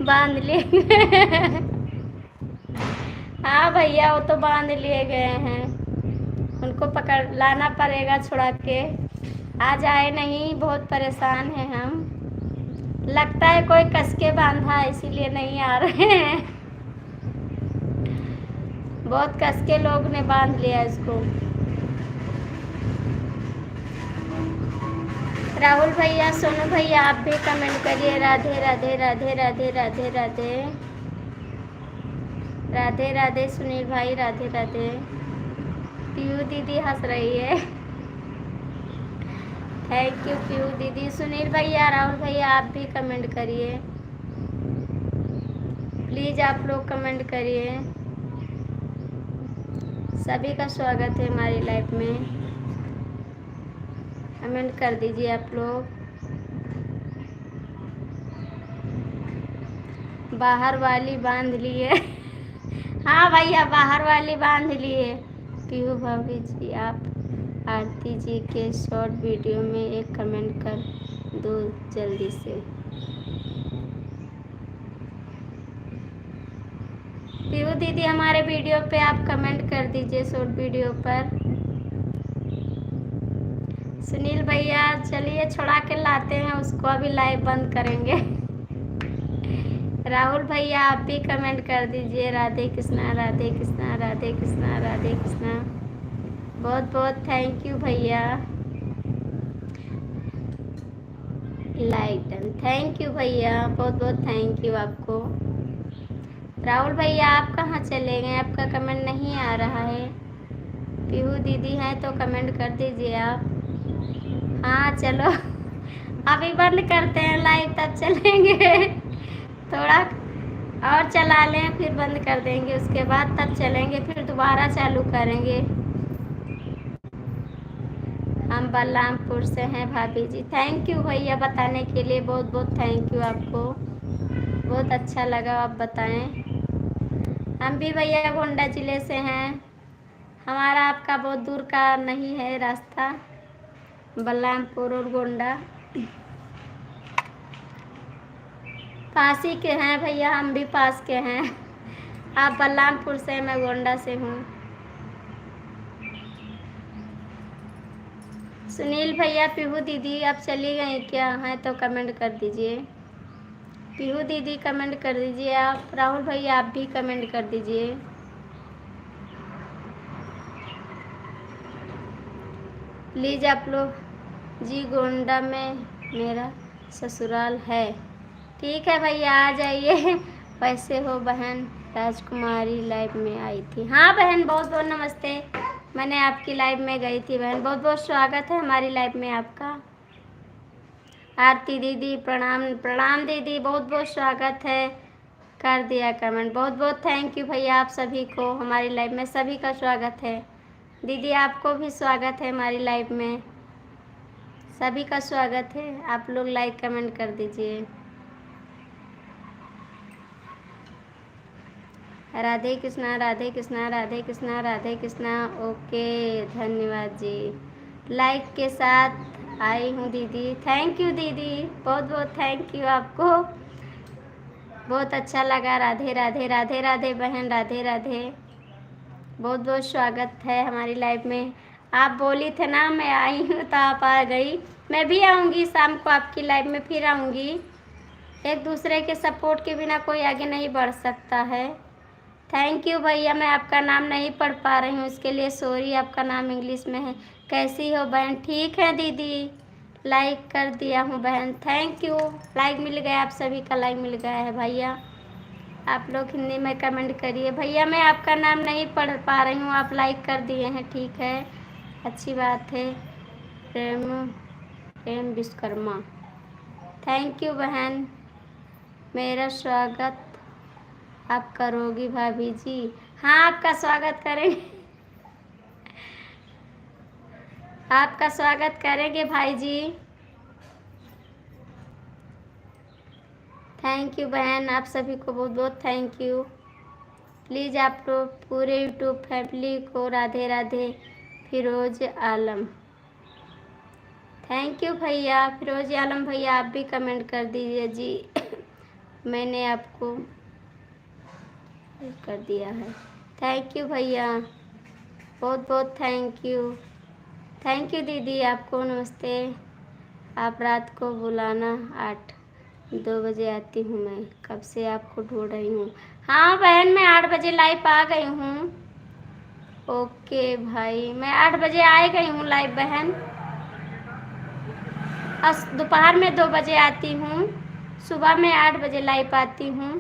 बांध लिए। हाँ भैया वो तो बांध लिए गए हैं, उनको पकड़ लाना पड़ेगा छुड़ा के। आज आए नहीं, बहुत परेशान हैं हम। लगता है कोई कस के बांधा है इसीलिए नहीं आ रहे हैं। बहुत कस के लोग ने बांध लिया इसको। राहुल भैया, सोनू भैया आप भी कमेंट करिए। राधे राधे राधे राधे राधे राधे राधे राधे। सुनील भाई राधे राधे। पीयू दीदी हंस रही है। थैंक यू पीयू दीदी। सुनील भैया, राहुल भैया आप भी कमेंट करिए प्लीज़। आप लोग कमेंट करिए। सभी का स्वागत है हमारी लाइफ में। कमेंट कर दीजिए आप लोग। बाहर वाली बांध लिए। हाँ भैया बाहर वाली बांध लिए। पीहू भाभी जी आप आरती जी के शॉर्ट वीडियो में एक कमेंट कर दो जल्दी से। दीदी हमारे वीडियो पे आप कमेंट कर दीजिए, शॉर्ट वीडियो पर। सुनील भैया चलिए छुड़ा के लाते हैं उसको, अभी लाइव बंद करेंगे। राहुल भैया आप भी कमेंट कर दीजिए, राधे कृष्णा राधे कृष्णा राधे कृष्णा राधे कृष्णा। बहुत बहुत थैंक यू भैया। लाइक डन, थैंक यू भैया, बहुत बहुत थैंक यू आपको। राहुल भैया आप कहाँ चले गए, आपका कमेंट नहीं आ रहा है। पीहू दीदी हैं तो कमेंट कर दीजिए आप। हाँ चलो अभी बंद करते हैं लाइव, तब चलेंगे। थोड़ा और चला लें फिर बंद कर देंगे, उसके बाद तब चलेंगे, फिर दोबारा चालू करेंगे। हम बलरामपुर से हैं भाभी जी। थैंक यू भैया बताने के लिए, बहुत बहुत थैंक यू आपको, बहुत अच्छा लगा आप बताएं। हम भी भैया गोंडा जिले से हैं, हमारा आपका बहुत दूर का नहीं है रास्ता, बलरामपुर और गोंडा पास ही के हैं भैया, हम भी पास के हैं। आप बलरामपुर से, मैं गोंडा से हूँ। सुनील भैया पीहू दीदी आप चली गई क्या हैं तो कमेंट कर दीजिए। पीहू दीदी कमेंट कर दीजिए आप। राहुल भैया आप भी कमेंट कर दीजिए। प्लीज़ आप लोग जी, गोंडा में मेरा ससुराल है। ठीक है भैया आ जाइए। वैसे हो बहन, राजकुमारी लाइव में आई थी। हाँ बहन बहुत बहुत नमस्ते, मैंने आपकी लाइव में गई थी बहन, बहुत बहुत स्वागत है हमारी लाइव में आपका। आरती दीदी प्रणाम, प्रणाम दीदी, बहुत बहुत स्वागत है, कर दिया कमेंट, बहुत बहुत थैंक यू भैया आप सभी को, हमारी लाइव में सभी का स्वागत है। दीदी आपको भी स्वागत है हमारी लाइव में, सभी का स्वागत है। आप लोग लाइक कमेंट कर दीजिए। राधे कृष्णा राधे कृष्णा राधे कृष्णा राधे कृष्णा। ओके धन्यवाद जी, लाइक के साथ आई हूँ दीदी। थैंक यू दीदी, बहुत बहुत थैंक यू आपको, बहुत अच्छा लगा। राधे राधे राधे राधे बहन, राधे राधे, बहुत बहुत स्वागत है हमारी लाइव में। आप बोली थे ना मैं आई हूँ तो आप आ गई, मैं भी आऊँगी शाम को आपकी लाइव में, फिर आऊँगी। एक दूसरे के सपोर्ट के बिना कोई आगे नहीं बढ़ सकता है। थैंक यू भैया, मैं आपका नाम नहीं पढ़ पा रही हूँ इसके लिए सॉरी, आपका नाम इंग्लिश में है। कैसी हो बहन? ठीक है दीदी, लाइक कर दिया हूँ बहन, थैंक यू। लाइक मिल गया, आप सभी का लाइक मिल गया है भैया। आप लोग हिंदी में कमेंट करिए भैया, मैं आपका नाम नहीं पढ़ पा रही हूँ, आप लाइक कर दिए हैं, ठीक है अच्छी बात है। प्रेम प्रेम विश्वकर्मा, थैंक यू बहन, मेरा स्वागत आप करोगी भाभी जी? हाँ आपका स्वागत करेंगे, आपका स्वागत करेंगे भाई जी। थैंक यू बहन, आप सभी को बहुत बहुत थैंक यू। प्लीज़ आप लोग पूरे यूट्यूब फैमिली को राधे राधे। फिरोज आलम, थैंक यू भैया। फिरोज आलम भैया आप भी कमेंट कर दीजिए जी। मैंने आपको कर दिया है, थैंक यू भैया, बहुत बहुत थैंक यू। थैंक यू दीदी आपको, नमस्ते। आप रात को बुलाना, 8-2 बजे आती हूँ मैं, कब से आपको ढूंढ रही हूँ। हाँ बहन मैं 8 बजे लाइव आ गई हूँ। ओके भाई, मैं 8 बजे आ गई हूँ लाइव बहन। दोपहर में 2 बजे आती हूँ, सुबह में 8 बजे लाइव आती हूँ।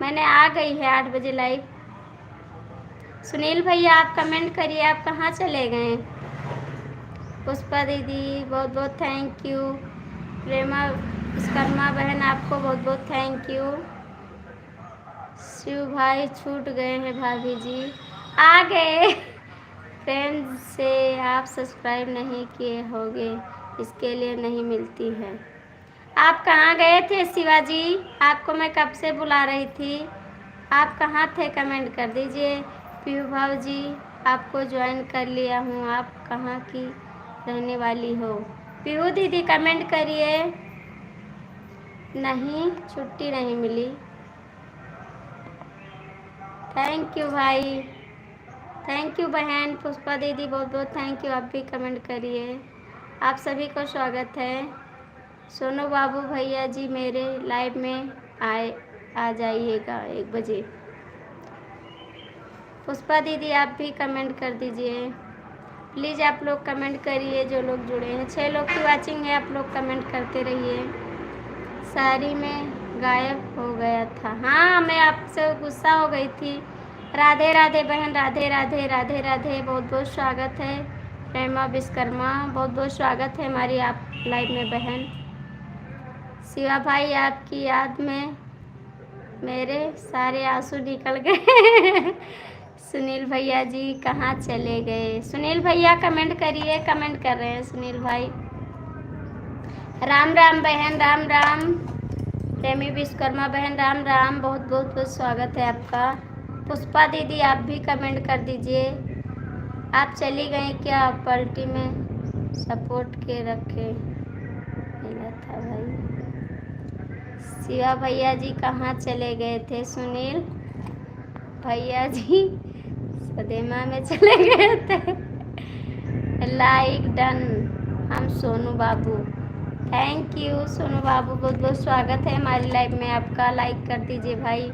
मैंने आ गई है 8 बजे लाइव। सुनील भैया आप कमेंट करिए, आप कहाँ चले गए? पुष्पा दीदी बहुत बहुत थैंक यू। प्रेमा विश्वकर्मा बहन आपको बहुत बहुत थैंक यू। शिव भाई छूट गए हैं भाभी जी, आ गए। फ्रेंड से आप सब्सक्राइब नहीं किए होंगे, इसके लिए नहीं मिलती है। आप कहाँ गए थे शिवाजी? आपको मैं कब से बुला रही थी, आप कहाँ थे? कमेंट कर दीजिए। पीयू भाव जी आपको ज्वाइन कर लिया हूँ, आप कहाँ की रहने वाली हो? पीयू दीदी कमेंट करिए। नहीं छुट्टी नहीं मिली। थैंक यू भाई, थैंक यू बहन पुष्पा दीदी, बहुत बहुत थैंक यू। आप भी कमेंट करिए। आप सभी को स्वागत है। सोनू बाबू भैया जी मेरे लाइव में आए, आ जाइएगा 1 बजे। पुष्पा दीदी आप भी कमेंट कर दीजिए प्लीज़। आप लोग कमेंट करिए जो लोग जुड़े हैं। 6 लोग की वाचिंग है, आप लोग कमेंट करते रहिए। सारी में गायब हो गया था। हाँ, मैं आपसे गुस्सा हो गई थी। राधे राधे बहन, राधे राधे, राधे राधे, बहुत बहुत स्वागत है। प्रेमा विश्वकर्मा, बहुत बहुत स्वागत है हमारी आप लाइव में बहन। शिवा भाई आपकी याद में मेरे सारे आंसू निकल गए। सुनील भैया जी कहाँ चले गए? सुनील भैया कमेंट करिए, कमेंट कर रहे हैं सुनील भाई। राम राम बहन, राम राम। प्रेमी विश्वकर्मा बहन, राम राम, बहुत बहुत बहुत स्वागत है आपका। पुष्पा दीदी आप भी कमेंट कर दीजिए। आप चली गई क्या? पलटी में सपोर्ट के रखे मिला था भाई। शिवा भैया जी कहाँ चले गए थे? सुनील भैया जी सदेमा में चले गए थे। Like done. हम सोनू बाबू, थैंक यू सोनू बाबू, बहुत बहुत स्वागत है हमारी लाइव में आपका। लाइक कर दीजिए भाई।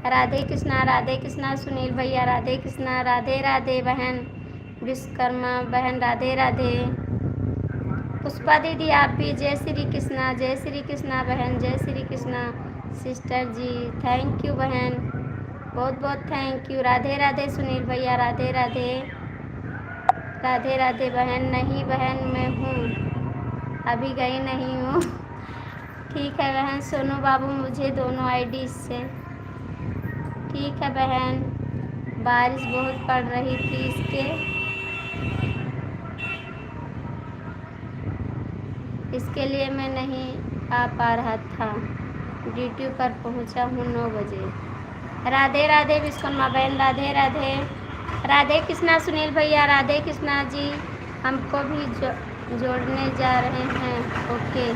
राधे कृष्णा, राधे कृष्णा सुनील भैया, राधे कृष्णा, राधे राधे बहन विश्वकर्मा बहन, राधे राधे। पुष्पा दीदी आप भी जय श्री कृष्णा, जय श्री कृष्णा बहन, जय Shri Krishna sister ji, thank you बहन, बहुत बहुत थैंक यू। राधे राधे सुनील भैया, राधे राधे, राधे राधे बहन। नहीं बहन मैं हूँ, अभी गई नहीं हूँ। ठीक है बहन। सोनू बाबू मुझे दोनों आईडी से। ठीक है बहन, बारिश बहुत पड़ रही थी इसके लिए मैं नहीं आ पा रहा था। ड्यूटी पर पहुंचा हूँ 9 बजे। राधे राधे विश्वकर्मा बहन, राधे राधे, राधे कृष्णा सुनील भैया, राधे कृष्णा जी हमको भी जोड़ने जा रहे हैं। ओके,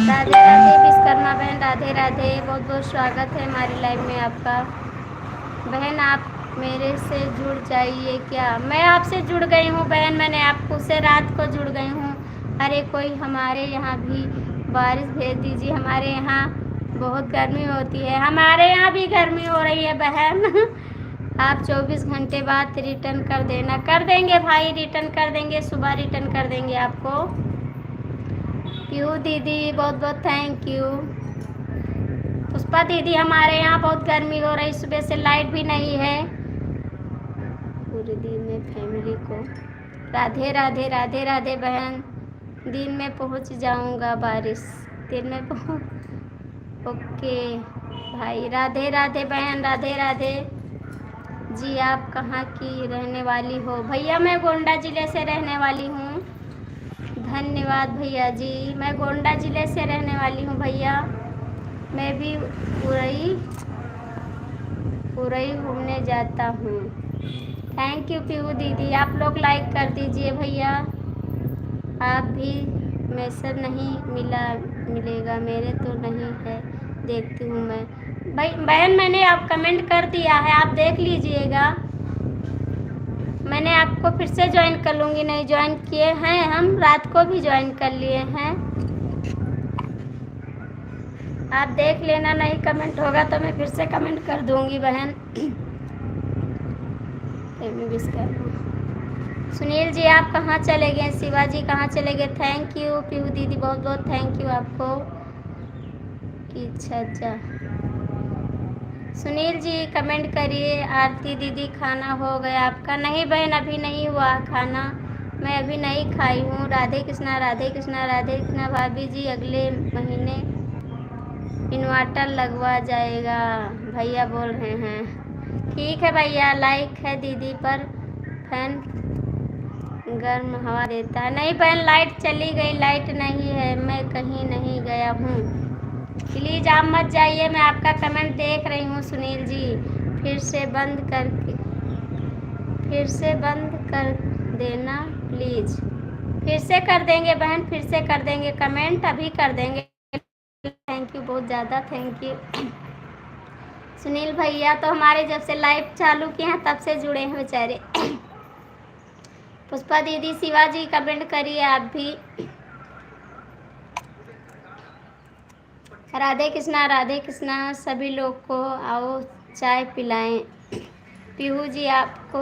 राधे राधे विश्वकर्मा बहन, राधे राधे, बहुत बहुत स्वागत है हमारी लाइव में आपका। बहन आप मेरे से जुड़ जाइए क्या? मैं आपसे जुड़ गई हूँ बहन, मैंने आपको से रात को जुड़ गई हूँ। अरे कोई हमारे यहाँ भी बारिश भेज दीजिए, हमारे यहाँ बहुत गर्मी होती है। हमारे यहाँ भी गर्मी हो रही है बहन। आप 24 घंटे बाद रिटर्न कर देना। कर देंगे भाई, रिटर्न कर देंगे, सुबह रिटर्न कर देंगे आपको। पीयू दीदी बहुत बहुत थैंक यू। पुष्पा दीदी हमारे यहाँ बहुत गर्मी हो रही, सुबह से लाइट भी नहीं है पूरे दिन में फैमिली को। राधे राधे, राधे राधे बहन, दिन में पहुँच जाऊँगा, बारिश दिन में ओके भाई। राधे राधे बहन, राधे राधे जी। आप कहाँ की रहने वाली हो? भैया मैं गोंडा ज़िले से रहने वाली हूँ। धन्यवाद भैया जी, मैं गोंडा ज़िले से रहने वाली हूँ भैया। मैं भी उरई घूमने जाता हूँ। थैंक यू पीयू दीदी। आप लोग लाइक कर दीजिए भैया। आप भी मैसेज नहीं मिलेगा मेरे तो नहीं है, देखती हूँ मैं। भाई बहन मैंने आप कमेंट कर दिया है, आप देख लीजिएगा। मैंने आपको फिर से ज्वाइन कर लूँगी। नहीं ज्वाइन किए हैं, हम रात को भी ज्वाइन कर लिए हैं। आप देख लेना, नहीं कमेंट होगा तो मैं फिर से कमेंट कर दूँगी बहन। सुनील जी आप कहाँ चले गए? शिवाजी कहाँ चले गए? थैंक यू पीहू दीदी, बहुत बहुत थैंक यू आपको। अच्छा सुनील जी कमेंट करिए। आरती दीदी खाना हो गया आपका? नहीं बहन अभी नहीं हुआ खाना, मैं अभी नहीं खाई हूँ। राधे कृष्णा, राधे कृष्णा, राधे कृष्णा भाभी जी अगले महीने इन्वर्टर लगवा जाएगा भैया बोल रहे हैं। ठीक है भैया, लाइक है दीदी पर, फैन गर्म हवा देता है। नहीं बहन लाइट चली गई, लाइट नहीं है, मैं कहीं नहीं गया हूँ। प्लीज़ आप मत जाइए, मैं आपका कमेंट देख रही हूँ सुनील जी। फिर से बंद कर देना प्लीज़। फिर से कर देंगे बहन, फिर से कर देंगे कमेंट, अभी कर देंगे। थैंक यू बहुत ज़्यादा, थैंक यू। सुनील भैया तो हमारे जब से लाइव चालू किए हैं तब से जुड़े हैं बेचारे। पुष्पा दीदी, शिवाजी कमेंट करिए आप भी। राधे कृष्णा सभी लोग को आओ चाय पिलाएं। पीहू जी आपको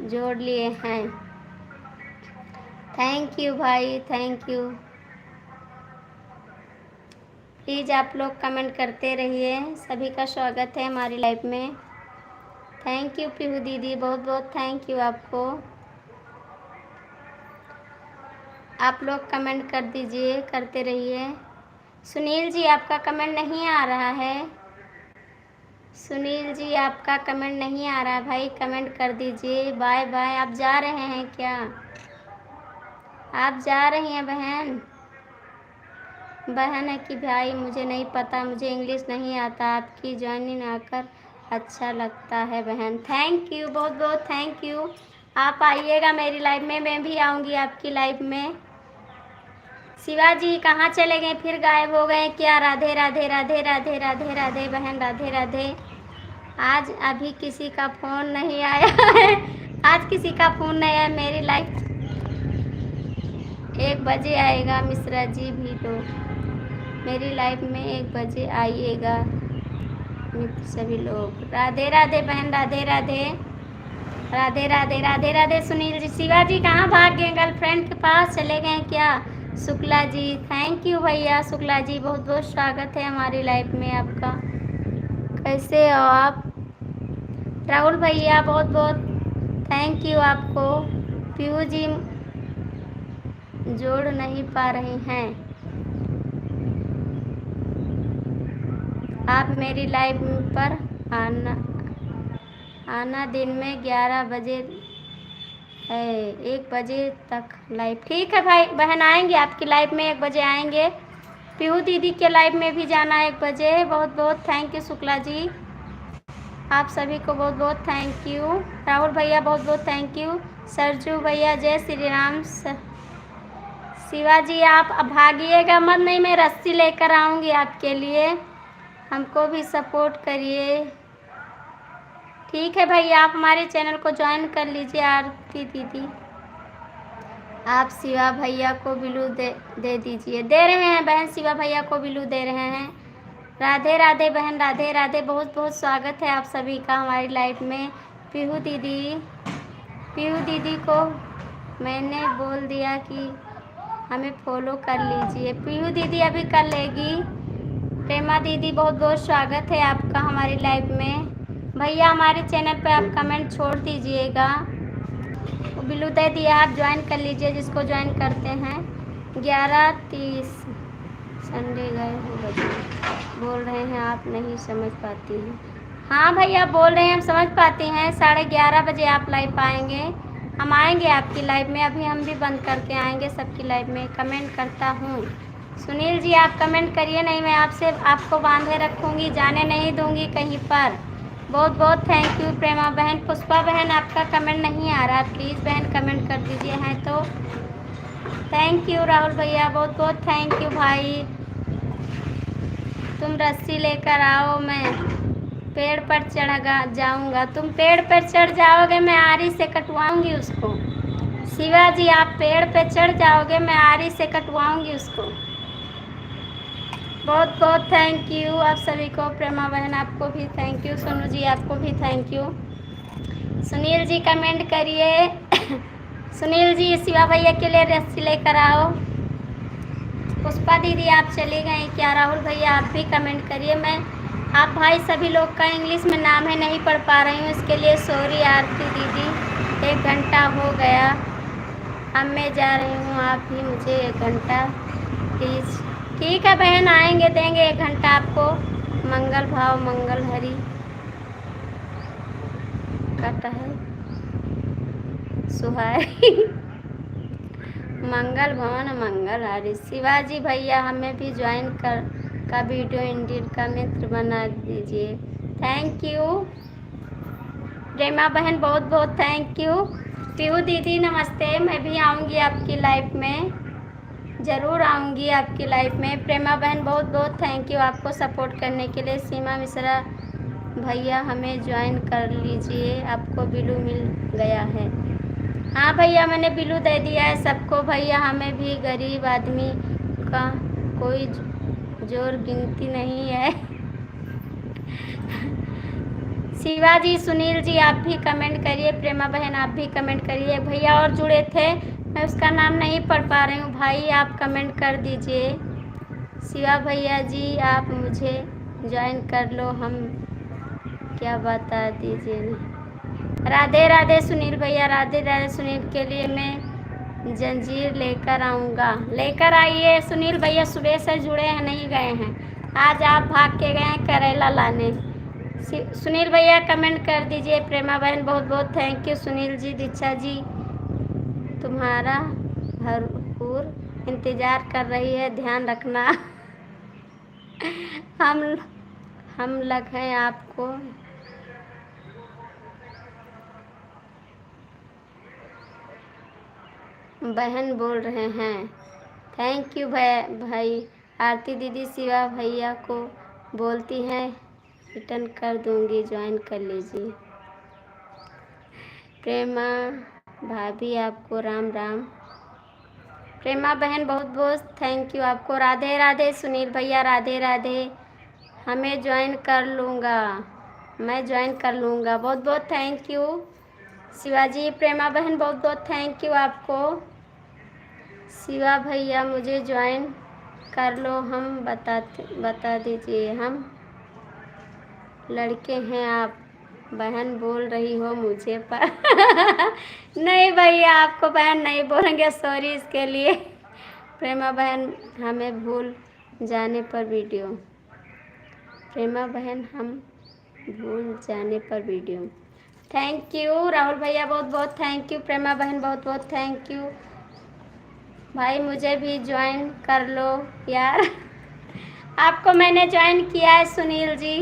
जोड़ लिए हैं, थैंक यू भाई, थैंक यू। प्लीज़ आप लोग कमेंट करते रहिए, सभी का स्वागत है हमारी लाइफ में। थैंक यू पीहू दीदी, बहुत बहुत थैंक यू आपको। आप लोग कमेंट कर दीजिए, करते रहिए। सुनील जी आपका कमेंट नहीं आ रहा है, सुनील जी आपका कमेंट नहीं आ रहा है भाई, कमेंट कर दीजिए। Bye bye. आप जा रहे हैं क्या? आप जा रही हैं बहन? बहन है कि भाई मुझे नहीं पता, मुझे इंग्लिश नहीं आता। आपकी ज्वाइनिंग आकर अच्छा लगता है बहन, थैंक यू, बहुत बहुत थैंक यू। आप आइएगा मेरी लाइफ में, मैं भी आऊँगी आपकी लाइफ में। शिवाजी कहाँ चले गए, फिर गायब हो गए क्या? राधे राधे राधे राधे राधे राधे बहन, राधे राधे। आज अभी किसी का फ़ोन नहीं आया है, आज किसी का फ़ोन नहीं आया। मेरी लाइफ 1 बजे आएगा। मिश्रा जी भी तो मेरी लाइफ में 1 बजे आइएगा। मित्र सभी लोग, राधे राधे बहन, राधे राधे राधे राधे राधे राधे। सुनील जी, शिवाजी कहाँ भाग गए? गर्लफ्रेंड के पास चले गए क्या? शुक्ला जी, थैंक यू भैया। शुक्ला जी बहुत बहुत स्वागत है हमारी लाइफ में आपका। कैसे हो आप? राहुल भैया बहुत बहुत थैंक यू आपको। पीयू जी जोड़ नहीं पा रही हैं आप मेरी लाइव पर। आना दिन में 11 बजे है, 1 बजे तक लाइव। ठीक है भाई बहन, आएंगे आपकी लाइव में 1 बजे आएंगे। पीहू दीदी के लाइव में भी जाना 1 बजे। बहुत बहुत थैंक यू शुक्ला जी, आप सभी को बहुत बहुत थैंक यू। राहुल भैया बहुत बहुत थैंक यू। सरजू भैया जय श्री राम। शिवाजी आप भागिएगा मत, नहीं मैं रस्सी लेकर आऊँगी आपके लिए, हमको भी सपोर्ट करिए। ठीक है भैया, आप हमारे चैनल को ज्वाइन कर लीजिए। आरती दीदी आप शिवा भैया को बिलू दे दीजिए। दे रहे हैं बहन, शिवा भैया को बिलू दे रहे हैं। राधे राधे बहन, राधे राधे। बहुत बहुत स्वागत है आप सभी का हमारी लाइफ में। पीहू दीदी को मैंने बोल दिया कि हमें फॉलो कर लीजिए। पीहू दीदी अभी कर लेगी। प्रेमा दीदी बहुत बहुत स्वागत है आपका हमारी लाइफ में। भैया हमारे चैनल पे आप कमेंट छोड़ दीजिएगा। बिल्लू दे दिया, आप ज्वाइन कर लीजिए जिसको ज्वाइन करते हैं। 11:30 संडे गए हो बजे बोल रहे हैं, आप नहीं समझ पाती हैं। हाँ भैया बोल रहे हैं, हम समझ पाते हैं। 11:30 बजे आप लाइव आएंगे, हम आएंगे आपकी लाइव में। अभी हम भी बंद करके आएंगे सबकी लाइव में। कमेंट करता हूँ। सुनील जी आप कमेंट करिए, नहीं मैं आपको बांधे रखूँगी, जाने नहीं दूँगी कहीं पर। बहुत बहुत थैंक यू प्रेमा बहन। पुष्पा बहन आपका कमेंट नहीं आ रहा, प्लीज़ बहन कमेंट कर दीजिए हैं तो। थैंक यू राहुल भैया, बहुत बहुत थैंक यू भाई। तुम रस्सी लेकर आओ, मैं पेड़ पर चढ़ जाऊँगा। तुम पेड़ पर चढ़ जाओगे, मैं आरी से कटवाऊँगी उसको। शिवाजी आप पेड़ पर चढ़ जाओगे, मैं आरी से कटवाऊँगी उसको। बहुत बहुत थैंक यू आप सभी को। प्रेमा बहन आपको भी थैंक यू। सोनू जी आपको भी thank you. Sunil ji comment करिए। सुनील जी शिवा भैया के लिए रस्सी लेकर आओ। पुष्पा दीदी आप चले गए क्या? राहुल भैया आप भी कमेंट करिए। मैं आप भाई सभी लोग का इंग्लिश में नाम है नहीं पढ़ पा रही हूँ, इसके लिए सॉरी। आरती दीदी 1 घंटा हो गया, अब मैं जा रही हूँ, आप भी मुझे 1 घंटा प्लीज़। ठीक है बहन, आएंगे देंगे 1 घंटा आपको। मंगल भाव मंगल हरि कट है सुहारी मंगल भवन मंगल हरि। शिवाजी भैया हमें भी ज्वाइन का वीडियो इंडियन का मित्र बना दीजिए। थैंक यू प्रेमा बहन, बहुत बहुत थैंक यू। पीहू दीदी नमस्ते, मैं भी आऊँगी आपकी लाइफ में, ज़रूर आऊँगी आपकी लाइफ में। प्रेमा बहन बहुत बहुत थैंक यू आपको सपोर्ट करने के लिए। सीमा मिश्रा भैया हमें ज्वाइन कर लीजिए, आपको बिलू मिल गया है। हाँ भैया मैंने बिलू दे दिया है सबको भैया, हमें भी गरीब आदमी का कोई जोर गिनती नहीं है। शिवाजी, सुनील जी आप भी कमेंट करिए, प्रेमा बहन आप भी कमेंट करिए। भैया और जुड़े थे, मैं उसका नाम नहीं पढ़ पा रही हूँ, भाई आप कमेंट कर दीजिए। शिवा भैया जी आप मुझे ज्वाइन कर लो, हम क्या बता दीजिए। राधे राधे सुनील भैया, राधे राधे। सुनील के लिए मैं जंजीर लेकर आऊँगा, लेकर आइए सुनील भैया, सुबह से जुड़े हैं नहीं गए हैं, आज आप भाग के गए हैं करेला लाने। सुनील भैया कमेंट कर दीजिए। प्रेमा बहन बहुत बहुत थैंक यू। सुनील जी, दीक्षा जी तुम्हारा भरपूर इंतज़ार कर रही है, ध्यान रखना। हम हम लग हैं आपको। बहन बोल रहे हैं, थैंक यू भाई। आरती दीदी शिवा भैया को बोलती हैं रिटर्न कर दूंगी, ज्वाइन कर लीजिए। प्रेमा भाभी आपको राम राम। प्रेमा बहन बहुत बहुत थैंक यू आपको। राधे राधे सुनील भैया, राधे राधे। हमें ज्वाइन कर लूँगा, मैं ज्वाइन कर लूँगा, बहुत बहुत थैंक यू। शिवाजी, प्रेमा बहन बहुत बहुत थैंक यू आपको। शिवा भैया मुझे ज्वाइन कर लो, हम बता दीजिए, हम लड़के हैं आप बहन बोल रही हो मुझे पर। नहीं भैया आपको बहन नहीं बोलेंगे, सॉरी इसके लिए। प्रेमा बहन हमें भूल जाने पर वीडियो। प्रेमा बहन हम भूल जाने पर वीडियो। थैंक यू राहुल भैया, बहुत बहुत थैंक यू। प्रेमा बहन बहुत बहुत थैंक यू। भाई मुझे भी ज्वाइन कर लो यार। आपको मैंने ज्वाइन किया है सुनील जी,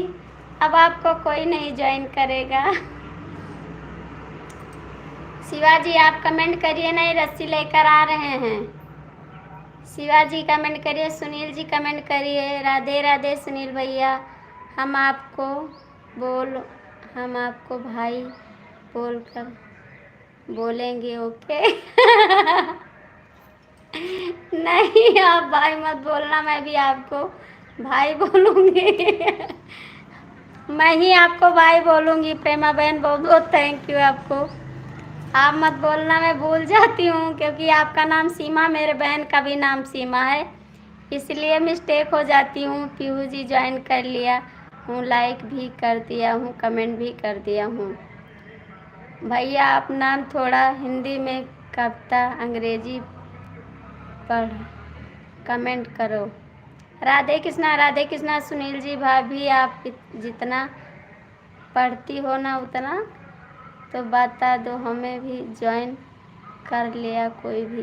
अब आपको कोई नहीं ज्वाइन करेगा। शिवाजी आप कमेंट करिए, नहीं रस्सी लेकर आ रहे हैं। शिवाजी कमेंट करिए, सुनील जी कमेंट करिए। राधे राधे सुनील भैया, हम आपको भाई बोलकर बोलेंगे, ओके। नहीं आप भाई मत बोलना, मैं भी आपको भाई बोलूँगी। मैं ही आपको भाई बोलूँगी। प्रेमा बहन बहुत बहुत थैंक यू आपको। आप मत बोलना, मैं भूल जाती हूँ क्योंकि आपका नाम सीमा, मेरे बहन का भी नाम सीमा है, इसलिए मिस्टेक हो जाती हूँ। पीहू जी ज्वाइन कर लिया हूँ, लाइक भी कर दिया हूँ, कमेंट भी कर दिया हूँ। भैया आप नाम थोड़ा हिंदी में कविता अंग्रेजी पढ़ कमेंट करो। राधे कृष्णा सुनील जी। भाभी आप जितना पढ़ती हो ना उतना तो बता दो, हमें भी ज्वाइन कर लिया कोई भी।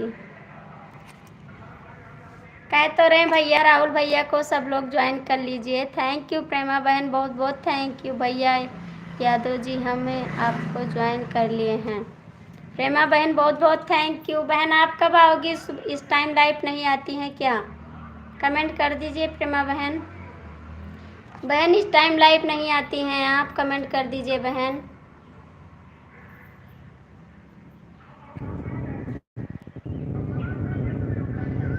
कह तो रहे भैया राहुल भैया को सब लोग ज्वाइन कर लीजिए। थैंक यू प्रेमा बहन, बहुत बहुत थैंक यू। भैया यादव जी हमें आपको ज्वाइन कर लिए हैं। प्रेमा बहन बहुत बहुत थैंक यू। बहन आप कब आओगी, इस टाइम लाइव नहीं आती हैं क्या? कमेंट कर दीजिए प्रेमा बहन। बहन इस टाइम लाइव नहीं आती हैं आप, कमेंट कर दीजिए बहन।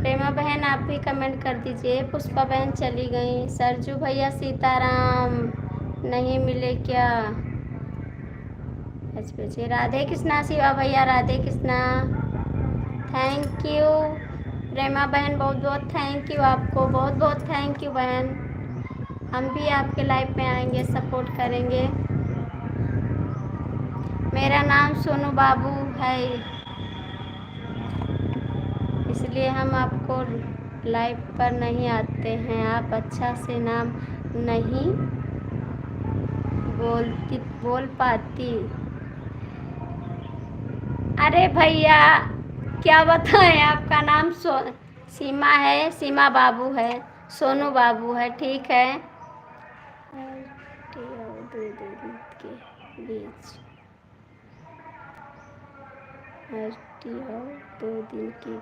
प्रेमा बहन आप भी कमेंट कर दीजिए। पुष्पा बहन चली गई। सरजू भैया सीताराम नहीं मिले क्या? बजे। राधे कृष्णा शिवा भैया, राधे कृष्णा थैंक यू। प्रेमा बहन बहुत बहुत थैंक यू आपको, बहुत बहुत थैंक यू बहन। हम भी आपके लाइव में आएंगे, सपोर्ट करेंगे। मेरा नाम सोनू बाबू है, इसलिए हम आपको लाइव पर नहीं आते हैं। आप अच्छा से नाम नहीं बोल पाती। अरे भैया क्या बताएं, आपका नाम सीमा है, सीमा बाबू है, सोनू बाबू है, ठीक है। 2 दिन के बीच 2 दिन के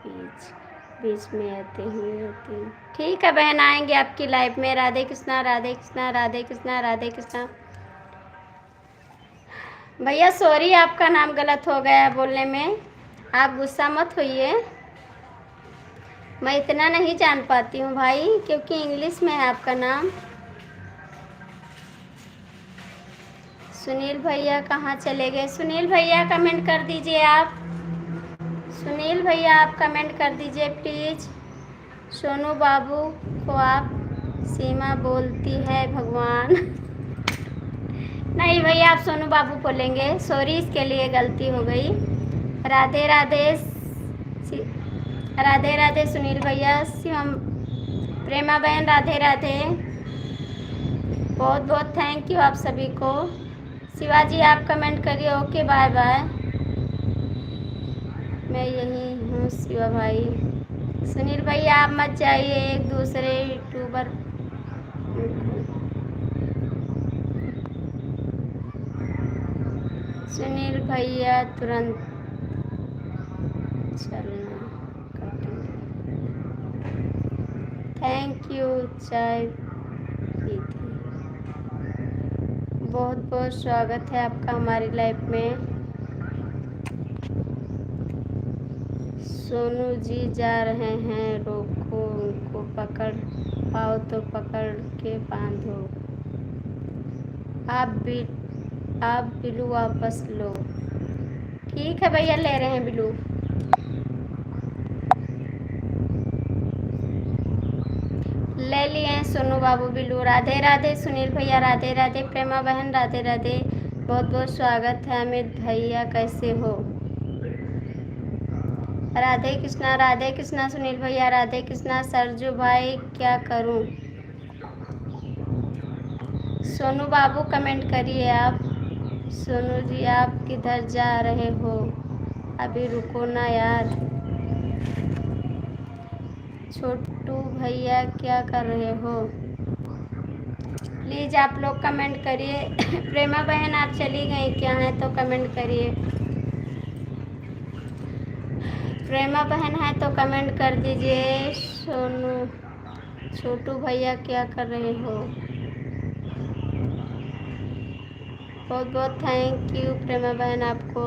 बीच में आते हुए ठीक है बहन, आएंगे आपकी लाइफ में। राधे कृष्णा राधे कृष्णा राधे कृष्णा राधे कृष्णा। भैया सॉरी, आपका नाम गलत हो गया बोलने में, आप गुस्सा मत होइए। मैं इतना नहीं जान पाती हूँ भाई, क्योंकि इंग्लिश में है आपका नाम। सुनील भैया कहाँ चले गए? सुनील भैया कमेंट कर दीजिए आप। सुनील भैया आप कमेंट कर दीजिए प्लीज़। सोनू बाबू को आप सीमा बोलती है भगवान। नहीं भैया, आप सोनू बाबू बोलेंगे। सॉरी, इसके लिए गलती हो गई। राधे राधे राधे राधे सुनील भैया, शिवम प्रेमा बहन राधे राधे। बहुत बहुत थैंक यू आप सभी को। शिवाजी आप कमेंट करिए। Okay bye bye. मैं यही हूँ शिवा भाई। सुनील भैया आप मत जाइए, एक दूसरे यूट्यूबर सुनील भैया तुरंत चलना कटेंगे। Thank you. चाय पी थी। बहुत बहुत स्वागत है आपका हमारी लाइफ में। सोनू जी जा रहे हैं, रोको उनको, पकड़ पाओ तो पकड़ के बांधो। आप बिलू वापस लो। ठीक है भैया, ले रहे हैं बिलू। ले लिए हैं सोनू बाबू बिलू। राधे राधे सुनील भैया राधे राधे। प्रेमा बहन राधे राधे। बहुत बहुत स्वागत है। अमित भैया कैसे हो? राधे कृष्णा सुनील भैया राधे कृष्णा। सरजू भाई क्या करूं? सोनू बाबू कमेंट करिए आप। सोनू जी आप किधर जा रहे हो? अभी रुको ना यार। छोटू भैया क्या कर रहे हो? प्लीज़ आप लोग कमेंट करिए। प्रेमा बहन आप चली गई क्या हैं तो कमेंट करिए। प्रेमा बहन है तो कमेंट कर दीजिए। सोनू छोटू भैया क्या कर रहे हो? बहुत बहुत थैंक यू प्रेमा बहन आपको।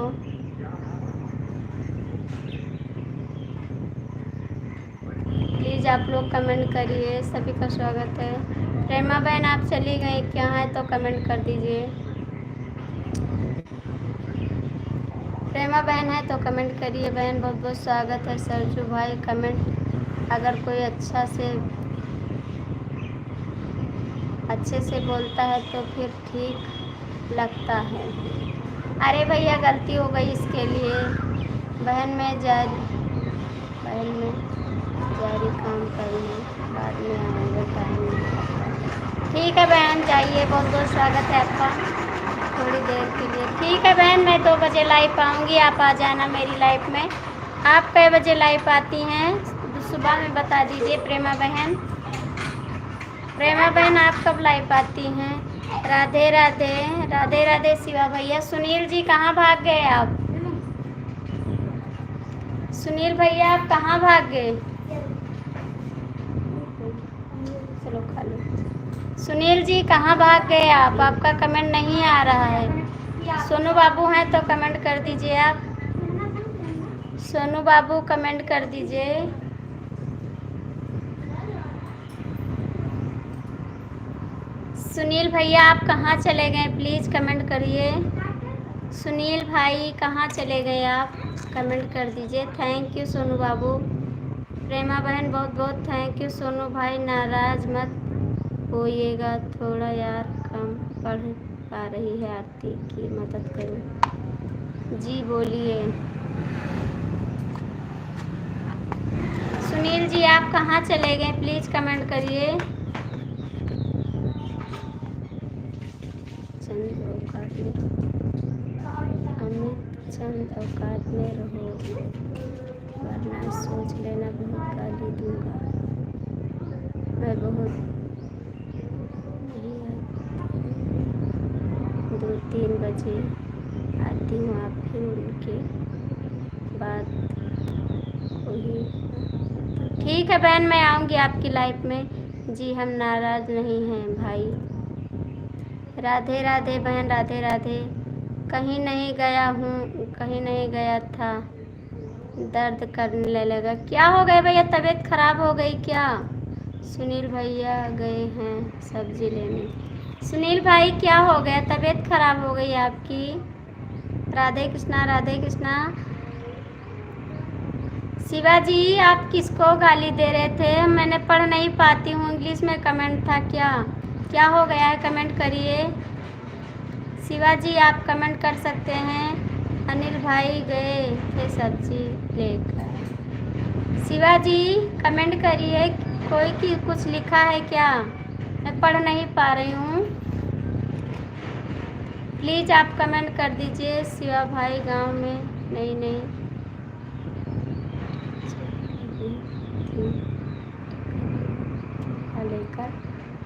प्लीज़ आप लोग कमेंट करिए, सभी का स्वागत है। प्रेमा बहन आप चली गई क्या है तो कमेंट कर दीजिए। प्रेमा बहन है तो कमेंट करिए बहन। बहुत बहुत स्वागत है। सरजू भाई कमेंट अगर कोई अच्छे से बोलता है तो फिर ठीक लगता है। अरे भैया गलती हो गई, इसके लिए बहन में जारी काम करने बाद में आएंगे टाइम नहीं। ठीक है बहन जाइए। बहुत बहुत स्वागत है आपका थोड़ी देर के लिए। ठीक है बहन, मैं 2 बजे लाइव आऊँगी, आप आ जाना मेरी लाइफ में। आप कै बजे लाइव आती हैं सुबह में बता दीजिए। प्रेमा बहन आप कब लाइव आती हैं? राधे राधे राधे राधे शिवा भैया। सुनील जी कहाँ भाग गए आप? सुनील भैया आप कहाँ भाग गए? चलो खा लो। सुनील जी कहाँ भाग गए आप? आपका कमेंट नहीं आ रहा है। सोनू बाबू हैं तो कमेंट कर दीजिए आप। सोनू बाबू कमेंट कर दीजिए। सुनील भैया आप कहाँ चले गए? प्लीज़ कमेंट करिए। सुनील भाई कहाँ चले गए आप? कमेंट कर दीजिए। थैंक यू सोनू बाबू। प्रेमा बहन बहुत बहुत थैंक यू। सोनू भाई नाराज़ मत होइएगा, थोड़ा यार कम पढ़ पा रही है, आरती की मदद करो। जी बोलिए। सुनील जी आप कहाँ चले गए? प्लीज़ कमेंट करिए। चंद औकात में रहो वरना सोच लेना बहुत गाली दूंगा। मैं बहुत 2-3 बजे आती हूँ, आप फिर उनके बाद वही। ठीक है बहन, मैं आऊँगी आपकी लाइफ में। जी हम नाराज़ नहीं हैं भाई। राधे राधे बहन राधे राधे। कहीं नहीं गया हूँ, कहीं नहीं गया था, दर्द करने लगा। क्या हो गया भैया, तबीयत खराब हो गई क्या? सुनील भैया गए हैं सब्जी लेने। सुनील भाई क्या हो गया, तबीयत खराब हो गई आपकी? राधे कृष्णा, राधे कृष्णा। शिवाजी आप किसको गाली दे रहे थे? मैंने पढ़ नहीं पाती हूँ, इंग्लिश में कमेंट था क्या? क्या हो गया है, कमेंट करिए। शिवाजी आप कमेंट कर सकते हैं। अनिल भाई गए थे सब्जी लेकर। शिवाजी कमेंट करिए, कोई की कुछ लिखा है क्या? मैं पढ़ नहीं पा रही हूँ, प्लीज़ आप कमेंट कर दीजिए। शिवा भाई गांव में नहीं नहीं लेकर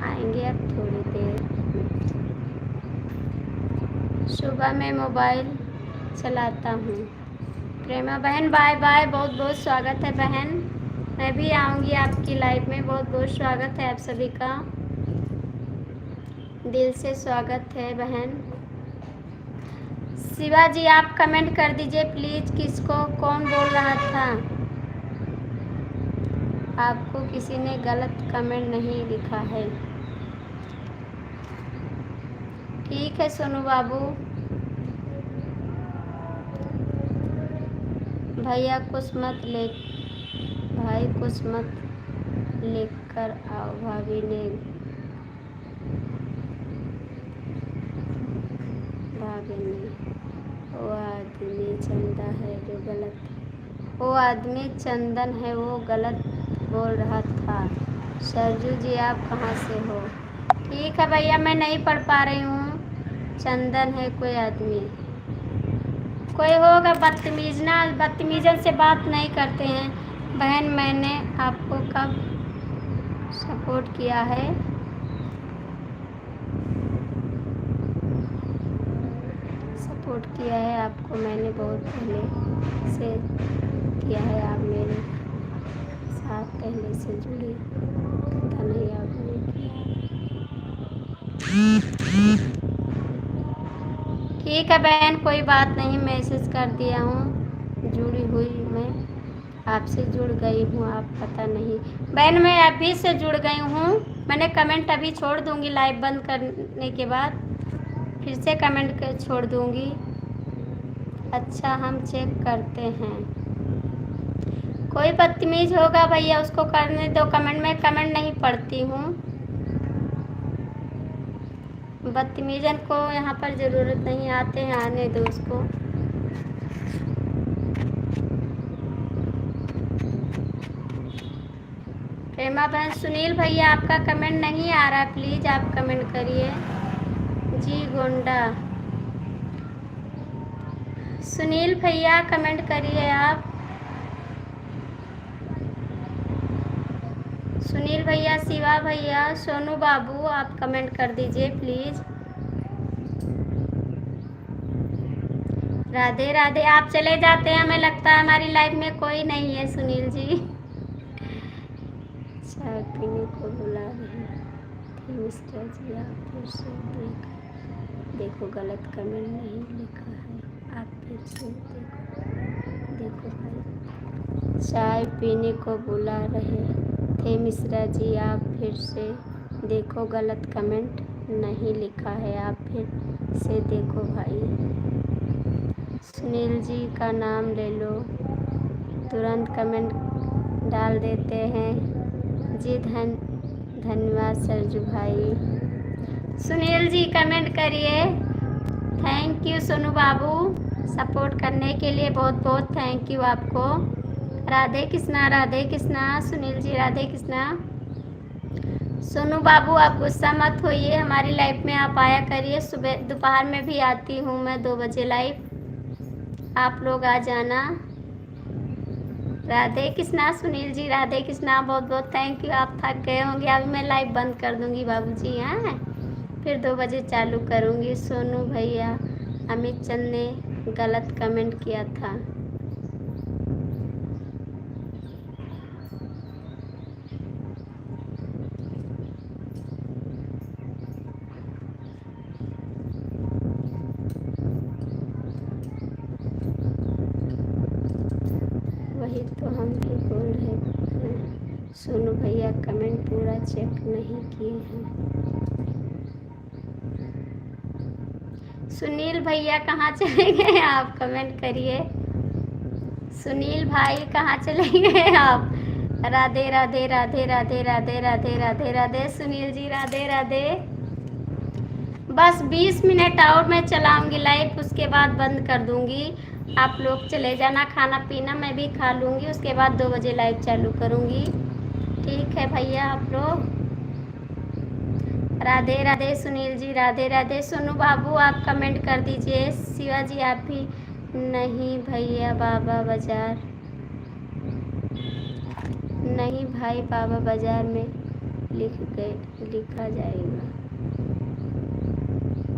आएंगे अब थोड़ी देर में। सुबह में मोबाइल चलाता हूँ। प्रेमा बहन बाय बाय, बहुत बहुत स्वागत है बहन। मैं भी आऊँगी आपकी लाइफ में, बहुत बहुत स्वागत है आप सभी का, दिल से स्वागत है बहन। शिवाजी आप कमेंट कर दीजिए प्लीज़, किसको कौन बोल रहा था? आपको किसी ने गलत कमेंट नहीं लिखा है, ठीक है सोनू बाबू। भैया कुछ मत ले, भाई कुछ मत लेकर आओ, भाभी ने वो आदमी चंदा है जो गलत, वो आदमी चंदन है वो गलत बोल रहा था। सरजू जी आप कहाँ से हो? ठीक है भैया, मैं नहीं पढ़ पा रही हूँ। चंदन है कोई आदमी, कोई होगा बदतमीज ना, बदतमीजन से बात नहीं करते हैं। बहन मैंने आपको कब सपोर्ट किया है? सपोर्ट किया है आपको मैंने बहुत पहले से किया है, आप मेरे साथ पहले से जुड़ी, पता नहीं आपने किया। ठीक है बहन, कोई बात नहीं, मैसेज कर दिया हूँ, जुड़ी हुई मैं आपसे जुड़ गई हूँ, आप पता नहीं। बहन मैं अभी से जुड़ गई हूँ, मैंने कमेंट अभी छोड़ दूँगी, लाइव बंद करने के बाद फिर से कमेंट छोड़ दूँगी। अच्छा हम चेक करते हैं, कोई बदतमीज होगा भैया उसको करने दो कमेंट, में कमेंट नहीं पढ़ती हूँ। बदतमीजन को यहाँ पर ज़रूरत नहीं, आते हैं आने दो उसको। प्रेमा बहन, सुनील भैया आपका कमेंट नहीं आ रहा, प्लीज़ आप कमेंट करिए। जी गोंडा, सुनील भैया कमेंट करिए आप। सुनील भैया, शिवा भैया, सोनू बाबू आप कमेंट कर दीजिए प्लीज़। राधे राधे, आप चले जाते हैं, हमें लगता है हमारी लाइफ में कोई नहीं है सुनील जी। चाय पीने को बुला रही थी मिस्टर जी, आप फिर से देखो गलत कमेंट नहीं लिखा है, आप फिर से देखो भाई, चाय पीने को बुला रहे थे मिश्रा जी, आप फिर से देखो गलत कमेंट नहीं लिखा है, आप फिर से देखो भाई। सुनील जी का नाम ले लो, तुरंत कमेंट डाल देते हैं जी। धन्यवाद सरजू भाई। सुनील जी कमेंट करिए। Thank you Sonu Babu, support करने के लिए बहुत बहुत थैंक यू आपको। राधे कृष्णा, राधे कृष्णा। सुनील जी राधे कृष्णा। सोनू बाबू आप गुस्सा मत होइए, हमारी लाइफ में आप आया करिए, सुबह दोपहर में भी आती हूँ मैं 2 बजे लाइव, आप लोग आ जाना। राधे कृष्णा सुनील जी, राधे कृष्णा, बहुत बहुत थैंक यू। आप थक गए होंगे, अभी मैं लाइव बंद कर दूंगी बाबूजी, हैं फिर 2 बजे चालू करूंगी। सोनू भैया, अमित चंद ने गलत कमेंट किया था। वही तो हम भी बोल रहे हैं। सुनो भैया, कमेंट पूरा चेक नहीं किए हैं। सुनील भैया कहाँ चले गए आप? कमेंट करिए। सुनील भाई कहाँ चले गए आप? राधे राधे राधे राधे राधे राधे राधे राधे। सुनील जी राधे राधे। बस 20 मिनट और मैं चलाऊंगी लाइव, उसके बाद बंद कर दूंगी। आप लोग चले जाना, खाना पीना मैं भी खा लूंगी, उसके बाद 2 बजे लाइव चालू करूंगी। ठीक है भैया आप लोग। राधे राधे सुनील जी राधे राधे। सोनू बाबू आप कमेंट कर दीजिए। शिवा जी आप भी। नहीं भैया बाबा बाजार नहीं भाई, बाबा बाजार में लिखा जाएगा।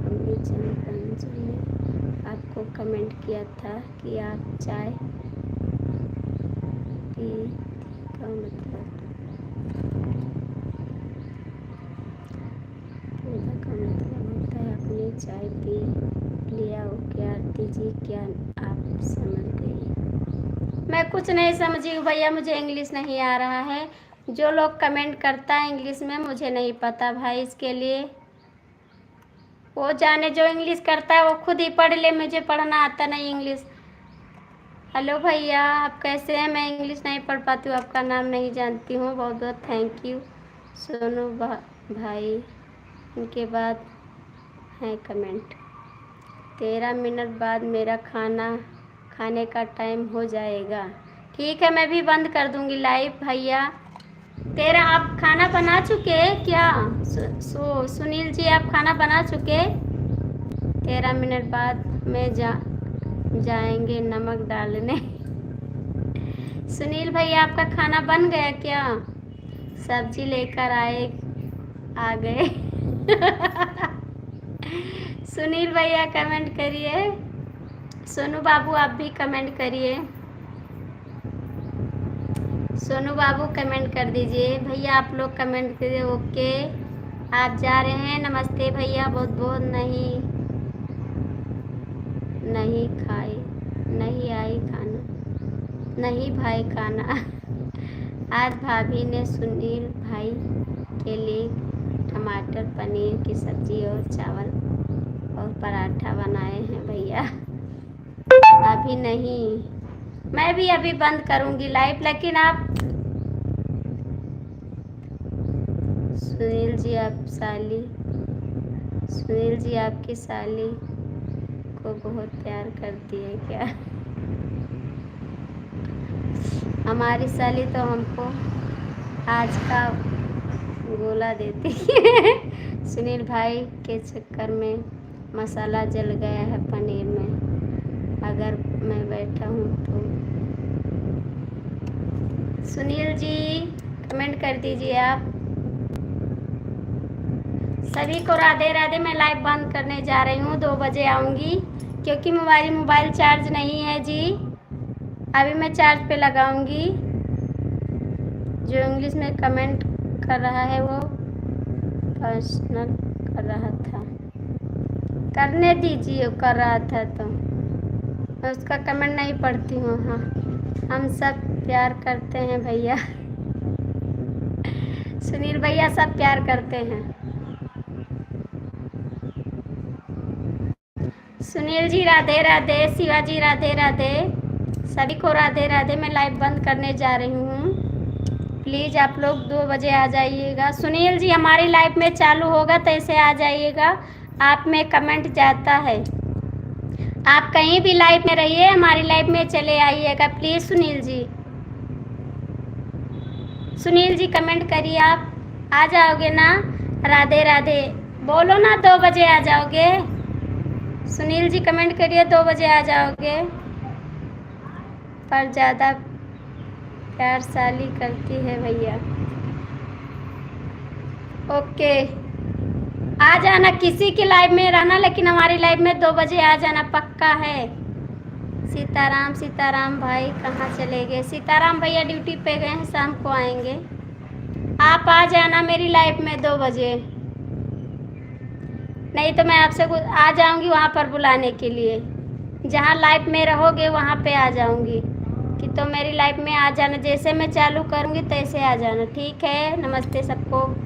अम्मी चंद ने आपको कमेंट किया था कि आप चाय पी का मतलब पूजा का मतलब होता है अपनी चाय पी लिया हो क्या? आरती जी क्या आप समझ गई? मैं कुछ नहीं समझी हूँ भैया, मुझे इंग्लिश नहीं आ रहा है। जो लोग कमेंट करता है इंग्लिश में, मुझे नहीं पता भाई, इसके लिए वो जाने। जो इंग्लिश करता है वो खुद ही पढ़ ले, मुझे पढ़ना आता नहीं इंग्लिश। हेलो भैया आप कैसे हैं? मैं इंग्लिश नहीं पढ़ पाती हूँ, आपका नाम नहीं जानती हूँ। बहुत बहुत थैंक यू सोनू भाई। इनके बाद है कमेंट। 13 मिनट बाद मेरा खाने का टाइम हो जाएगा। ठीक है, मैं भी बंद कर दूंगी लाइव भैया। तेरा आप खाना बना चुके क्या? सुनील जी आप खाना बना चुके? 13 मिनट बाद में जाएंगे नमक डालने। सुनील भैया आपका खाना बन गया क्या? सब्जी लेकर आ गए। सुनील भैया कमेंट करिए। सोनू बाबू आप भी कमेंट करिए। सोनू बाबू कमेंट कर दीजिए। भैया आप लोग कमेंट करिए। ओके आप जा रहे हैं। नमस्ते भैया। बहुत बहुत नहीं खाई, नहीं आई खाना, नहीं भाई खाना। आज भाभी ने सुनील भाई के लिए टमाटर पनीर की सब्जी और चावल और पराठा बनाए हैं भैया। अभी नहीं, मैं भी अभी बंद करूंगी लाइव, लेकिन आप सुनील जी आपकी साली को बहुत प्यार करती है क्या? हमारी साली तो हमको आज का गोला देती है। सुनील भाई के चक्कर में मसाला जल गया है पनीर में, अगर मैं बैठा हूँ तो। सुनील जी कमेंट कर दीजिए आप। सभी को राधे राधे। मैं लाइव बंद करने जा रही हूँ, 2 बजे आऊँगी, क्योंकि मोबाइल चार्ज नहीं है जी। अभी मैं चार्ज पे लगाऊंगी। जो इंग्लिश में कमेंट कर रहा है वो पर्सनल कर रहा था, करने दीजिए। कर रहा था तो मैं उसका कमेंट नहीं पढ़ती हूँ। हाँ, हम सब प्यार करते हैं भैया। सुनील भैया सब प्यार करते हैं। सुनील जी राधे राधे। शिवाजी राधे राधे। सभी को राधे राधे। मैं लाइव बंद करने जा रही हूँ। प्लीज़ आप लोग 2 बजे आ जाइएगा। सुनील जी हमारी लाइव में चालू होगा तो ऐसे आ जाइएगा। आप में कमेंट जाता है, आप कहीं भी लाइव में रहिए, हमारी लाइव में चले आइएगा प्लीज़। सुनील जी कमेंट करिए। आप आ जाओगे ना? राधे राधे बोलो ना, 2 बजे आ जाओगे? सुनील जी कमेंट करिए, 2 बजे आ जाओगे? पर ज़्यादा प्यार साली करती है भैया। ओके आ जाना, किसी की लाइव में रहना, लेकिन हमारी लाइव में 2 बजे आ जाना, पक्का है। सीताराम भाई कहाँ चले गए? सीताराम भैया ड्यूटी पे गए हैं, शाम को आएंगे। आप आ जाना मेरी लाइव में 2 बजे, नहीं तो मैं आपसे आ जाऊंगी वहाँ पर बुलाने के लिए। जहाँ लाइव में रहोगे वहाँ पे आ जाऊंगी। कि तो मेरी लाइफ में आ जाना, जैसे मैं चालू करूँगी तैसे आ जाना। ठीक है, नमस्ते सबको।